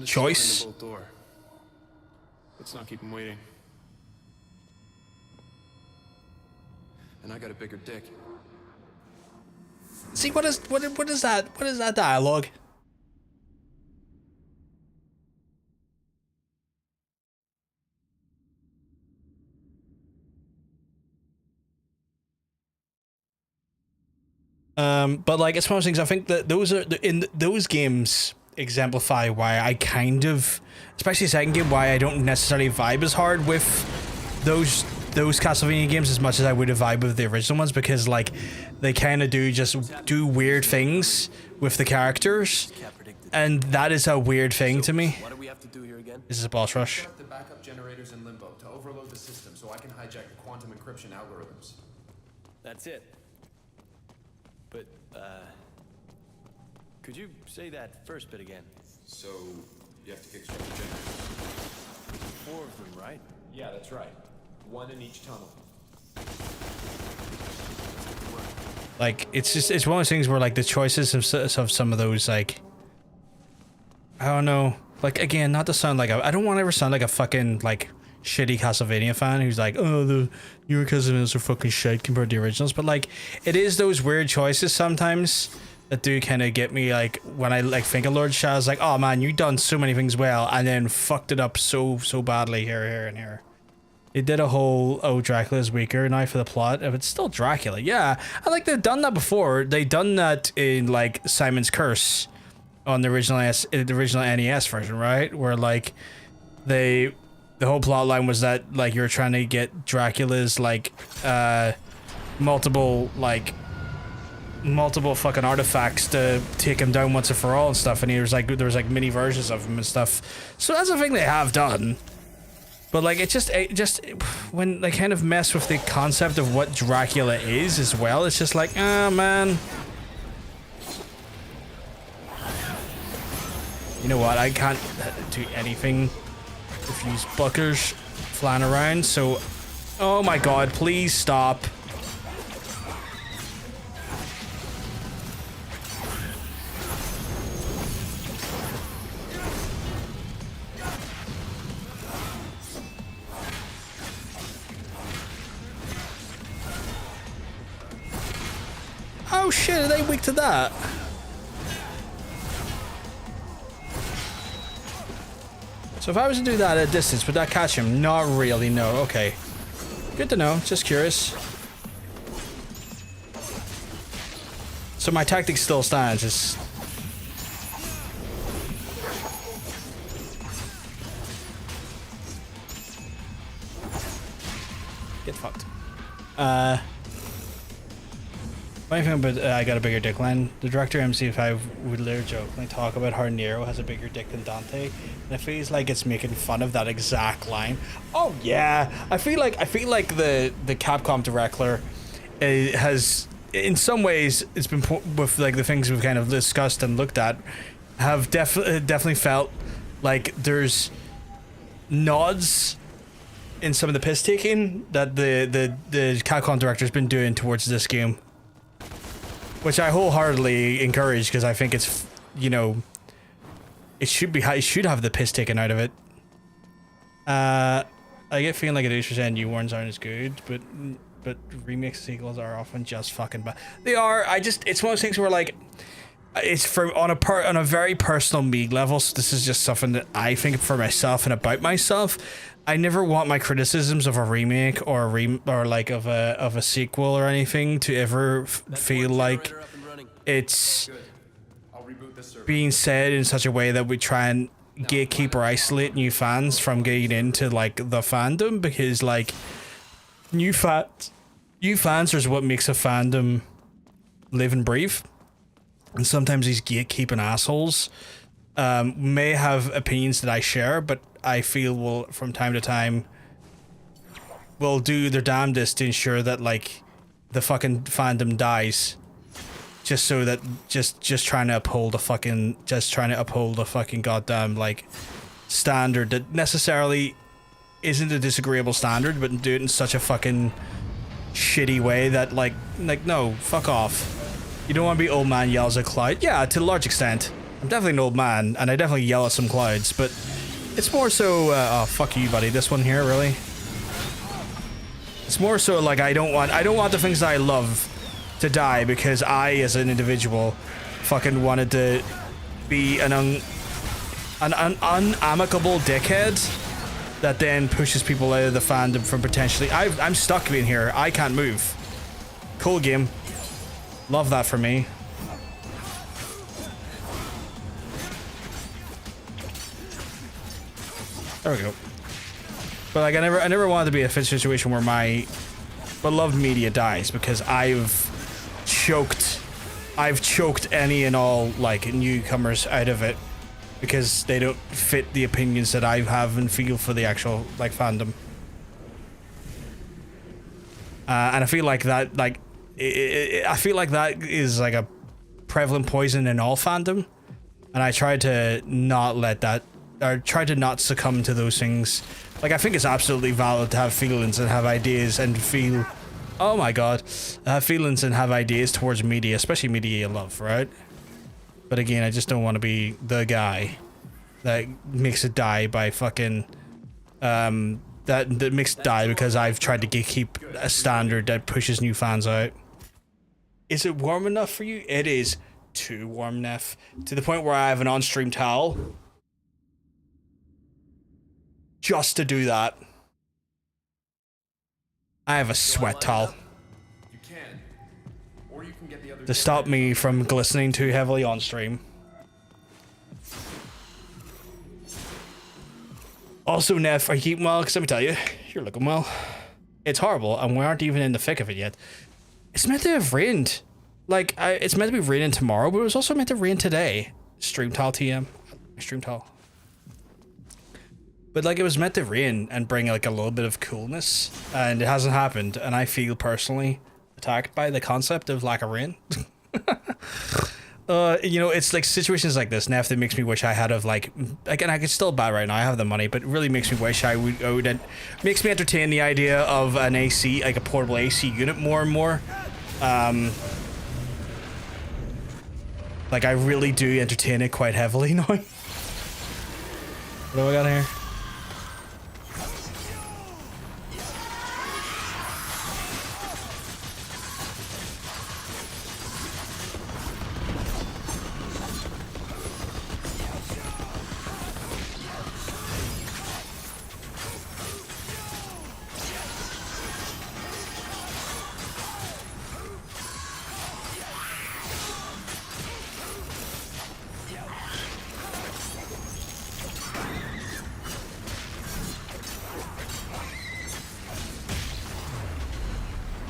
choice. Let's not keep him waiting. And I got a bigger dick. See, what is that? What is that dialogue? But like, it's one of those things. I think that those games exemplify why I kind of, especially the second game, why I don't necessarily vibe as hard with those Castlevania games as much as I would have vibed with the original ones, because like they kind of do weird things with the characters, and that is a weird thing to me. What do we have to do here again? This is a boss rush. Set up the backup generators in limbo to overload the system so I can hijack the quantum encryption algorithms. That's it. But, could you say that first bit again? So, you have to kickstart the generators. 4 of them, right? Yeah, that's right. 1 in each tunnel. Like, it's one of those things where like the choices of some of those, like, I don't know, like, again, not to sound like I don't want to ever sound like a fucking like shitty Castlevania fan who's like, oh, the newer Castlevanias are fucking shit compared to the originals, but like, it is those weird choices sometimes that do kind of get me, like, when I like think of Lord Shadow's, like, oh man, you done so many things well and then fucked it up so badly here and here. They did a whole, oh, Dracula's weaker now for the plot. If it's still Dracula, yeah. I like they've done that before. They've done that in like Simon's Curse, on the original NES version, right? Where like the whole plot line was that like you're trying to get Dracula's like multiple fucking artifacts to take him down once and for all and stuff, and there was like mini versions of him and stuff. So that's a thing they have done. But like it just when they kind of mess with the concept of what Dracula is as well, it's just like, oh man. You know what? I can't do anything if these buckers flying around. So, oh my god! Please stop. Oh shit, are they weak to that? So if I was to do that at a distance, would that catch him? Not really, no. Okay. Good to know, just curious. So my tactic still stands, just... Get fucked. Funny thing about I got a bigger dick line. The director MC5 would later jokingly talk about how Nero has a bigger dick than Dante, and it feels like it's making fun of that exact line. Oh yeah, I feel like the Capcom director has, in some ways, it's been with like the things we've kind of discussed and looked at, have definitely felt like there's nods in some of the piss taking that the Capcom director's been doing towards this game. Which I wholeheartedly encourage, because I think it's, you know, it should have the piss taken out of it. I get feeling like it is saying new ones aren't as good, but remix sequels are often just fucking bad. They are. It's one of those things where like, it's on a very personal me level. So this is just something that I think for myself and about myself. I never want my criticisms of a remake or of a sequel or anything to ever feel like it's being said in such a way that we try and gatekeep or isolate new fans from getting into like the fandom, because like new fans is what makes a fandom live and breathe. And sometimes these gatekeeping assholes may have opinions that I share, but I feel will from time to time will do their damnedest to ensure that like the fucking fandom dies, just so that just trying to uphold the fucking goddamn like standard that necessarily isn't a disagreeable standard, but do it in such a fucking shitty way that like no, fuck off. You don't want to be old man yells at cloud. Yeah, to a large extent. I'm definitely an old man, and I definitely yell at some clouds, but it's more so, oh, fuck you, buddy. This one here, really? It's more so like I don't want the things that I love to die because I, as an individual, fucking wanted to be an unamicable dickhead that then pushes people out of the fandom from potentially... I'm stuck being here. I can't move. Cool game. Love that for me. There we go. But like I never wanted to be in a situation where my beloved media dies, because I've choked any and all like newcomers out of it because they don't fit the opinions that I have and feel for the actual like fandom. And I feel like that I feel like that is like a prevalent poison in all fandom, and I try to not let that, or try to not succumb to those things. Like I think it's absolutely valid to have feelings and have ideas and feel, oh my god, have feelings and have ideas towards media, especially media you love, right? But again, I just don't want to be the guy that makes it die by fucking that makes it die because I've tried to keep a standard that pushes new fans out. Is it warm enough for you? It is too warm enough, to the point where I have an on-stream towel just to do that. I have a sweat towel to stop me from glistening too heavily on stream. Also, Neff, are you keeping well? Because let me tell you, you're looking well. It's horrible, and we aren't even in the thick of it yet. It's meant to have rained. Like, it's meant to be raining tomorrow, but it was also meant to rain today. Streamtal TM. Streamtal. But, like, it was meant to rain and bring, like, a little bit of coolness, and it hasn't happened, and I feel personally attacked by the concept of lack of rain. You know, it's like situations like this, Neff, that makes me wish I had of like, again, I could still buy right now, I have the money, but it really makes me wish I would makes me entertain the idea of an AC, like a portable AC unit more and more. Like I really do entertain it quite heavily now. What do I got here?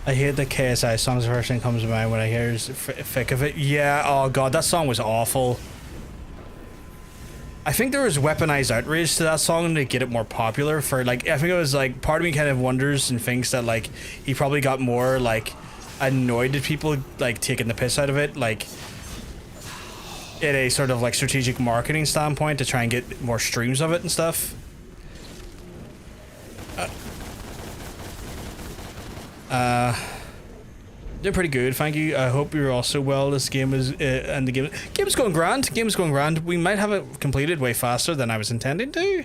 I hate the KSI songs. The first thing comes to mind when I hear is thick of it. Yeah, oh god, that song was awful. I think there was weaponized outrage to that song to get it more popular for like, I think it was like, part of me kind of wonders and thinks that like, he probably got more like annoyed at people like taking the piss out of it, like in a sort of like strategic marketing standpoint to try and get more streams of it and stuff. They're pretty good, thank you. I hope you're also well. This game is and the game's going grand. Game's going grand. We might have it completed way faster than I was intending to.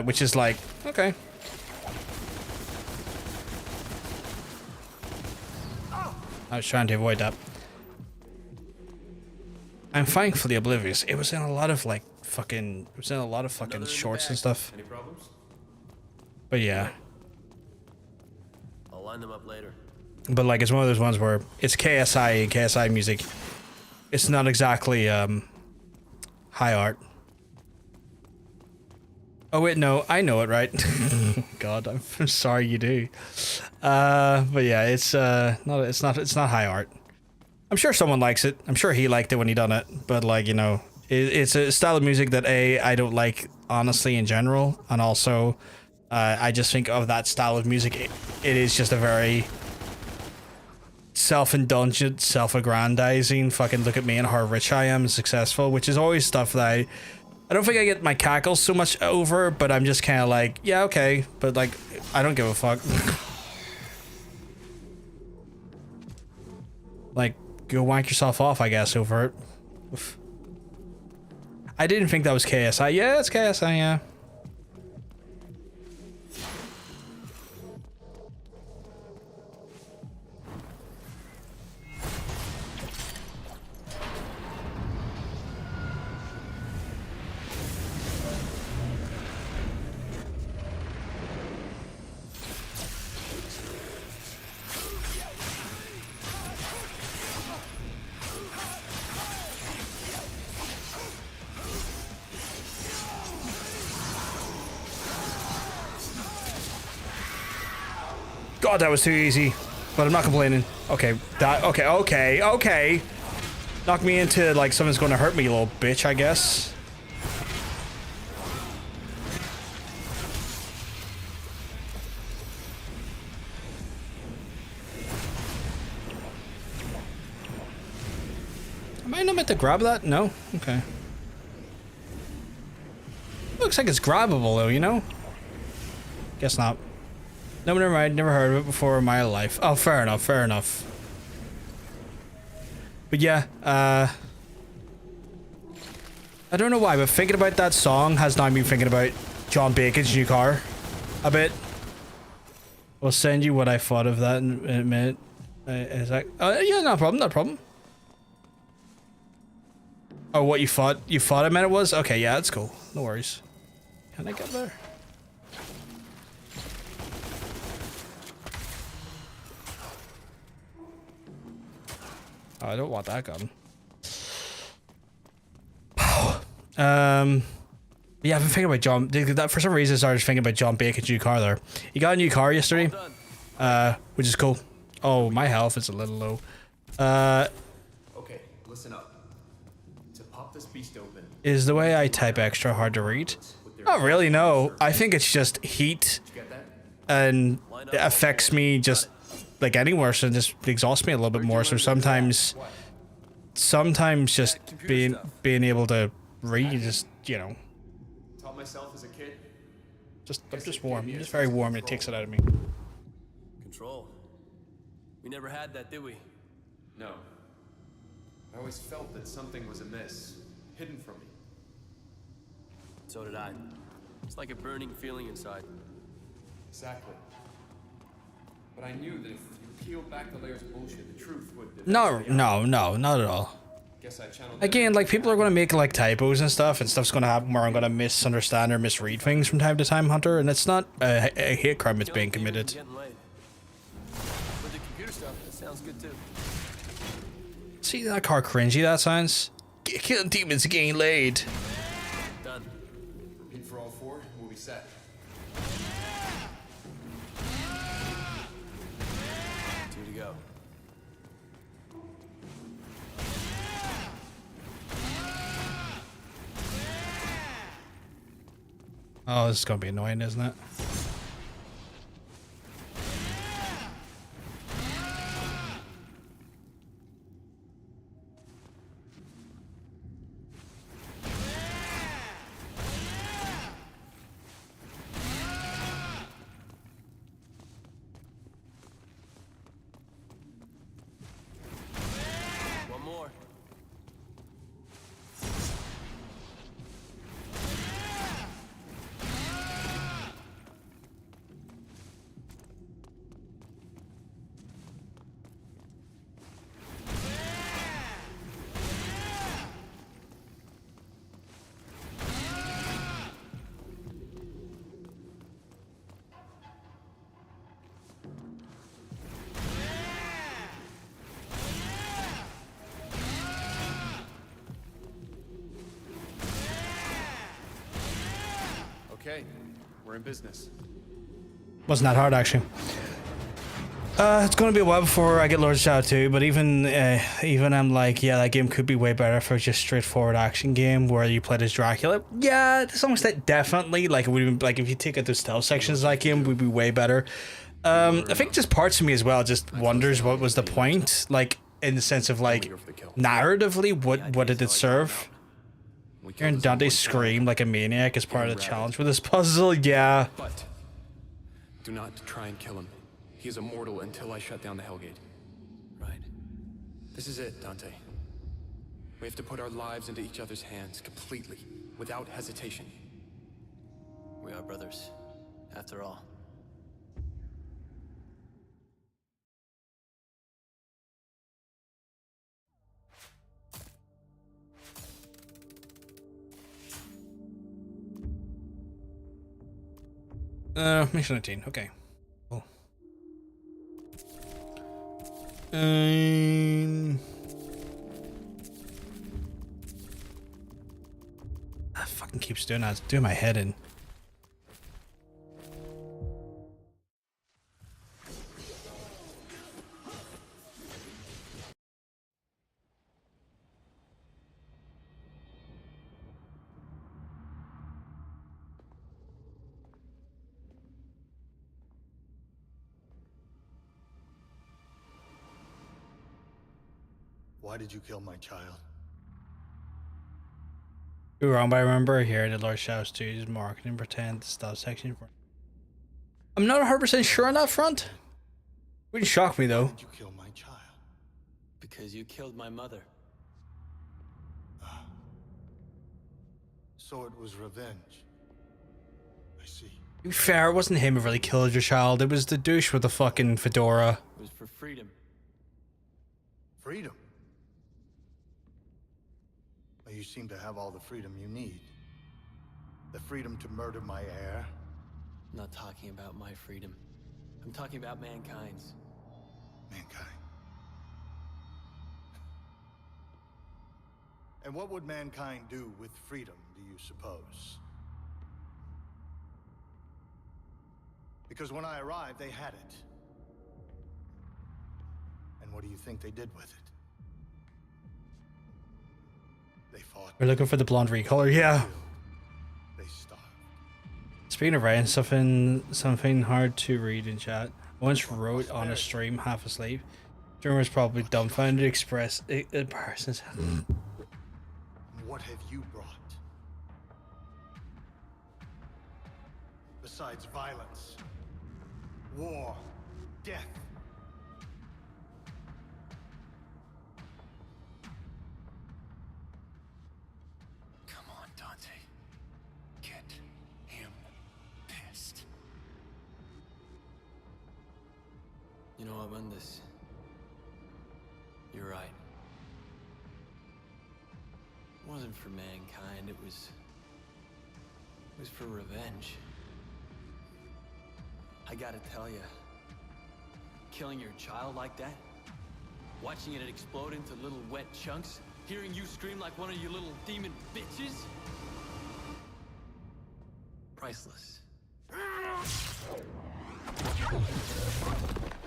Which is like, okay. I was trying to avoid that. I'm thankfully oblivious. It was in a lot of like fucking. It was in a lot of fucking shorts and stuff. Any problems? But yeah. I'll line them up later. But like, it's one of those ones where it's KSI and KSI music. It's not exactly high art. Oh wait, no, I know it, right? God, I'm sorry you do. But yeah, it's not high art. I'm sure someone likes it. I'm sure he liked it when he done it. But like, you know, it's a style of music that I don't like honestly in general, and also I just think of that style of music. It is just a very self-indulgent, self-aggrandizing, fucking look at me and how rich I am and successful, which is always stuff that I don't think I get my cackles so much over, but I'm just kind of like, yeah, okay, but like, I don't give a fuck. Like, go wank yourself off, I guess, over it. Oof. I didn't think that was KSI. Yeah, it's KSI, yeah. God, that was too easy, but I'm not complaining. Okay, okay. Knock me into like something's going to hurt me, you little bitch, I guess. Am I not meant to grab that? No? Okay. Looks like it's grabbable though, you know? Guess not. No, never mind. Never heard of it before in my life. Oh, fair enough. Fair enough. But yeah, I don't know why, but thinking about that song has now been thinking about John Bacon's new car a bit. I'll send you what I thought of that in a minute. Is that? Yeah, no problem. No problem. Oh, what you thought? You thought I meant it was? Okay, yeah, that's cool. No worries. Can I get there? Oh, I don't want that gun. Yeah, I've been thinking about John. For some reason, I started thinking about John Bacon's new car there. He got a new car yesterday, which is cool. Oh, my health is a little low. Okay, listen up. To pop this beast open. Is the way I type extra hard to read? Not really, no. I think it's just heat, and it affects me just like anywhere, so it just exhausts me a little bit more. So sometimes just being able to read, just Taught myself as a kid. I'm just warm. I'm just very warm, and it takes it out of me. Control. We never had that, did we? No. I always felt that something was amiss, hidden from me. So did I. It's like a burning feeling inside. Exactly. But I knew that if you peeled back the layers of bullshit, the truth would. No, not at all. Guess I channeled Again, like, people are gonna make like typos and stuff's gonna happen where I'm gonna misunderstand or misread things from time to time, Hunter, and it's not a hate crime that's being committed. Getting late. With the computer stuff, that sounds good too. See that car cringy that sounds? Killing demons getting laid. Done. Repeat for all four, and we'll be set. Two to go. Oh, this is gonna be annoying, isn't it? One more. Okay, we're in business. Wasn't that hard, actually. It's gonna be a while before I get Lord Shadow 2, but even I'm like, yeah, that game could be way better for just straightforward action game where you played as Dracula. Yeah, to some extent, definitely. Like, it would be, like, if you take out those stealth sections of that game, would be way better. I think just parts of me as well just wonders what was the point, like, in the sense of, like, narratively, what did it serve? Hearing Dante scream like a maniac as part of the challenge with this puzzle, yeah. But do not try and kill him. He is immortal until I shut down the Hellgate. Right. This is it, Dante. We have to put our lives into each other's hands completely, without hesitation. We are brothers, after all. Mission 19, okay. Cool. That fucking keeps doing that. It's doing my head in. Why did you kill my child? You're wrong, but I remember here the Lord Shadows 2's marketing pretend stuff section. I'm not 100% sure on that front. Wouldn't shock me though. Why did you kill my child? Because you killed my mother. So it was revenge. I see. To be fair, it wasn't him who really killed your child. It was the douche with the fucking fedora. It was for freedom. Freedom? Well, you seem to have all the freedom you need. The freedom to murder my heir. I'm not talking about my freedom. I'm talking about mankind's. Mankind. And what would mankind do with freedom, do you suppose? Because when I arrived, they had it. And what do you think they did with it? They fought. We're looking for the blonde recolor, yeah. They starved. Speaking of writing, something hard to read in chat. I once wrote on a stream half asleep. Dreamer was probably dumbfounded, express embarrassing. What have you brought? Besides violence, war, death. Come on, Dante. Get him pissed. You know, Mundus, you're right. It wasn't for mankind, it was for revenge. I gotta tell you, killing your child like that, watching it explode into little wet chunks, hearing you scream like one of your little demon bitches, priceless.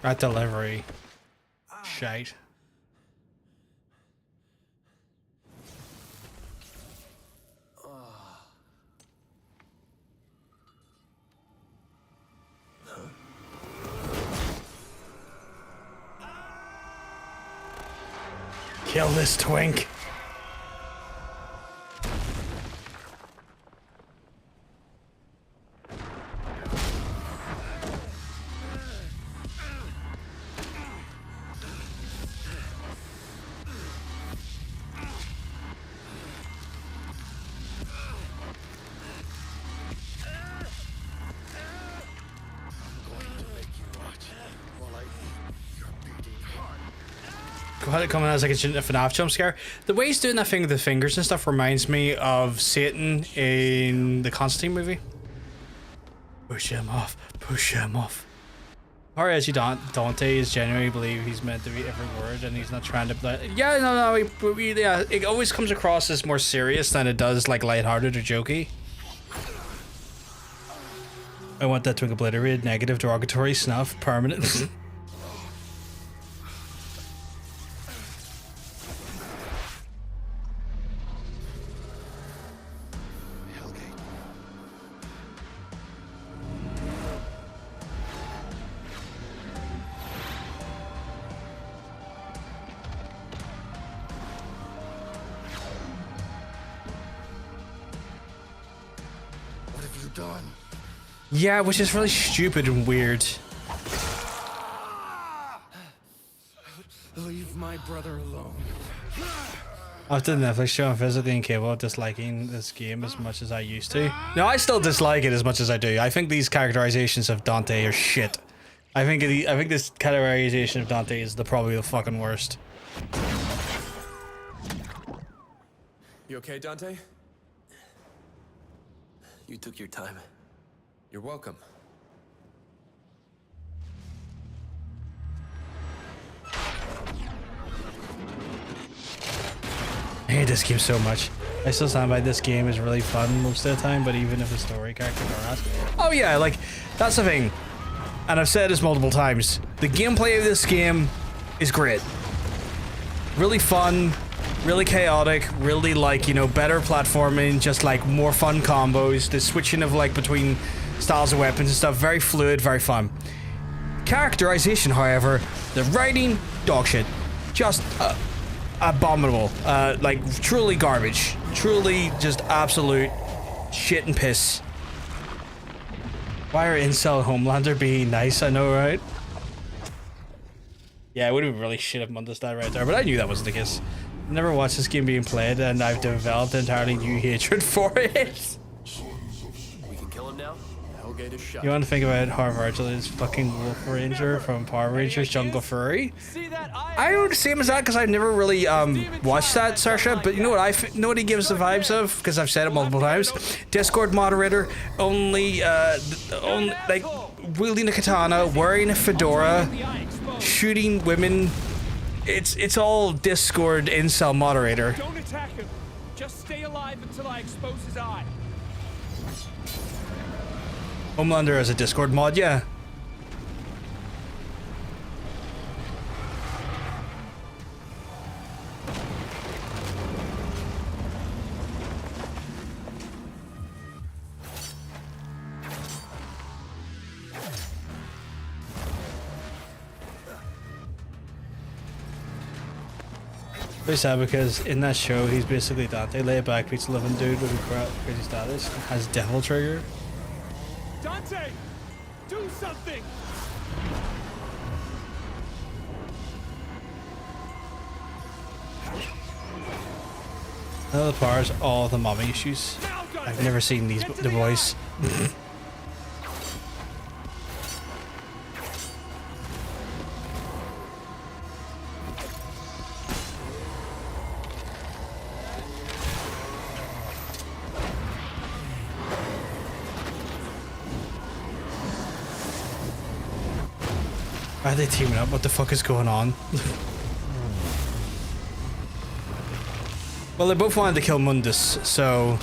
That delivery. Shite. Kill this twink. It coming as like a FNAF jump scare. The way he's doing that thing with the fingers and stuff reminds me of Satan in the Constantine movie. Push him off. Push him off. Or as you Dante is genuinely believe he's meant to be every word and he's not trying to. Yeah, no, yeah. It always comes across as more serious than it does like lighthearted or jokey. I want that to obliterate negative, derogatory, snuff, permanent. Yeah, which is really stupid and weird. Leave my brother alone. After the Netflix show, I'm physically incapable of disliking this game as much as I used to. No, I still dislike it as much as I do. I think these characterizations of Dante are shit. I think this characterization of Dante is probably the fucking worst. You okay, Dante? You took your time. You're welcome. I hate this game so much. I still stand by this game is really fun most of the time, but even if the story characters are ass. Oh yeah, like, that's the thing. And I've said this multiple times. The gameplay of this game is great. Really fun, really chaotic, really like, you know, better platforming, just like more fun combos, the switching of like between styles of weapons and stuff, very fluid, very fun. Characterization, however, the writing, dog shit. Just abominable. Like, truly garbage. Truly just absolute shit and piss. Why are Incel Homelander being nice? I know, right? Yeah, it would have been really shit if Mundus died right there, but I knew that wasn't the case. I've never watched this game being played, and I've developed entirely new hatred for it. We can kill him now? Alligator shot. You want to think about how Virgil is fucking Wolf Ranger from Power Rangers Jungle Fury? I know the same as that because I've never really watched that, Sarsha, but you know what know what he gives the vibes of? Because I've said it multiple times. Discord moderator, only like wielding a katana, wearing a fedora, shooting women. It's all Discord incel moderator. Don't attack him. Just stay alive until I expose his eye. Homelander as a Discord mod, yeah. Very sad because in that show he's basically Dante, laid back, pizza loving dude with a crazy status, has devil trigger. Dante, do something. Another part is all the mommy issues. I've never seen the boys. Why are they teaming up? What the fuck is going on? Well, they both wanted to kill Mundus, so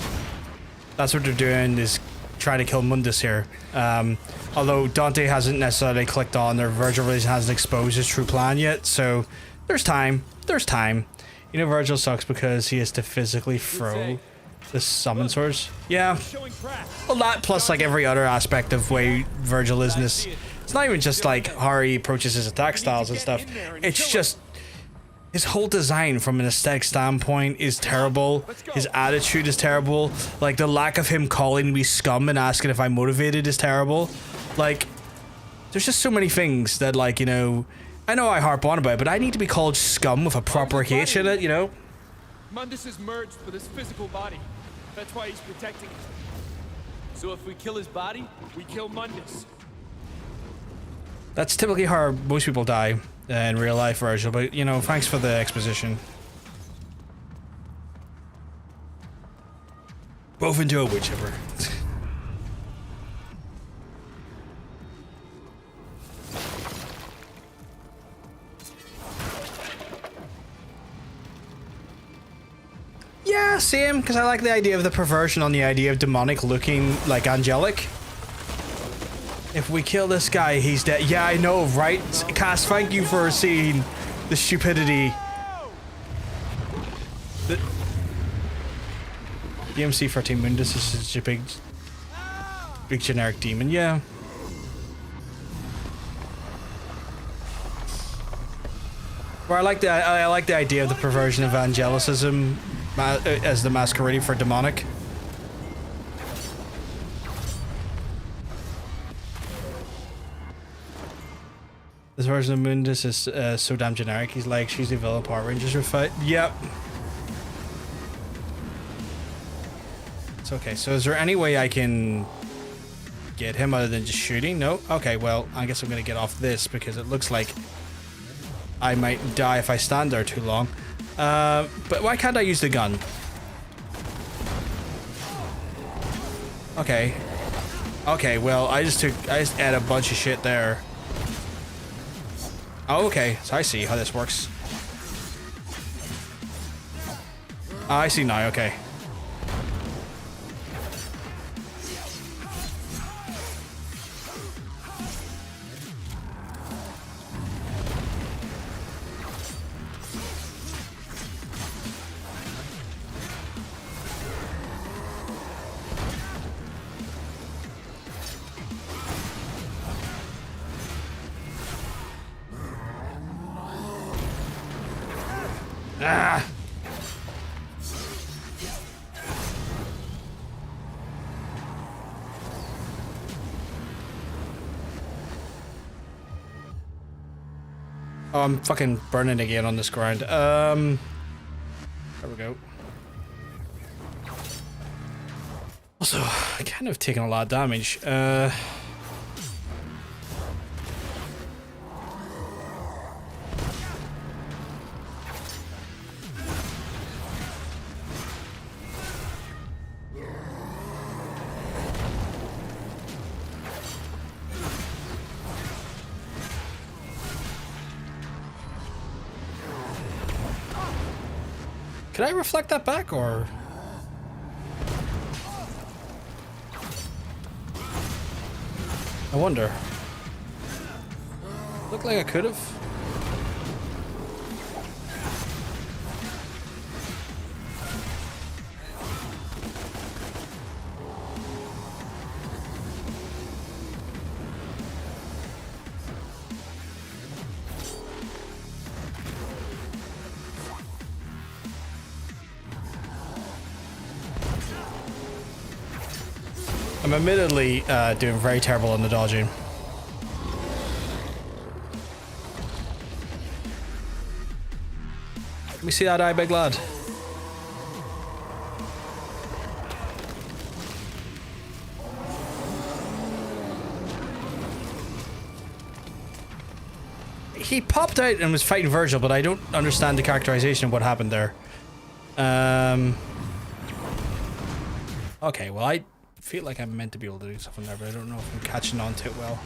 that's what they're doing, is trying to kill Mundus here. Although Dante hasn't necessarily clicked on, or Virgil really hasn't exposed his true plan yet, so there's time. There's time. You know, Virgil sucks because he has to physically throw the summon source. Yeah. Well, that plus like every other aspect of way Virgil is in this. It's not even just like how he approaches his attack styles and stuff. It's just his whole design from an aesthetic standpoint is terrible. His attitude is terrible. Like the lack of him calling me scum and asking if I'm motivated is terrible. Like there's just so many things that, like, you know, I know I harp on about it, but I need to be called scum with a proper H in it, you know? Mundus is merged with his physical body. That's why he's protecting it. So if we kill his body, we kill Mundus. That's typically how most people die in real life, Virgil, but, you know, thanks for the exposition. Both into a whichever. Yeah, same, because I like the idea of the perversion on the idea of demonic looking like angelic. If we kill this guy, he's dead. Yeah, I know, right? Cass, thank you for seeing the stupidity. The DMC 13 Mundus is such a big generic demon, yeah. Well, I like the idea of the perversion of angelicism as the masquerading for demonic. This version of Mundus is so damn generic. He's like, she's the villain Power Rangers would fight. Yep. It's okay. So is there any way I can get him other than just shooting? No? Okay, well, I guess I'm going to get off this because it looks like I might die if I stand there too long. But why can't I use the gun? Okay. Okay, well, I just add a bunch of shit there. Oh, okay, so I see how this works. Oh, I see now, okay. Ah! Oh, I'm fucking burning again on this grind. There we go. Also, I kind of taken a lot of damage. Can I reflect that back, or? I wonder. Looked like I could have. I'm admittedly doing very terrible on the dodging. Let me see that eye, big lad. He popped out and was fighting Virgil, but I don't understand the characterization of what happened there. Okay, well, I feel like I'm meant to be able to do something there, but I don't know if I'm catching on to it well.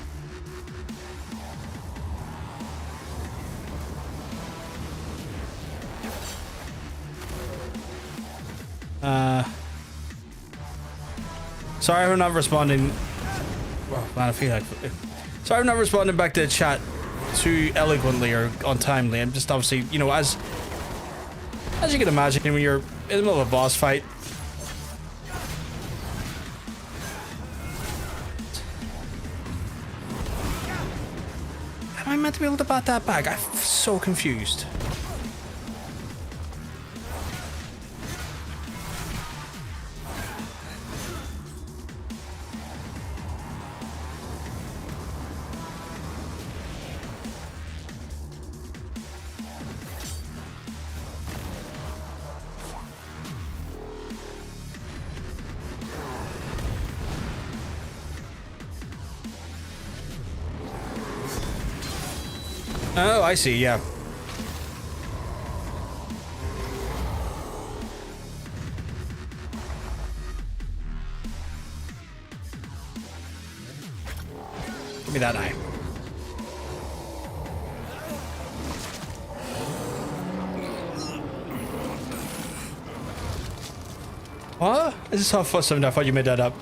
Sorry I'm not responding. Well, man, I feel like... Sorry I'm not responding back to the chat too eloquently or untimely. I'm just obviously, you know, as you can imagine, when you're in the middle of a boss fight, am I meant to be able to bat that back? I'm so confused. Oh, I see, yeah. Give me that eye. What? I just saw something. I thought you made that up.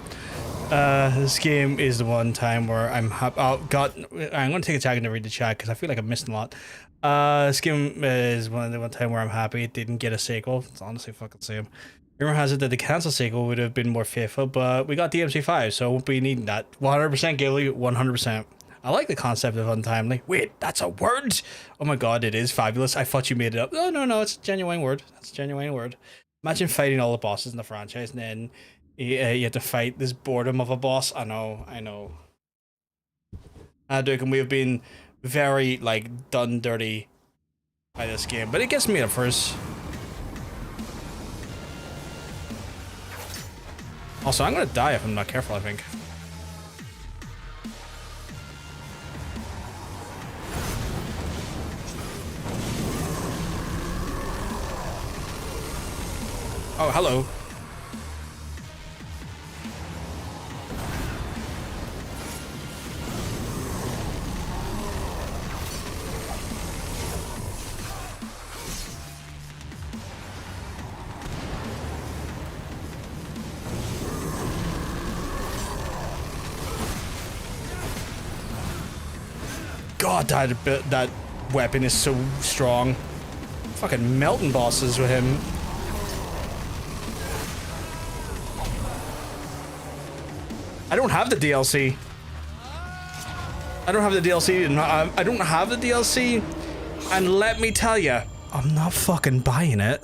This game is the one time where I'm happy. Oh, God. I'm going to take a second to read the chat because I feel like I'm missing a lot. This game is the one time where I'm happy it didn't get a sequel. It's honestly fucking same. Rumor has it that the cancelled sequel would have been more faithful, but we got DMC 5, so I won't be needing that. 100% Ghibli, 100%. I like the concept of untimely. Wait, that's a word? Oh my God, it is fabulous. I thought you made it up. No, it's a genuine word. That's a genuine word. Imagine fighting all the bosses in the franchise and then you have to fight this boredom of a boss. I know. Duke, and we have been very, like, done dirty by this game, but it gets me at first. Also, I'm gonna die if I'm not careful, I think. Oh, hello. God, that weapon is so strong. Fucking melting bosses with him. I don't have the DLC. I don't have the DLC, and let me tell you, I'm not fucking buying it.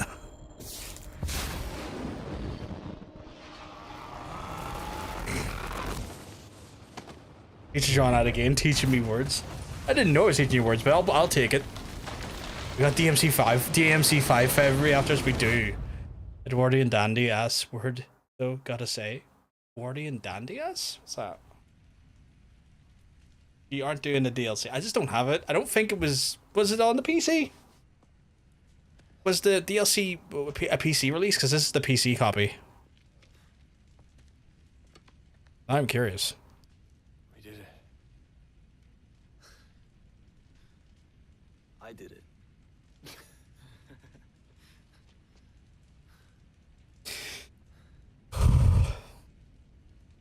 Teacher John out again, teaching me words. I didn't know I was teaching you words, but I'll take it. We got DMC 5 February afters. We do. Edwardian dandy ass word though, gotta say. Edwardian dandy ass? What's that? You aren't doing the DLC. I just don't have it. I don't think it was it on the PC? Was the DLC a PC release? Because this is the PC copy. I'm curious. We did it. I did it.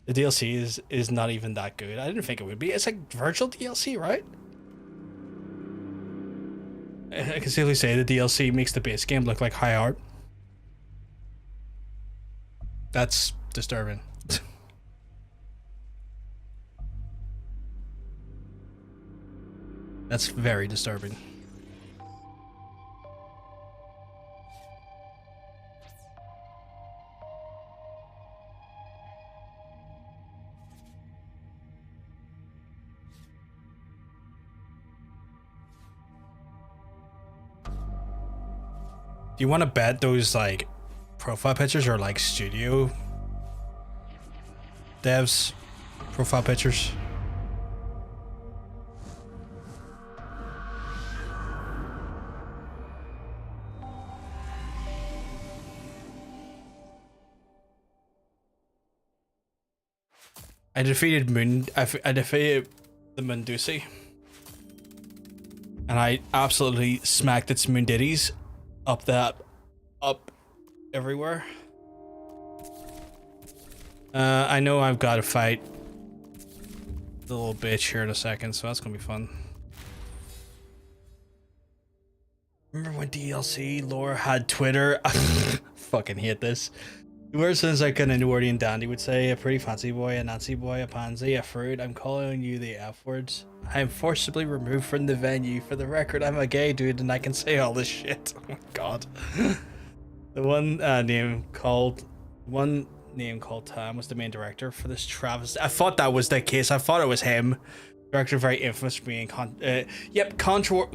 The DLC is not even that good. I didn't think it would be. It's like virtual DLC, right? I can safely say the DLC makes the base game look like high art. That's disturbing. That's very disturbing. Do you want to bet those like profile pictures are like studio devs profile pictures? I defeated I defeated the Mundusi, and I absolutely smacked its Munditties up everywhere. I know I've got to fight the little bitch here in a second, so that's gonna be fun. Remember when DLC lore had Twitter? Fucking hate this. Where since like an Edwardian dandy would say, a pretty fancy boy, a Nazi boy, a pansy, a fruit, I'm calling you the F words. I am forcibly removed from the venue. For the record, I'm a gay dude and I can say all this shit. Oh my god. The one name called Tam was the main director for this travesty. I thought that was the case. I thought it was him. Director very infamous for being controversial,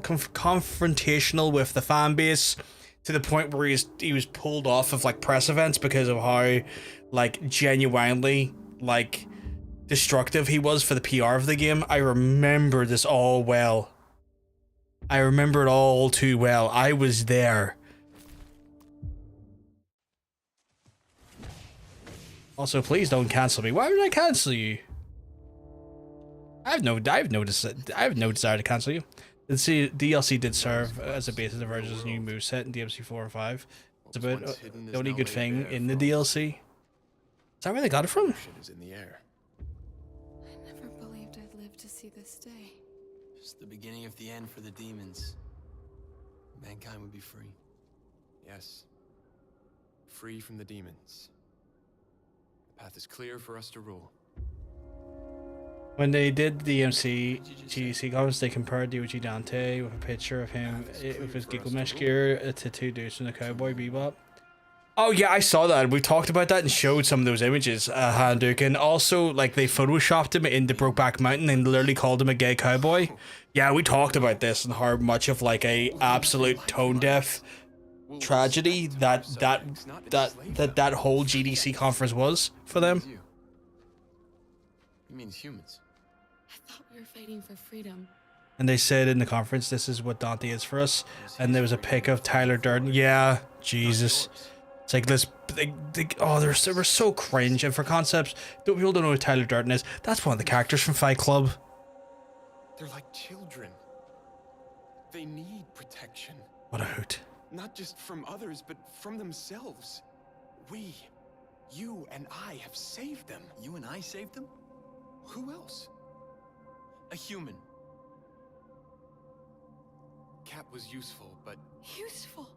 confrontational with the fan base, to the point where he was pulled off of like press events because of how like genuinely like destructive he was for the PR of the game. I remember this all well. I remember it all too well. I was there. Also, please don't cancel me. Why would I cancel you? I have no desire to cancel you. The DLC did serve as a basis of Virgil's new moveset in DMC 4 and 5. It's about the only good thing in the DLC. Is that where they got it from? Is in the air. I never believed I'd live to see this day. Just the beginning of the end for the demons. Mankind would be free. Yes. Free from the demons. The path is clear for us to rule. When they did the DMC GDC covers, they compared Yuji Dante with a picture of him with his Gilgamesh gear to two dudes from the Cowboy Bebop. Oh yeah, I saw that. We talked about that and showed some of those images, Handuk, and also like they photoshopped him into Brokeback Mountain and literally called him a gay cowboy. Yeah, we talked about this and how much of like a absolute tone deaf tragedy that whole GDC conference was for them. He means humans. I thought we were fighting for freedom. And they said in the conference, this is what Dante is for us. And there was a pic of Tyler Durden. Yeah, Jesus. It's like this. They were so cringe. And for concepts, people don't know who Tyler Durden is. That's one of the characters from Fight Club. They're like children. They need protection. What a hoot. Not just from others, but from themselves. We, you and I have saved them. You and I saved them? Who else? A human. Cat was useful, but... Useful?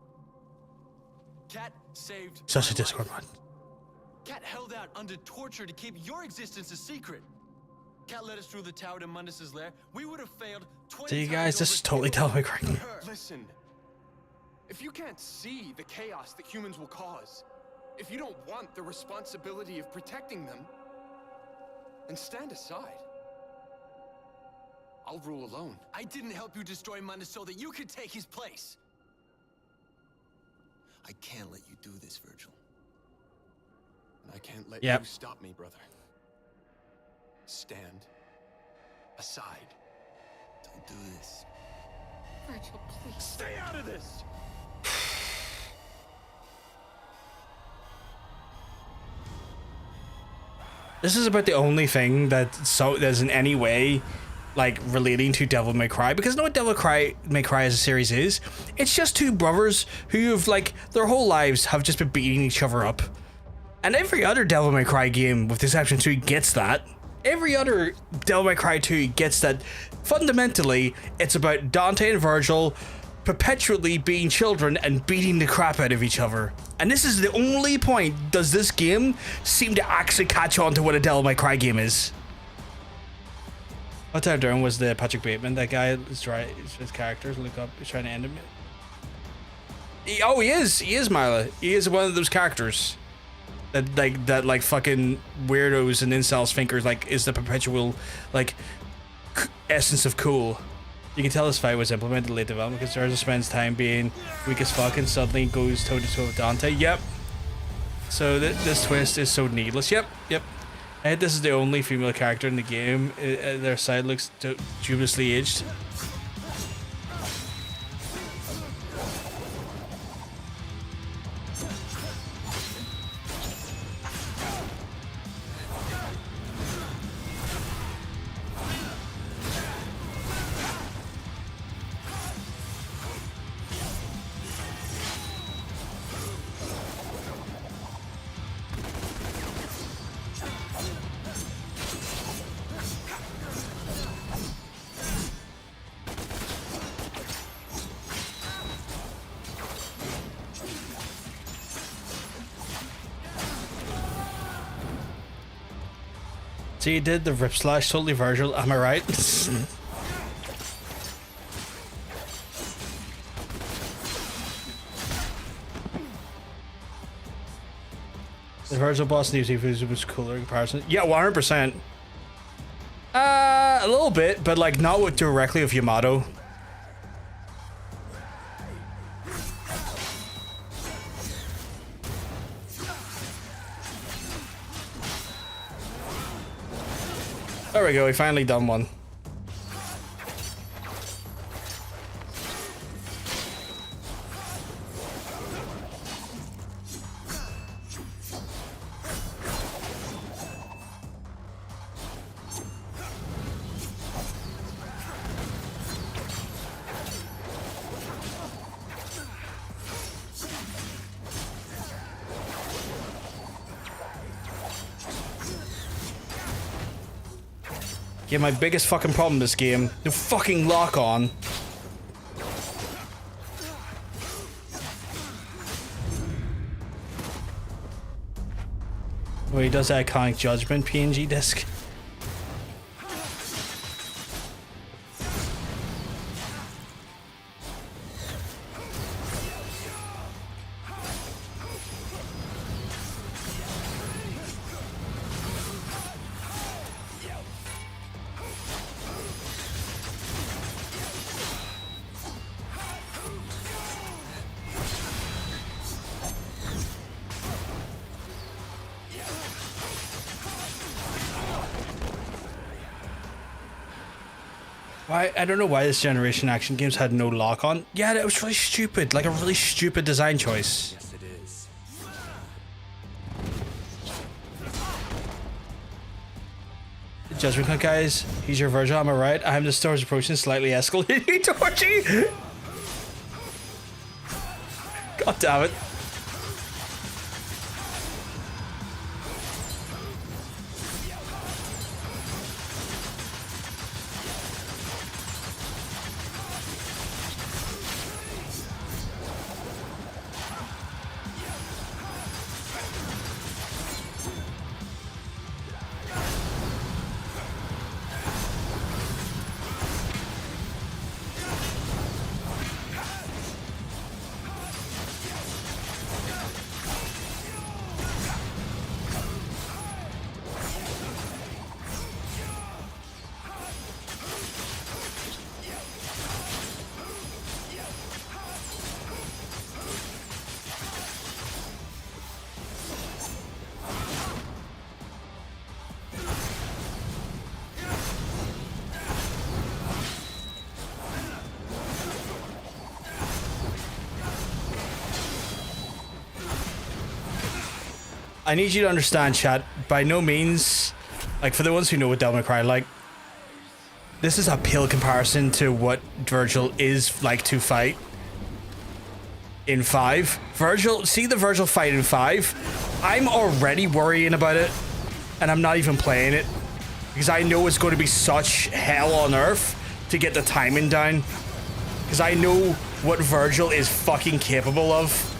Cat saved Such a Discord mod. Cat held out under torture to keep your existence a secret. Cat led us through the tower to Mundus's lair. We would have failed 20 See you times guys, this over is totally Devil May Cry. Listen. If you can't see the chaos that humans will cause, if you don't want the responsibility of protecting them, then stand aside. I'll rule alone. I didn't help you destroy Mundus so that you could take his place. I can't let you do this, Virgil. And I can't let Yep. you stop me, brother. Stand aside. Don't do this. Virgil, please. Stay out of this! This is about the only thing that's in any way like relating to Devil May Cry, because you know what Devil May Cry as a series is? It's just two brothers who have like their whole lives have just been beating each other up. And every other Devil May Cry game, with the exception 2, gets that. Every other Devil May Cry 2 gets that. Fundamentally, it's about Dante and Virgil perpetually being children and beating the crap out of each other. And this is the only point does this game seem to actually catch on to what a Devil May Cry game is. What Tyler Durden was the Patrick Bateman, that guy is right, his characters look up, he's trying to end him. He is Mila. He is one of those characters that like fucking weirdos and incels think are like is the perpetual like essence of cool. You can tell this fight was implemented in late development because Urza spends time being weak as fuck and suddenly goes toe to toe with Dante. Yep. So this twist is so needless. Yep. And this is the only female character in the game. Their side looks dubiously aged. So you did the rip slash, totally Virgil, am I right? The Virgil boss in DMC was cooler in comparison. Yeah, 100%. A little bit, but like not with directly with Yamato. There we go, we finally done one. Yeah, my biggest fucking problem in this game, the fucking lock on. Oh, he does that iconic Judgment PNG disc. I don't know why this generation action games had no lock on. Yeah, that was really stupid. Like a really stupid design choice. Yes, it is. Judgment Hunt, guys. He's your Virgil, am I right? I'm the stars approaching, slightly escalating towards you. God damn it. I need you to understand, chat, by no means, like, for the ones who know what Devil May Cry, like, this is a pale comparison to what Virgil is like to fight in 5. See the Virgil fight in 5? I'm already worrying about it, and I'm not even playing it, because I know it's going to be such hell on earth to get the timing down, because I know what Virgil is fucking capable of.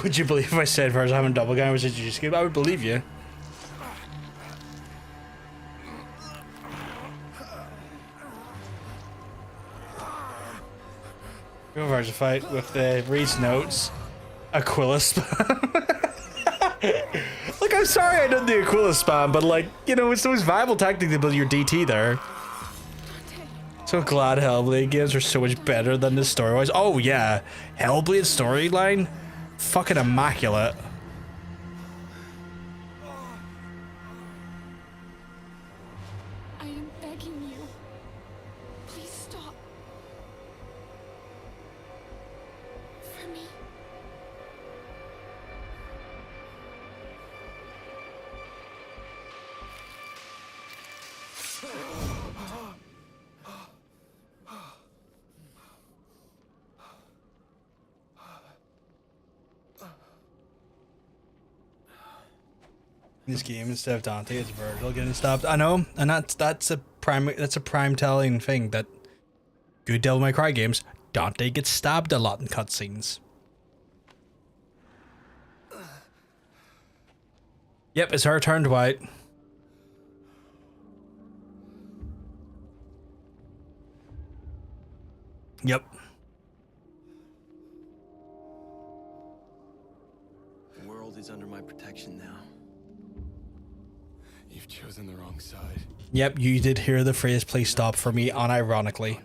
Would you believe if I said first having double gun was a juice game? I would believe you. Reverse a fight with the Reed's notes. Aquila spam. Look, I'm sorry I did the Aquila spam, but like, you know, it's the most viable tactic to build your DT there. So glad Hellblade games are so much better than the story-wise. Oh yeah, Hellblade storyline, fucking immaculate. I am begging you. Please stop. For me. This game instead of Dante, it's Virgil getting stabbed. I know, and that's a prime telling thing that good Devil May Cry games, Dante gets stabbed a lot in cutscenes. Yep, it's her turn, Dwight. Yep. The world is under my protection now. You've chosen the wrong side. Yep, you did hear the phrase "please stop" for me unironically.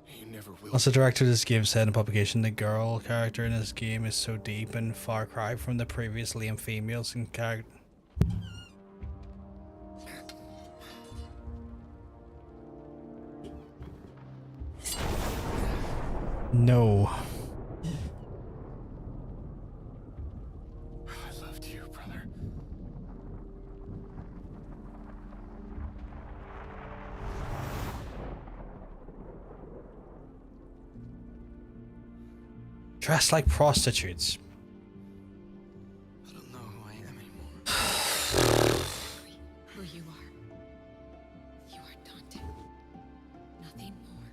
You never will. As the director of this game said in publication, the girl character in this game is so deep and far cry from the previous lame females in character. No. I loved you, brother. Dressed like prostitutes. I don't know who I am anymore. Who you are. You are Dante. Nothing more.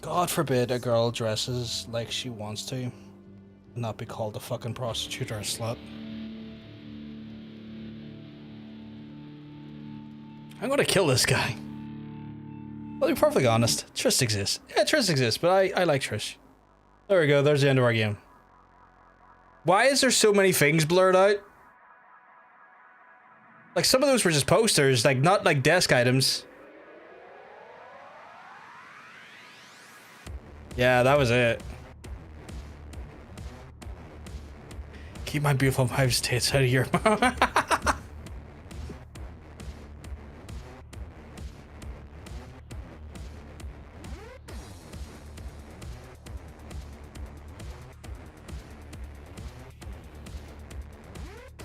God forbid a girl dresses like she wants to and not be called a fucking prostitute or a slut. I'm gonna kill this guy. I'll be perfectly honest. Trish exists. Yeah, Trish exists, but I like Trish. There we go, there's the end of our game. Why is there so many things blurred out? Like, some of those were just posters, like, not like desk items. Yeah, that was it. Keep my beautiful wife's tits out of your mouth.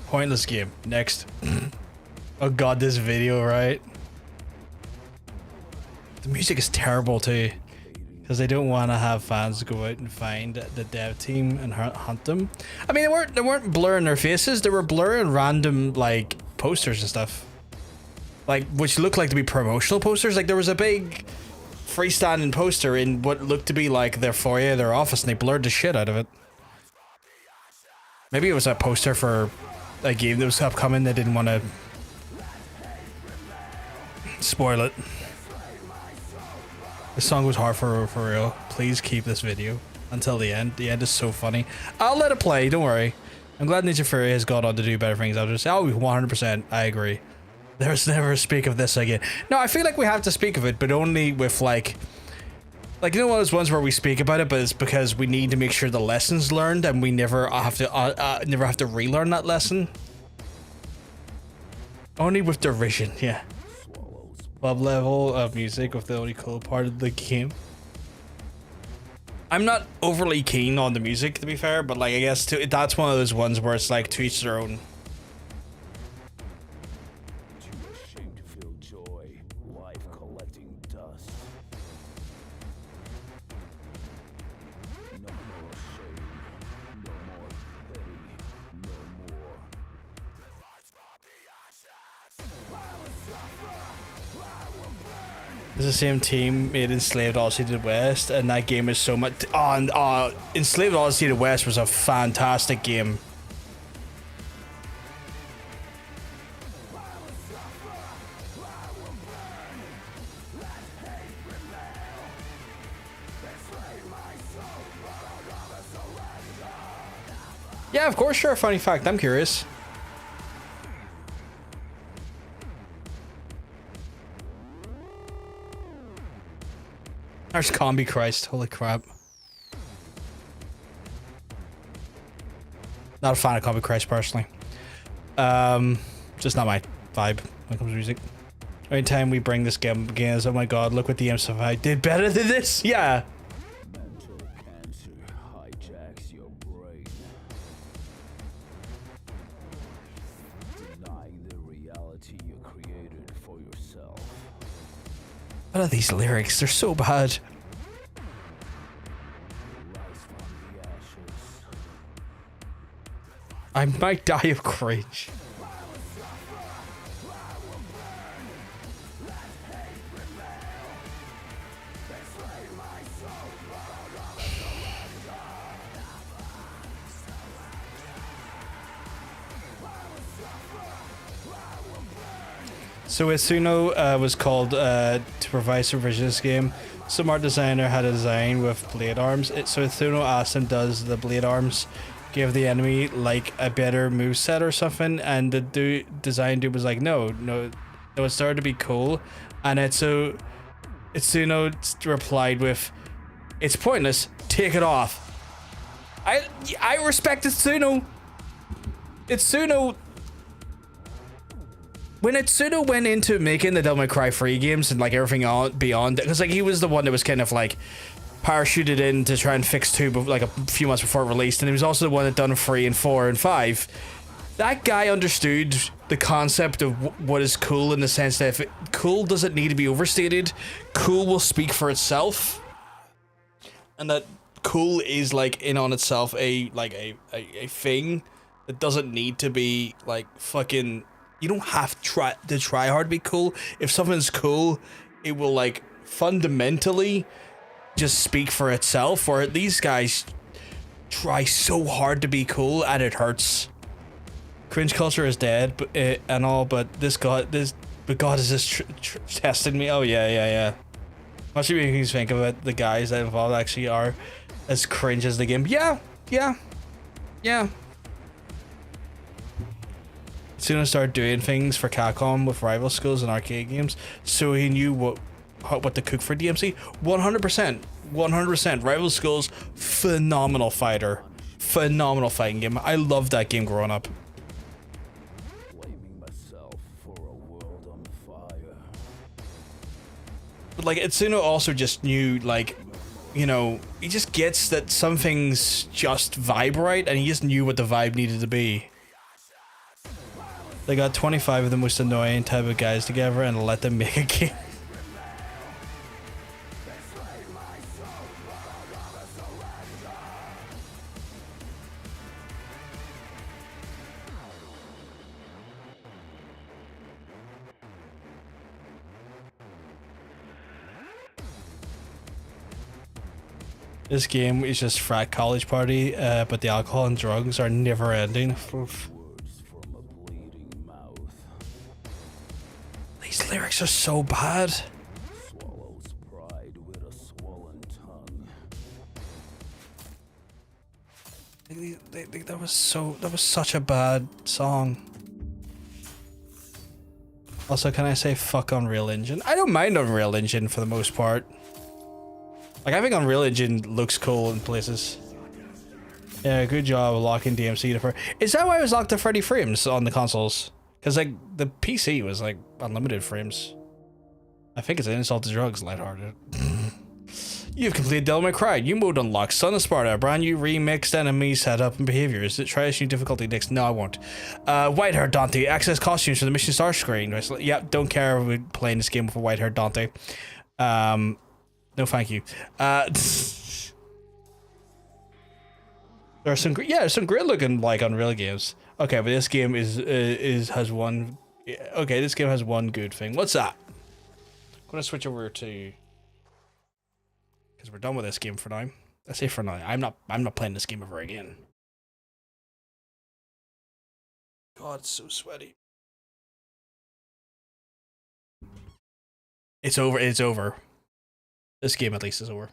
Pointless game. Next. Oh god, this video, right? The music is terrible too. Because they don't want to have fans go out and find the dev team and hunt them. I mean, they weren't blurring their faces. They were blurring random, like, posters and stuff. Like, which looked like to be promotional posters. Like, there was a big freestanding poster in what looked to be like their foyer, their office, and they blurred the shit out of it. Maybe it was a poster for a game that was upcoming. They didn't want to spoil it. This song was hard for real. Please keep this video until the end. The end is so funny. I'll let it play, don't worry. I'm glad Ninja Fury has gone on to do better things. I'll just say, oh, 100%, I agree. There's never speak of this again. No, I feel like we have to speak of it, but only with like, you know, one of those ones where we speak about it, but it's because we need to make sure the lesson's learned, and we never have to relearn that lesson. Only with derision, yeah. Club level of music with the only cool part of the game. I'm not overly keen on the music, to be fair, but like, I guess that's one of those ones where it's like to each their own. It's the same team made Enslaved Odyssey to the West, and that game is so much. Enslaved Odyssey to the West was a fantastic game. Yeah, of course, sure. Funny fact, I'm curious. There's Combi Christ, holy crap. Not a fan of Combi Christ personally. Just not my vibe when it comes to music. Anytime we bring this game again, oh my god, look what the Insufferable did better than this. Yeah. Mental cancer hijacks your brain, denying the reality you created for yourself. What are these lyrics? They're so bad. I might die of cringe. So Isuno was called to provide supervision this game. Some art designer had a design with blade arms. So Isuno asked him, does the blade arms give the enemy like a better moveset or something? And the design dude was like, no, it started to be cool. And Isuno replied with, it's pointless, take it off. I respect Isuno. When Itsuno went into making the Devil May Cry 3 games and like everything on beyond, because like he was the one that was kind of like parachuted in to try and fix 2 like a few months before it released, and he was also the one that done 3 and 4 and 5. That guy understood the concept of what is cool, in the sense that if cool doesn't need to be overstated, cool will speak for itself, and that cool is like in on itself a thing that doesn't need to be like fucking. You don't have to try hard to be cool. If something's cool, it will like fundamentally just speak for itself. Or these guys try so hard to be cool and it hurts. Cringe culture is dead, but and all. But God is this testing me? Oh yeah. Much of making me think of it. The guys that involved actually are as cringe as the game. Yeah. Soon started doing things for Capcom with rival schools and arcade games, so he knew what to cook for DMC. 100%. Rival schools, phenomenal fighter, phenomenal fighting game. I loved that game growing up. Blaming myself for a world on fire. But like Itsuno also just knew, like, you know, he just gets that some things just vibe right, and he just knew what the vibe needed to be. They got 25 of the most annoying type of guys together and let them make a game. This game is just frat college party, but the alcohol and drugs are never ending. These lyrics are so bad. Swallows pride with a swollen tongue. That was such a bad song. Also, can I say fuck Unreal Engine? I don't mind Unreal Engine for the most part. Like, I think Unreal Engine looks cool in places. Yeah, good job locking DMC to. Is that why it was locked to 30 frames on the consoles? Because, like, the PC was, like, unlimited frames. I think it's an insult to drugs, lighthearted. You've completed Devil May Cry. New mode unlocked. Son of Sparta. Brand new remixed enemy setup and behaviors. Try this new difficulty next. No, I won't. White-haired Dante. Access costumes for the mission start screen. Yeah, don't care if we're playing this game with a white-haired Dante. No, thank you. There's some great looking, like, Unreal games. Okay, but this game has one. Okay, this game has one good thing. What's that? gonna switch over to, because we're done with this game for now. I say for now. I'm not playing this game ever again. God, it's so sweaty. It's over. It's over. This game at least is over.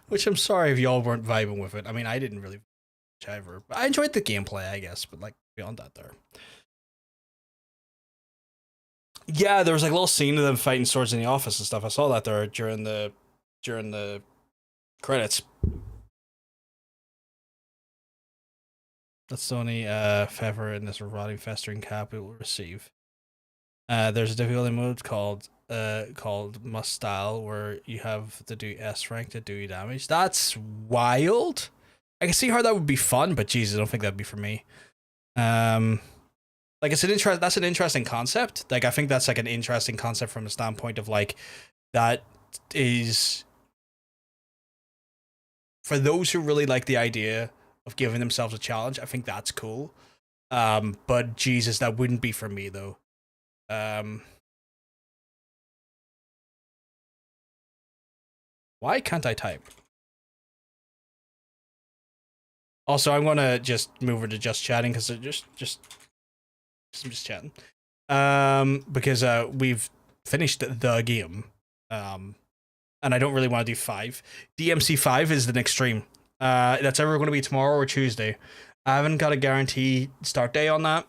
Which I'm sorry if y'all weren't vibing with it. I mean, I didn't really ever. I enjoyed the gameplay, I guess, but like beyond that, there. Yeah, there was like a little scene of them fighting swords in the office and stuff. I saw that there during the credits. That's the only favor in this rotting festering cap it will receive. There's a difficulty mode called must style where you have to do S rank to do damage. That's wild. I can see how that would be fun, but Jesus, I don't think that'd be for me. Like that's an interesting concept. Like I think that's like an interesting concept from the standpoint of like that is for those who really like the idea of giving themselves a challenge. I think that's cool. But Jesus, that wouldn't be for me though. Why can't I type? Also, I'm gonna just move over to just chatting because I'm just chatting. Because we've finished the game. And I don't really want to do 5. DMC 5 is the next stream. That's either going to be tomorrow or Tuesday. I haven't got a guarantee start day on that.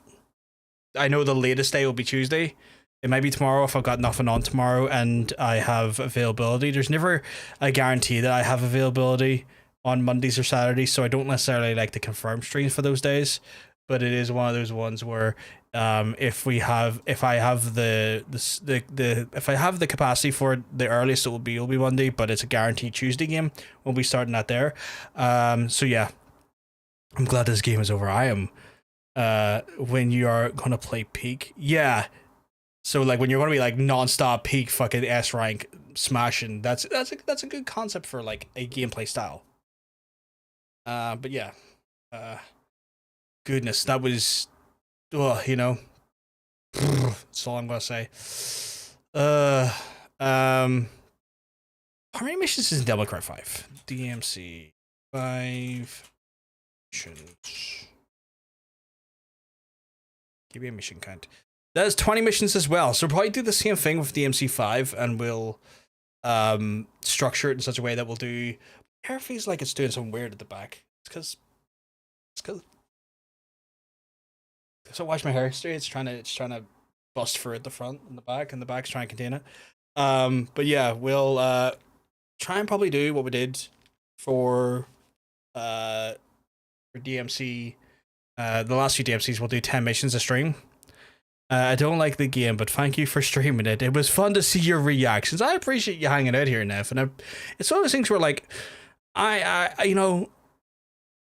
I know the latest day will be Tuesday. It might be tomorrow if I've got nothing on tomorrow and I have availability. There's never a guarantee that I have availability on Mondays or Saturdays, so I don't necessarily like to confirm streams for those days. But it is one of those ones where if I have the capacity for it, the earliest it will be Monday, but it's a guaranteed Tuesday game. We'll be starting that there. So yeah, I'm glad this game is over. I am. When you are gonna play peak, yeah. So like when you're gonna be like non-stop peak fucking S rank smashing, that's a good concept for like a gameplay style. But yeah, goodness, that was, well, you know, that's all I'm gonna say. How many missions is in Devil May Cry 5? DMC 5 missions. Give me a mission count. That is 20 missions as well. So we'll probably do the same thing with DMC 5 and we'll structure it in such a way that we'll do. Hair feels like it's doing something weird at the back. It's because so I wash my hair straight. It's trying to bust through at the front and the back's trying to contain it. But yeah, we'll try and probably do what we did for DMC. The last few DMCs we'll do 10 missions a stream. I don't like the game, but thank you for streaming it. It was fun to see your reactions. I appreciate you hanging out here, Neff. And it's one of those things where like I you know,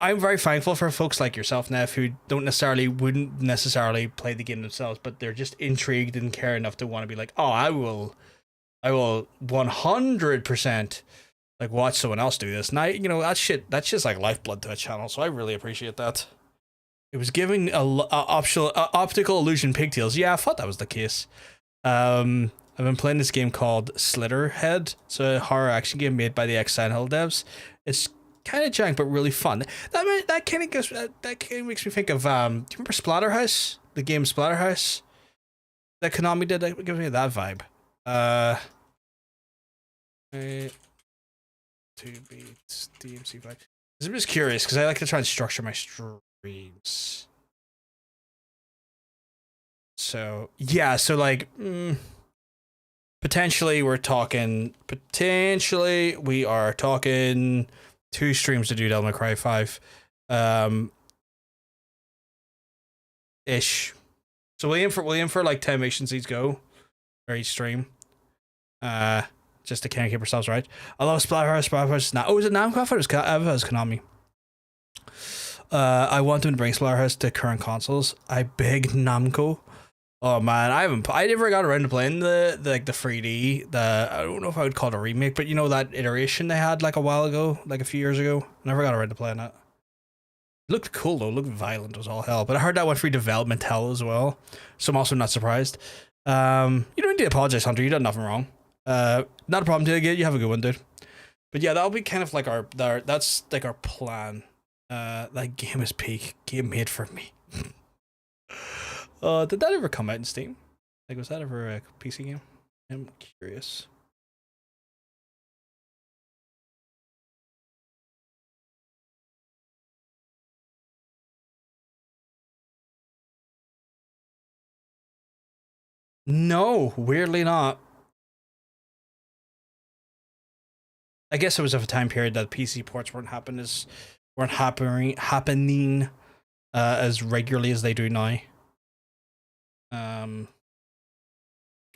I'm very thankful for folks like yourself, Neff, who wouldn't necessarily play the game themselves, but they're just intrigued and care enough to want to be like, oh, I will 100% like watch someone else do this. And you know, that's just like lifeblood to a channel. So I really appreciate that. It was giving optical illusion pigtails. Yeah, I thought that was the case. I've been playing this game called Slitterhead. It's a horror action game made by the Silent Hill devs. It's kind of jank, but really fun. That kind of makes me think of do you remember Splatterhouse? The game Splatterhouse that Konami did. That gives me that vibe. To beat DMC 5. I'm just curious because I like to try and structure my streams. So yeah, so like potentially we are talking 2 streams to do Devil May Cry 5 ish. So we'll aim for like 10 missions each go or each stream. Just to kind of keep ourselves right. I love Splatterhouse. Oh, is it Namco? I thought it was Konami. I want them to bring Splatterhouse to current consoles. I beg Namco. Oh man, I never got around to playing the 3D. I don't know if I would call it a remake, but you know that iteration they had like a while ago, like a few years ago. Never got around to playing it. It looked cool though. It looked violent as all hell. But I heard that went through development hell as well, so I'm also not surprised. You don't need to apologize, Hunter. You done nothing wrong. Not a problem, dude. You have a good one, dude. But yeah, that'll be kind of like our that's like our plan. That game is peak. Game made for me. Did that ever come out in Steam? Like, was that ever a PC game? I'm curious. No, weirdly not. I guess it was of a time period that PC ports weren't happening as regularly as they do now.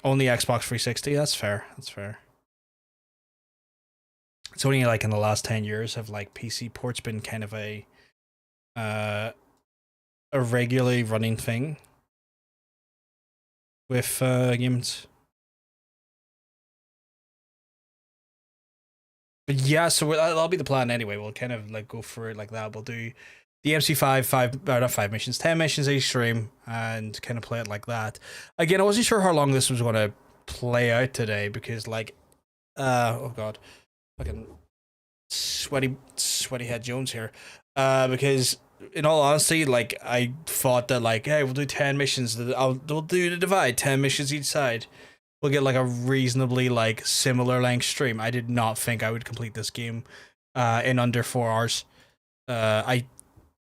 Only Xbox 360. That's fair. That's fair. It's only like in the last 10 years have like PC ports been kind of a regularly running thing with games. But yeah, so that'll be the plan anyway. We'll kind of like go for it like that. We'll do DMC 10 missions each stream, and kind of play it like that. Again, I wasn't sure how long this was going to play out today because like, oh god, fucking sweaty head Jones here. Because in all honesty, like I thought that like, hey, we'll do 10 missions. We'll do the divide, 10 missions each side. We'll get like a reasonably like similar length stream. I did not think I would complete this game in under 4 hours. I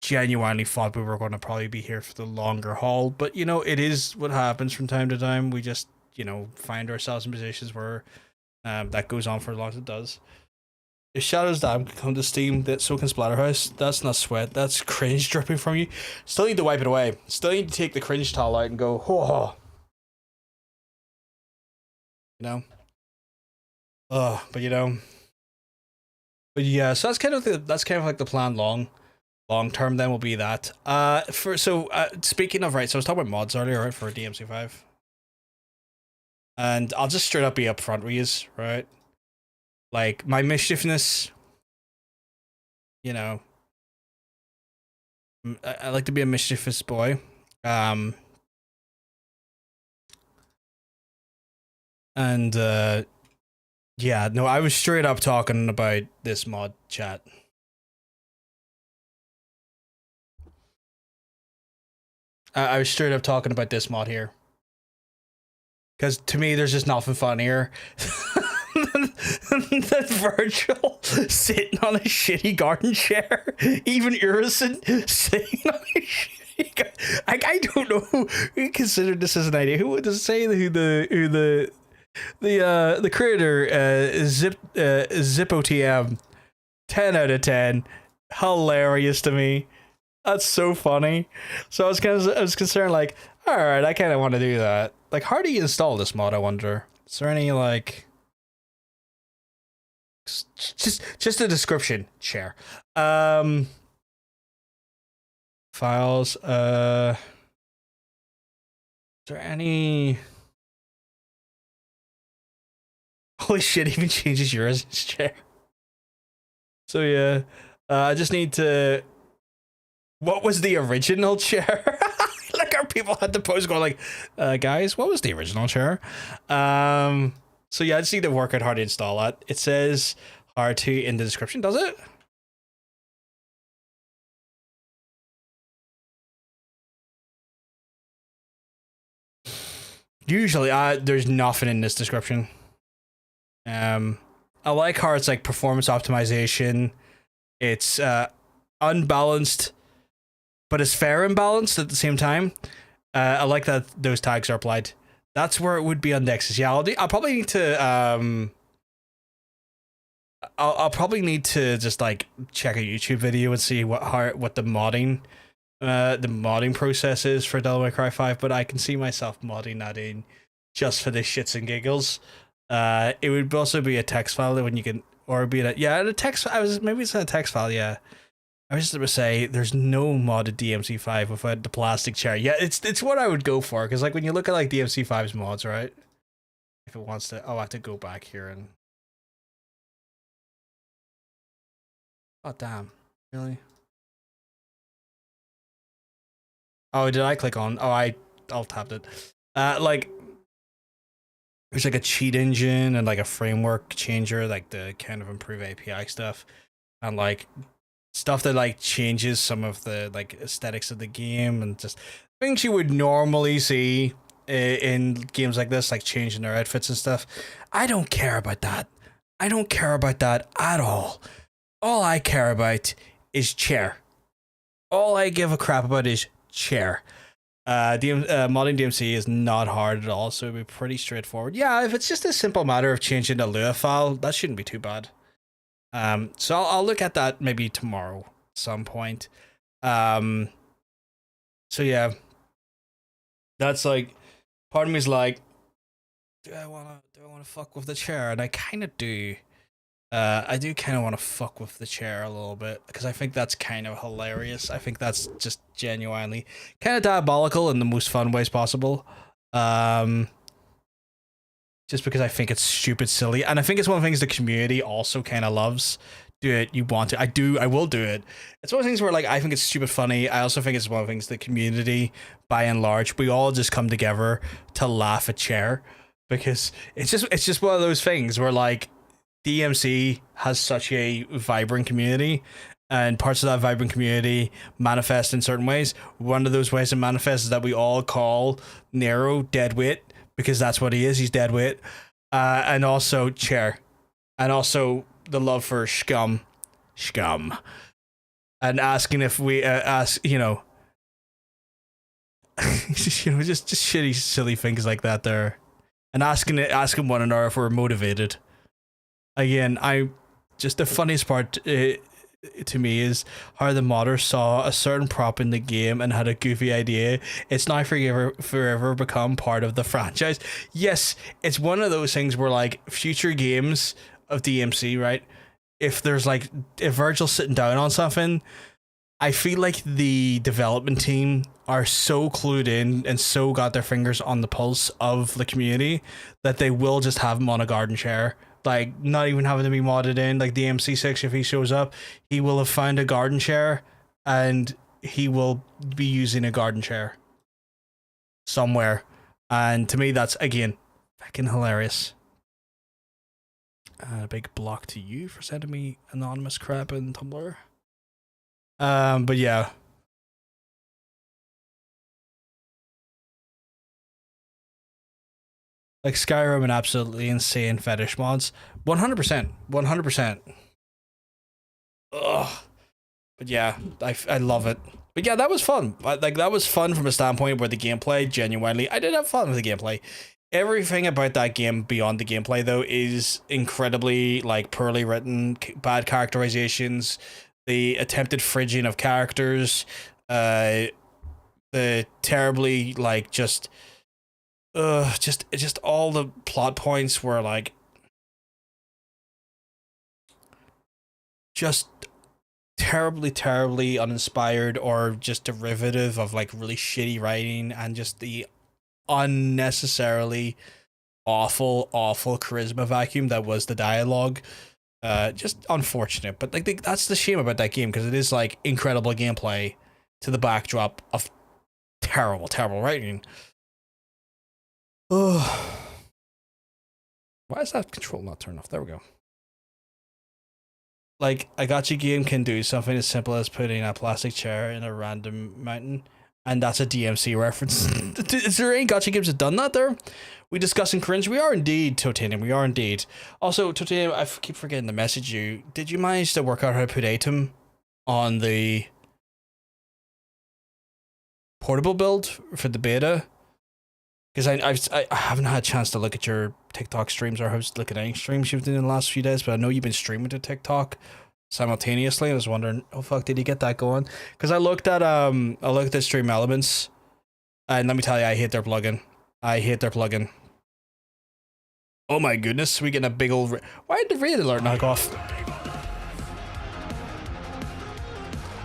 genuinely thought we were going to probably be here for the longer haul, but you know, it is what happens from time to time. We just, you know, find ourselves in positions where that goes on for as long as it does. If Shadow's Dam can come to Steam, so can Splatterhouse. That's not sweat, that's cringe dripping from you. Still need to wipe it away. Still need to take the cringe towel out and go, oh. You know? But you know. But yeah, so that's kind of like the plan long term then will be that. Speaking of, right, so I was talking about mods earlier, right, for DMC5. And I'll just straight up be upfront with yous, right? Like, my mischievousness, you know, I like to be a mischievous boy. Yeah, no, I was straight up talking about this mod, chat. I was straight up talking about this mod here. Because to me, there's just nothing funnier than Virgil sitting on a shitty garden chair. Even Urison sitting on a shitty garden. I don't know who considered this as an idea. Who does it say who the creator ZipOTM 10 out of 10. Hilarious to me. That's so funny. So I was concerned, like, all right, I kind of want to do that. Like, how do you install this mod, I wonder? Is there any, like, just a description, share. Files, is there any... Holy shit, even changes yours in chair. So yeah, I just need to... What was the original chair? Like, our people had to post going like, guys, what was the original chair? So yeah, I just need to work out how to install that. It says how to in the description, does it? Usually, there's nothing in this description. I like how it's like performance optimization. It's unbalanced, but it's fair and balanced at the same time. I like that those tags are applied. That's where it would be on Nexus. Yeah, I'll probably need to I'll probably need to just like check a YouTube video and see what the modding process is for Devil May Cry 5, but I can see myself modding that in just for the shits and giggles. It would also be a text file when you can, or be a text. Maybe it's in a text file. Yeah, I was just going to say there's no modded DMC5 without the plastic chair. Yeah, it's what I would go for, because like when you look at like DMC5's mods, right? If it wants to, I have to go back here and. Oh damn! Really? Oh, did I click on? Oh, I'll tapped it. Like there's like a cheat engine and like a framework changer, like the kind of improve API stuff, and like stuff that like changes some of the like aesthetics of the game and just things you would normally see in games like this, like changing their outfits and stuff. I don't care about that. I don't care about that at all. All I care about is chair. All I give a crap about is chair. Modding DMC is not hard at all, so it'd be pretty straightforward. Yeah, if it's just a simple matter of changing the Lua file, that shouldn't be too bad. So I'll look at that maybe tomorrow at some point. So yeah, that's like, part of me is like, do I wanna fuck with the chair? And I kind of do. I do kind of want to fuck with the chair a little bit because I think that's kind of hilarious. I think that's just genuinely kind of diabolical in the most fun ways possible. Just because I think it's stupid silly, and I think it's one of the things the community also kind of loves. Do it, you want to? I will do it. It's one of the things where like I think it's stupid funny. I also think it's one of the things the community, by and large, we all just come together to laugh at chair because it's just one of those things where like DMC has such a vibrant community, and parts of that vibrant community manifest in certain ways. One of those ways it manifests is that we all call Nero deadweight because that's what he is. He's deadweight, and also chair, and also the love for scum, and asking if we ask, just shitty, silly things like that there, and asking one another if we're motivated. Again, just the funniest part to me is how the modders saw a certain prop in the game and had a goofy idea. It's now forever become part of the franchise. Yes, it's one of those things where like future games of DMC, right? If Virgil's sitting down on something, I feel like the development team are so clued in and so got their fingers on the pulse of the community that they will just have him on a garden chair. Like, not even having to be modded in. Like, DMC6, if he shows up, he will have found a garden chair, and he will be using a garden chair somewhere. And to me, that's, again, fucking hilarious. A big block to you for sending me anonymous crap in Tumblr. But yeah. Like Skyrim and absolutely insane fetish mods. 100%. 100%. Ugh. But yeah, I love it. But yeah, that was fun. Like, that was fun from a standpoint where the gameplay, genuinely, I did have fun with the gameplay. Everything about that game beyond the gameplay, though, is incredibly, like, poorly written, bad characterizations, the attempted fridging of characters, the terribly, like, just all the plot points were like just terribly uninspired or just derivative of like really shitty writing and just the unnecessarily awful charisma vacuum that was the dialogue. Just unfortunate, but like that's the shame about that game because it is like incredible gameplay to the backdrop of terrible writing. Oh, why is that control not turned off? There we go. Like, a gacha game can do something as simple as putting a plastic chair in a random mountain, and that's a DMC reference. Is there any gacha games that done that there? We discussing cringe? We are indeed, Totanium. We are indeed. Also, Totanium, I keep forgetting to message you. Did you manage to work out how to put Atom on the portable build for the beta? Because I haven't had a chance to look at your TikTok streams or look at any streams you've done in the last few days, but I know you've been streaming to TikTok simultaneously. I was wondering, oh fuck, did you get that going? Because I looked at Stream Elements, and let me tell you, I hate their plugin. Oh my goodness, we getting a big old. Why did the raid alert knock off?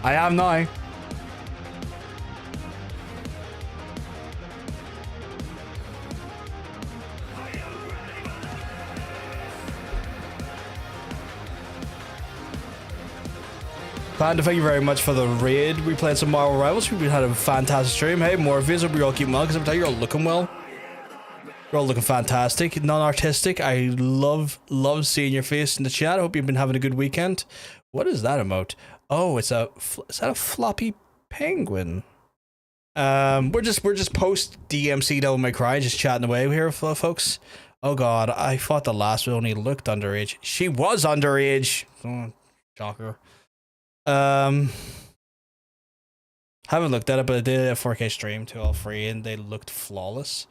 I am now. Panda, thank you very much for the raid. We played some Marvel Rivals. We had a fantastic stream. Hey, more of you. Hope you all keep well, because I'm telling you, you're all looking well. You're all looking fantastic, non-artistic. I love seeing your face in the chat. I hope you've been having a good weekend. What is that emote? Oh, is that a floppy penguin? We're just post DMC Devil May Cry, just chatting away here, folks. Oh god, I thought the last one only looked underage. She was underage. Oh, shocker. Haven't looked at it, but I did a 4K stream to all three, and they looked flawless.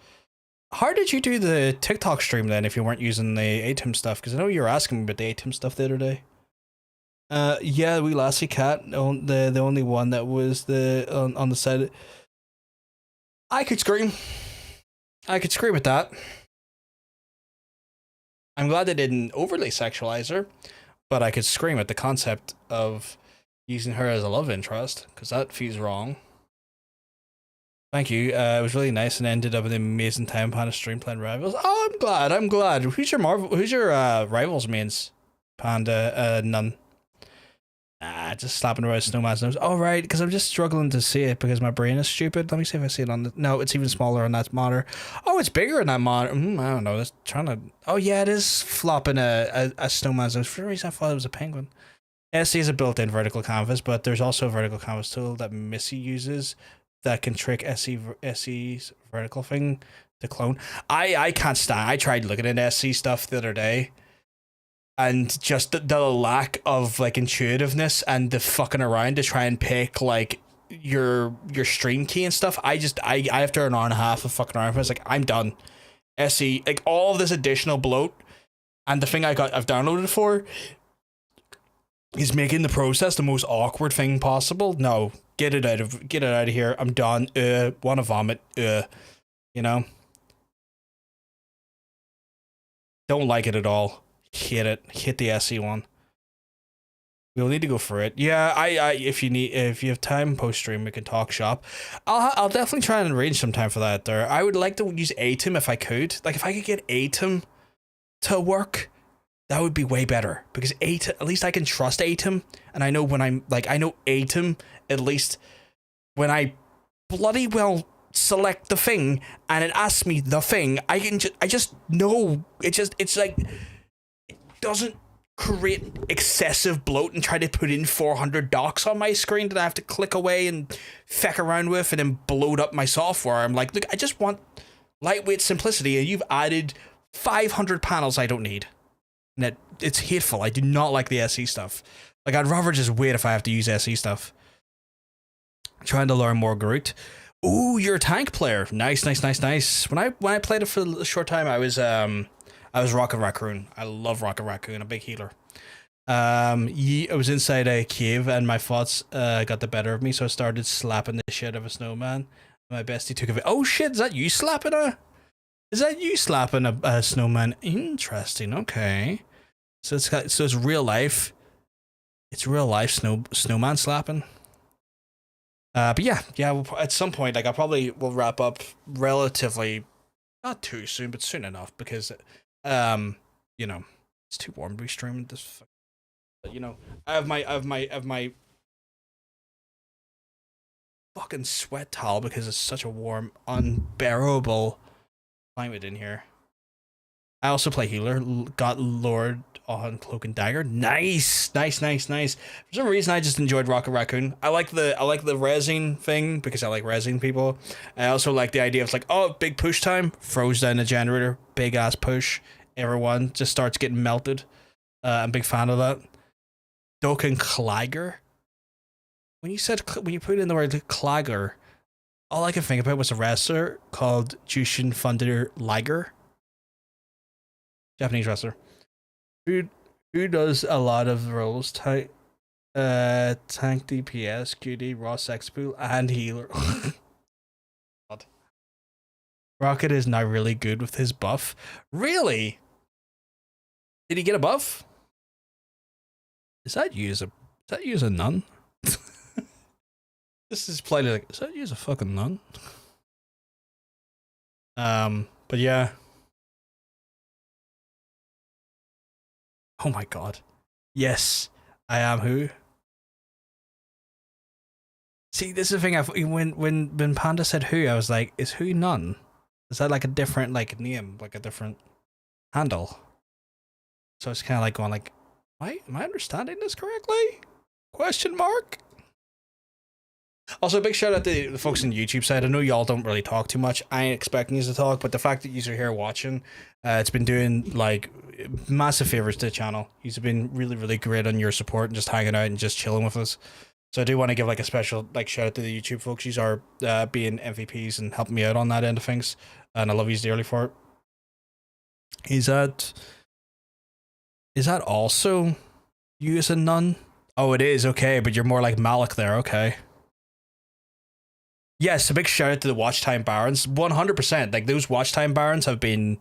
How did you do the TikTok stream then if you weren't using the ATEM stuff? Because I know you were asking me about the ATEM stuff the other day. Yeah, we Lassie Cat, the only one that was on the side. I could scream. I could scream at that. I'm glad they didn't overly sexualize her, but I could scream at the concept of using her as a love interest, because that feels wrong. Thank you. It was really nice and ended up with an amazing time on a stream playing Rivals. Oh, I'm glad. Who's your Rivals mains? Panda, none. Just slapping around Snowman's nose. Oh, right, because I'm just struggling to see it because my brain is stupid. Let me see if I see it on the... No, it's even smaller on that monitor. Oh, it's bigger in that monitor. I don't know. It's trying to... Oh, yeah, it is flopping a Snowman's nose. For some reason, I thought it was a penguin. SE is a built-in vertical canvas, but there's also a vertical canvas tool that Missy uses that can trick SE's vertical thing to clone. I can't stand... I tried looking at SE stuff the other day, and just the lack of like intuitiveness and the fucking around to try and pick like your stream key and stuff. I after an hour and a half of fucking around, I was like, I'm done. SE, like all of this additional bloat, and the thing I've downloaded for is making the process the most awkward thing possible. No, get it out of here. I'm done. Wanna vomit. You know? Don't like it at all. Hit it. Hit the SE one. We'll need to go for it. Yeah, I if you have time post stream, we can talk shop. I'll definitely try and arrange some time for that there. I would like to use ATEM if I could. Like if I could get ATEM to work, that would be way better, because ATEM, at least I can trust ATEM, and I know when I'm like, I know ATEM, at least when I bloody well select the thing and it asks me the thing, I just know it's like, it doesn't create excessive bloat and try to put in 400 docs on my screen that I have to click away and feck around with and then bloat up my software. I'm like, look, I just want lightweight simplicity, and you've added 500 panels I don't need. And it's hateful. I do not like the SE stuff. Like, I'd rather just wait if I have to use SE stuff. I'm trying to learn more Groot. Ooh, you're a tank player. Nice. When I played it for a short time, I was Rocket Raccoon. I love Rocket Raccoon, a big healer. I was inside a cave and my thoughts got the better of me, so I started slapping the shit out of a snowman. My bestie took it. Oh shit, is that you slapping a snowman? Interesting. Okay, so it's real life. It's real life snowman slapping. But yeah. At some point, like I probably will wrap up relatively, not too soon, but soon enough, because you know, it's too warm to be streaming this. But, you know, I have my fucking sweat towel because it's such a warm, unbearable climate in here. I also play healer. Got Lord on Cloak and Dagger. Nice. For some reason, I just enjoyed Rocket Raccoon. I like the resin thing because I like resin people. I also like the idea of like, oh, big push time. Froze down the generator. Big ass push. Everyone just starts getting melted. I'm a big fan of that. Doken Clagger. When you put in the word Clagger, all I could think about was a wrestler called Jushin Thunder Liger. Japanese wrestler. Who does a lot of roles? Tank DPS, QD, raw sex pool, and healer. God. Rocket is now really good with his buff. Really? Did he get a buff? Is that you as a nun? This is plainly like, is that you as a fucking nun? But yeah. Oh my god. Yes, I am who? See, this is the thing. When Panda said who, I was like, is who nun? Is that like a different like name, like a different handle? So it's kind of like going like, am I understanding this correctly? Question mark. Also, a big shout out to the folks on the YouTube side. I know y'all don't really talk too much. I ain't expecting you to talk, but the fact that you are here watching, it's been doing like massive favors to the channel. You've been really, really great on your support and just hanging out and just chilling with us. So I do want to give like a special like shout out to the YouTube folks. You are being MVPs and helping me out on that end of things, and I love you dearly for it. Is that also you as a nun? Oh, it is, okay, but you're more like Malik there, okay. Yes, a big shout out to the watch time barons. 100%. Like those watch time barons have been,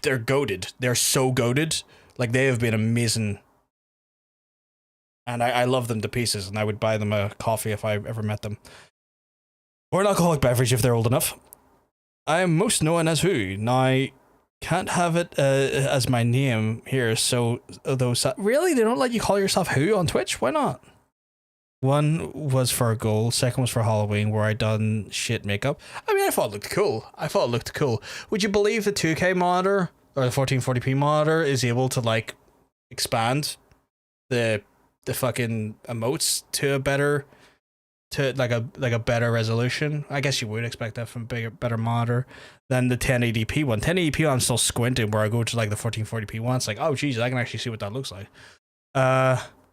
they're goated. They're so goated. Like they have been amazing. And I love them to pieces, and I would buy them a coffee if I ever met them. Or an alcoholic beverage if they're old enough. I am most known as who? Now, can't have it as my name here, so those... Really? They don't let you call yourself who on Twitch? Why not? One was for a goal, second was for Halloween, where I done shit makeup. I mean, I thought it looked cool. Would you believe the 2K monitor, or the 1440p monitor, is able to, like, expand the fucking emotes to a better... to like a better resolution? I guess you would expect that from a better monitor than the 1080p one. 1080p I'm still squinting, where I go to like the 1440p one. It's like, oh Jesus, I can actually see what that looks like.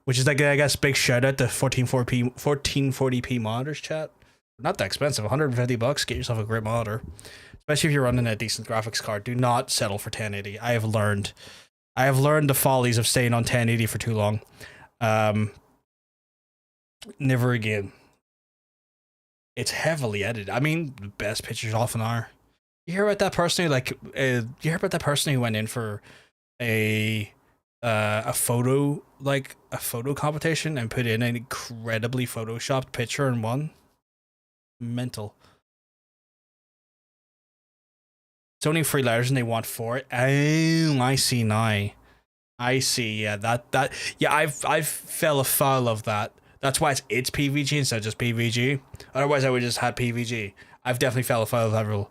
Which is like, I guess, big shout out to 1440p monitors, chat. Not that expensive, $150. Get yourself a great monitor, especially if you're running a decent graphics card. Do not settle for 1080. I have learned the follies of staying on 1080 for too long. Never again. It's heavily edited. I mean, the best pictures often are. You hear about that person who went in for a photo competition and put in an incredibly photoshopped picture and won? Mental. It's only 3 letters and they want 4. Oh, I see now. I see. Yeah, I've fell afoul of that. That's why it's PVG instead of just PVG. Otherwise, I would just had PVG. I've definitely fell afoul of that rule.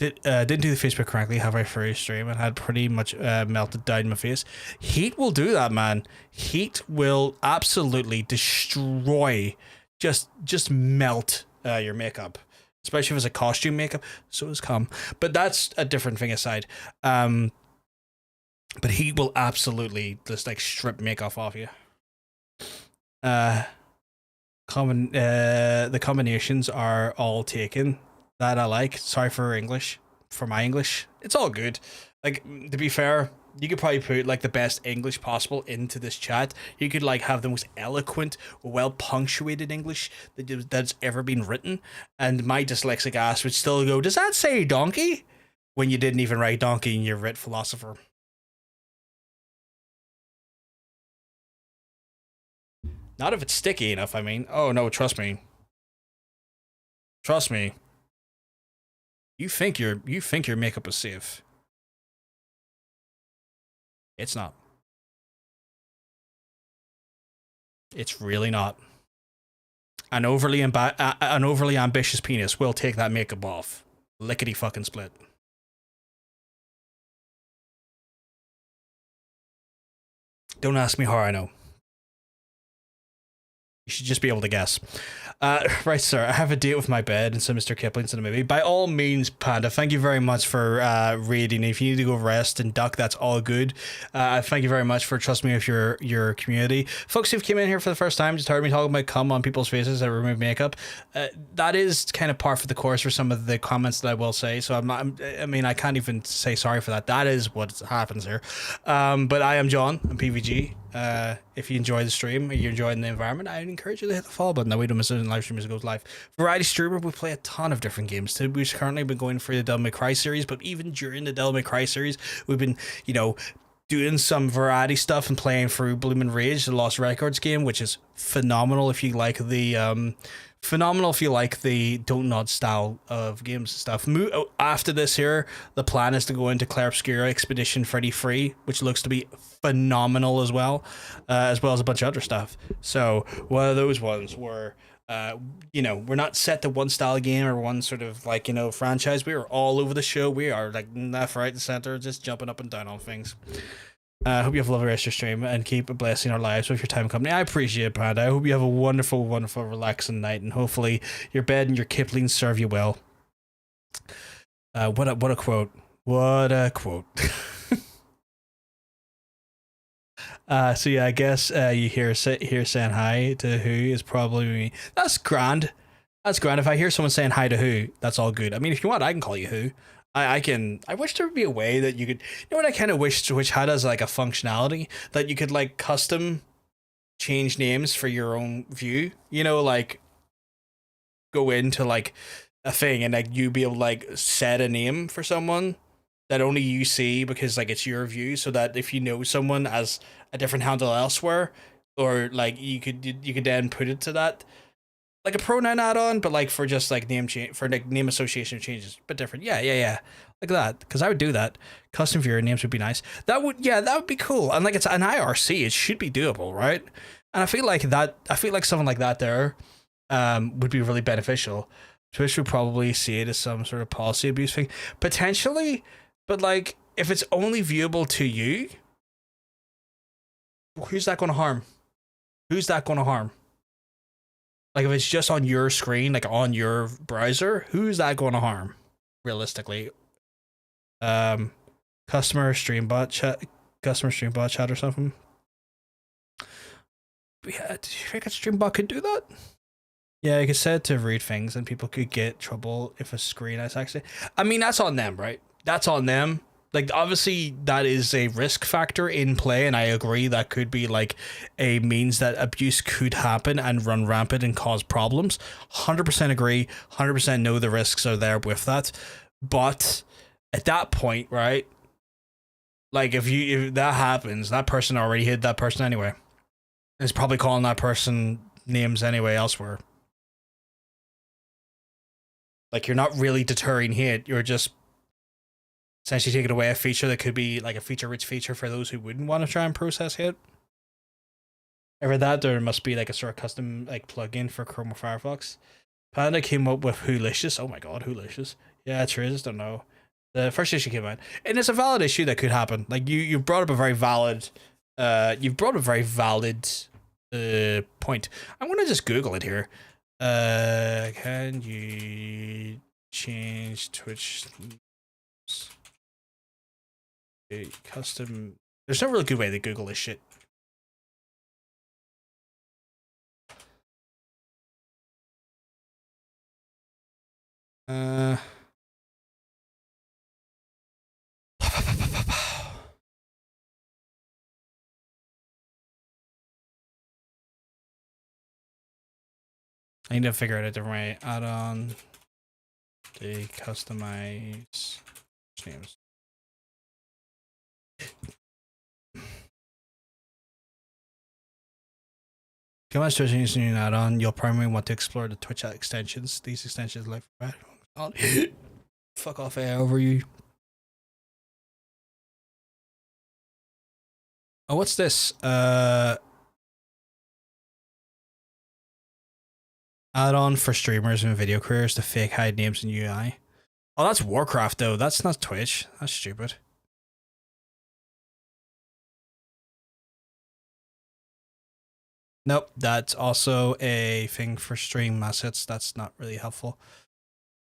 Didn't do the Facebook correctly halfway through stream and had pretty much melted down my face. Heat will do that, man. Heat will absolutely destroy, just melt your makeup, especially if it's a costume makeup. So is cum, but that's a different thing aside. But heat will absolutely just like strip makeup off you. The combinations are all taken. That I like. Sorry for my English. It's all good. Like, to be fair, you could probably put like the best English possible into this chat. You could like have the most eloquent, well punctuated English that's ever been written, and my dyslexic ass would still go, does that say donkey? When you didn't even write donkey and you writ philosopher. Not if it's sticky enough, I mean. Oh no, trust me. Trust me. You think your makeup is safe. It's not. It's really not. An overly ambitious penis will take that makeup off. Lickety fucking split. Don't ask me how I know. You should just be able to guess. Right, sir. I have a date with my bed and some Mr. Kipling's in the movie. By all means, Panda, thank you very much for raiding. If you need to go rest and duck, that's all good. Thank you very much for trusting me with your community. Folks who've came in here for the first time, just heard me talking about cum on people's faces that remove makeup. That is kind of par for the course for some of the comments that I will say. So I can't even say sorry for that. That is what happens here. But I am John. I'm PVG. If you enjoy the stream or you're enjoying the environment, I'd encourage you to hit the follow button. That way you don't miss it in live stream as it goes live. Variety streamer, we play a ton of different games. We've currently been going for the Devil May Cry series, but even during the Devil May Cry series, we've been, doing some variety stuff and playing through Bloomin' Rage, the Lost Records game, which is phenomenal if you like the Don't Nod style of games and stuff. After this here, the plan is to go into Clair Obscura Expedition 33, which looks to be phenomenal as well as a bunch of other stuff. So one of those ones where You know, we're not set to one style game or one sort of like, you know, franchise. We are all over the show. We are like left, right, and center, just jumping up and down on things. I hope you have a lovely rest of your stream and keep blessing our lives with your time and company. I appreciate it, Panda. I hope you have a wonderful, wonderful, relaxing night, and hopefully your bed and your Kipling serve you well. What a quote. What a quote. So yeah, I guess you hear saying hi to who is probably me. That's grand. That's grand. If I hear someone saying hi to who, that's all good. I mean, if you want, I can call you who. I can. I wish there would be a way that you could. You know what I kind of wish which had as like a functionality that you could like custom change names for your own view. You know, like go into like a thing and like you be able to like set a name for someone that only you see because like it's your view, so that if you know someone as a different handle elsewhere, or like you could then put it to that. Like a pronoun add-on, but like for just like name change for like name association changes, but different. Yeah. Like that, because I would do that. Custom viewer names would be nice. That would be cool. And like it's an IRC, it should be doable, right? And I feel like something like that there, would be really beneficial. Twitch would probably see it as some sort of policy abuse thing, potentially, but like if it's only viewable to you, who's that going to harm? Who's that going to harm? Like if it's just on your screen, like on your browser, who's that going to harm? Realistically, customer stream bot chat or something. Yeah, do you think a stream bot could do that? Yeah, you could set it to read things, and people could get trouble if a screen is actually. I mean, that's on them, right? That's on them. Like, obviously, that is a risk factor in play, and I agree that could be, like, a means that abuse could happen and run rampant and cause problems. 100% agree, 100% know the risks are there with that. But at that point, right, like, if that happens, that person already hit that person anyway. It's probably calling that person names anyway elsewhere. Like, you're not really deterring hate, you're just essentially taking away a feature that could be like a feature-rich feature for those who wouldn't want to try and process hate. Ever that, there must be like a sort of custom like plugin for Chrome or Firefox. Panda came up with Wholicious. Oh my god, Wholicious. Yeah, true. I just don't know. The first issue came out, and it's a valid issue that could happen. Like you brought up a very valid, point. I'm gonna just Google it here. Can you change Twitch? Custom. There's no really good way to Google this shit. I need to figure out a different way. Add on the customize names. Come on, Twitch using an add-on. You'll primarily want to explore the Twitch extensions. These extensions like fuck off over you. Oh, what's this? Add-on for streamers and video creators to fake hide names in UI. Oh, that's Warcraft though. That's not Twitch. That's stupid. Nope, that's also a thing for stream assets. That's not really helpful.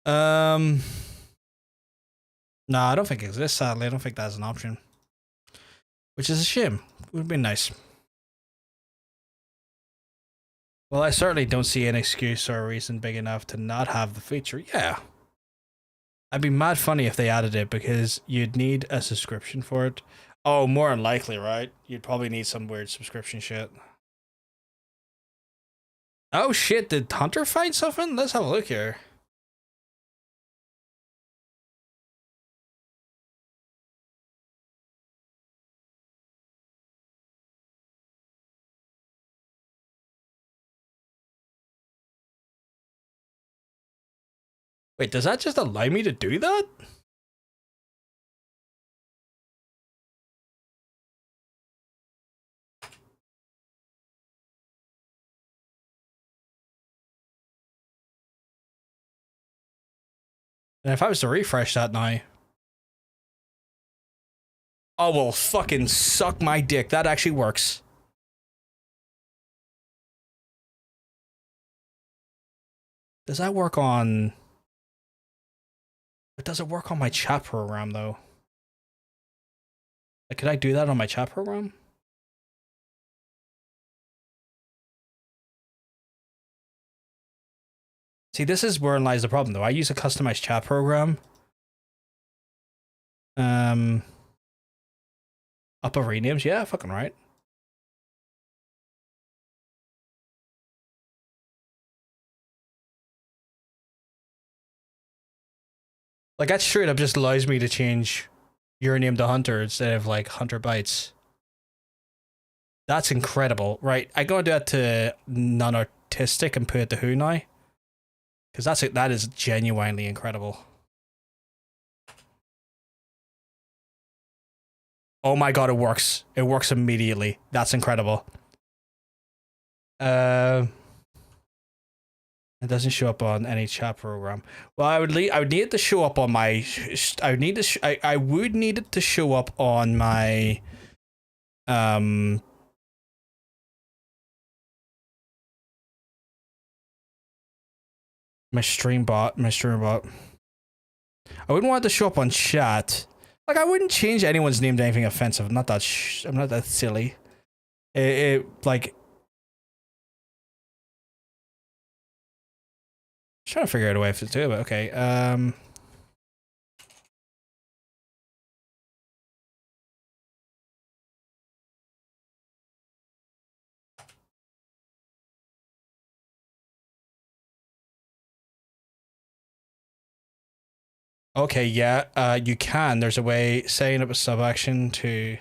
No, I don't think it exists, sadly. I don't think that's an option. Which is a shame. It would be nice. Well, I certainly don't see an excuse or a reason big enough to not have the feature. Yeah. I'd be mad funny if they added it, because you'd need a subscription for it. Oh, more than likely, right? You'd probably need some weird subscription shit. Oh shit, did Hunter find something? Let's have a look here. Wait, does that just allow me to do that? And if I was to refresh that now, oh well, fucking suck my dick. That actually works. Does that work on? But does it work on my chat program though? Like, could I do that on my chat program? See, this is where lies the problem though. I use a customized chat program. Up of renames, yeah, fucking right. Like, that straight up just allows me to change your name to Hunter instead of like Hunter Bytes. That's incredible. Right, I gotta do that to non-artistic and put it to who now? Because that is genuinely incredible. Oh my god, it works. It works immediately. That's incredible. It doesn't show up on any chat program. Well, I would need it to show up on my. I would need it to show up on my. My stream bot. I wouldn't want it to show up on chat. Like, I wouldn't change anyone's name to anything offensive. I'm not that silly. Like. Trying to figure out a way to do it, but okay. Okay, yeah, you can. There's a way setting up a sub action to.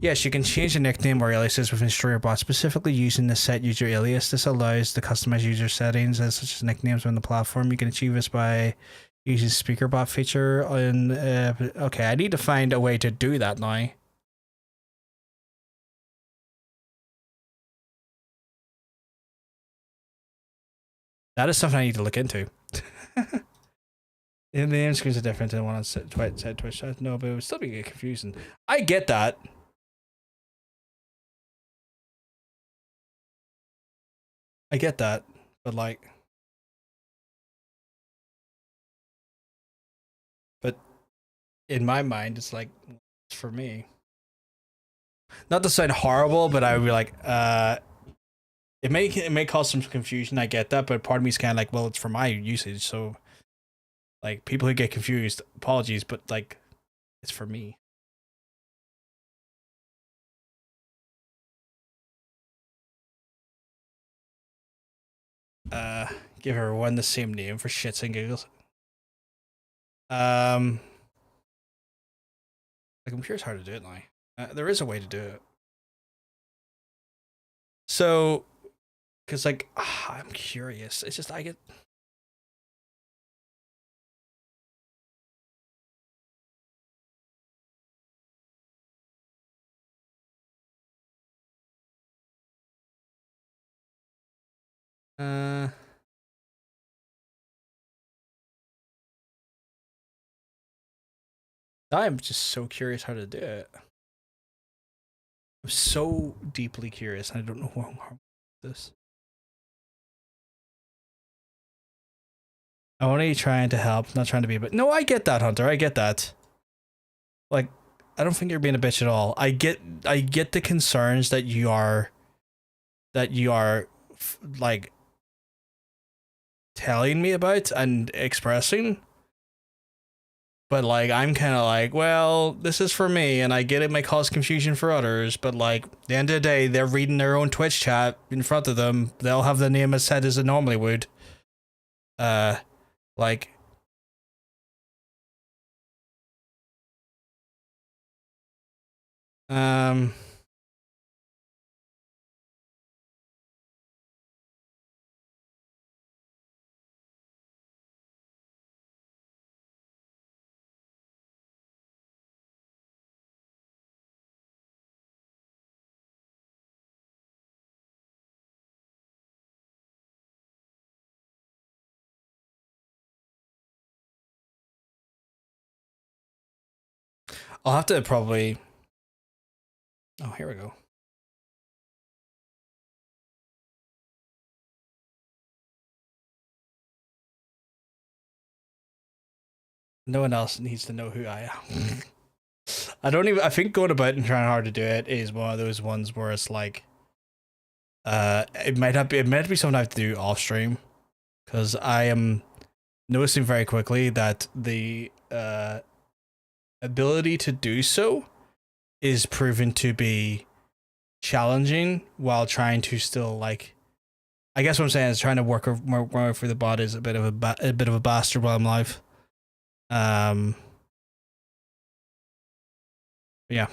Yes, you can change the nickname or aliases within StreamerBot, specifically using the set user alias. This allows the customized user settings as such as nicknames on the platform. You can achieve this by using SpeakerBot feature on. Okay, I need to find a way to do that now. That is something I need to look into. The name screens are different than one on Twitch. No, but it would still be confusing. I get that. I get that, but like, but in my mind, it's like, it's for me. Not to sound horrible, but I would be like, it may cause some confusion. I get that, but part of me is kind of like, well, it's for my usage, so like people who get confused, apologies, but like, it's for me. Give everyone the same name for shits and giggles. Like, I'm sure it's hard to do it now. There is a way to do it. So, because like, I'm curious. It's just I get. I'm just so curious how to do it. I'm so deeply curious. I don't know who I'm this. I'm only trying to help, not trying to be, but no, I get that, Hunter. I get that. Like, I don't think you're being a bitch at all. I get the concerns that you are like telling me about and expressing. But like, I'm kind of like, well, this is for me, and I get it may cause confusion for others, but like, at the end of the day, they're reading their own Twitch chat in front of them. They'll have the name as said as it normally would. Like, I'll have to probably. Oh, here we go. No one else needs to know who I am. I think going about and trying hard to do it is one of those ones where it's like, it might be something I have to do off stream, because I am noticing very quickly that the ability to do so is proven to be challenging while trying to still, like, I guess what I'm saying is trying to work through the bot is a bit of a bastard while I'm live. Yeah.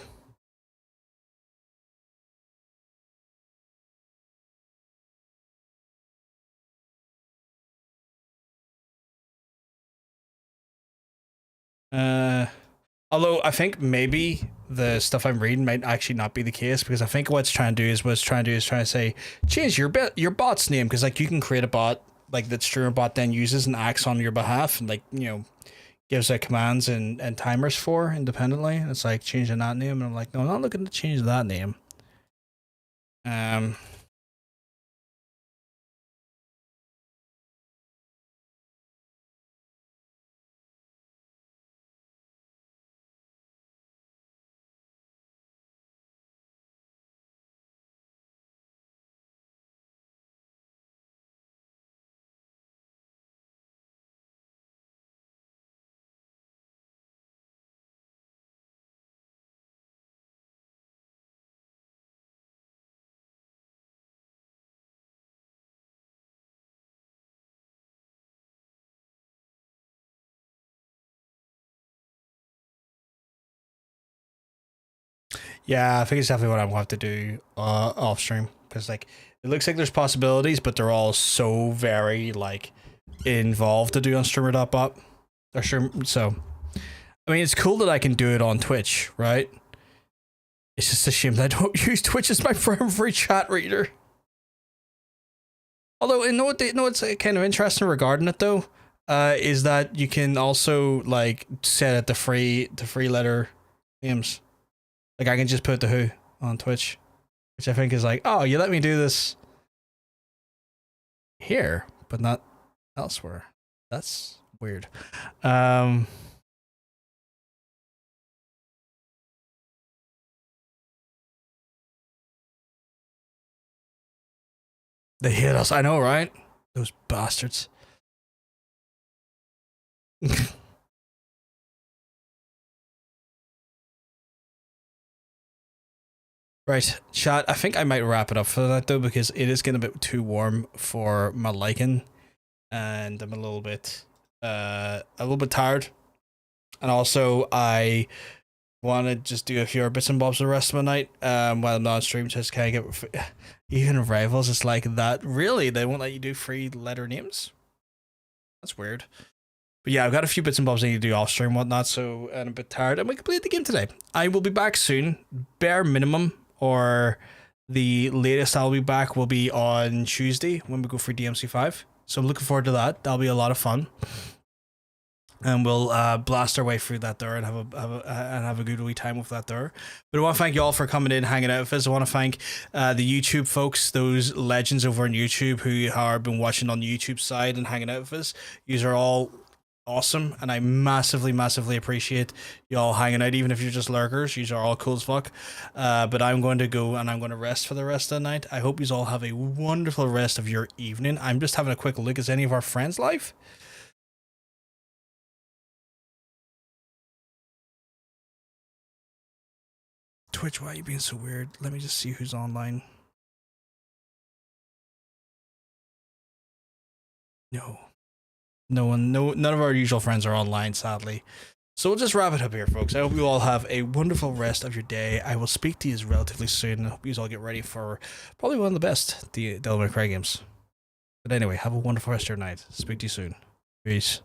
Although I think maybe the stuff I'm reading might actually not be the case, because I think what's trying to say change your bot's name, because like you can create a bot like that streamer bot then uses and acts on your behalf and, like, you know, gives out commands and timers for independently. And it's like changing that name, and I'm like, no, I'm not looking to change that name. Yeah, I think it's definitely what I'm going to have to do off stream, because like it looks like there's possibilities, but they're all so very like involved to do on streamer.bot or stream. So I mean, it's cool that I can do it on Twitch, right? It's just a shame that I don't use Twitch as my primary chat reader. Although, you know what's kind of interesting regarding it though, is that you can also like set it to free letter names. Like I can just put the Who on Twitch, which I think is like, oh, you let me do this here, but not elsewhere. That's weird. They hit us. I know, right? Those bastards. Right, chat, I think I might wrap it up for that though, because it is getting a bit too warm for my liking, and I'm a little bit tired. And also I want to just do a few bits and bobs the rest of the night while I'm not on stream, just kind of get even rivals. It's like that. Really, they won't let you do free letter names? That's weird. But yeah, I've got a few bits and bobs I need to do off stream and whatnot, so I'm a bit tired, and we completed the game today. I will be back soon, bare minimum, or the latest I'll be back will be on Tuesday when we go for DMC 5. So I'm looking forward to that. That'll be a lot of fun. And we'll blast our way through that door and have a good wee time with that door. But I want to thank you all for coming in, hanging out with us. I want to thank the YouTube folks, those legends over on YouTube who have been watching on the YouTube side and hanging out with us. You are all awesome, and I massively appreciate you all hanging out, even if you're just lurkers. You are all cool as fuck. But I'm going to go and I'm going to rest for the rest of the night. I hope you all have a wonderful rest of your evening. I'm just having a quick look. Is any of our friends live? Twitch, why are you being so weird? Let me just see who's online. No. No one, none of our usual friends are online, sadly. So we'll just wrap it up here, folks. I hope you all have a wonderful rest of your day. I will speak to you relatively soon. I hope you all get ready for probably one of the best Devil May Cry games. But anyway, have a wonderful rest of your night. Speak to you soon. Peace.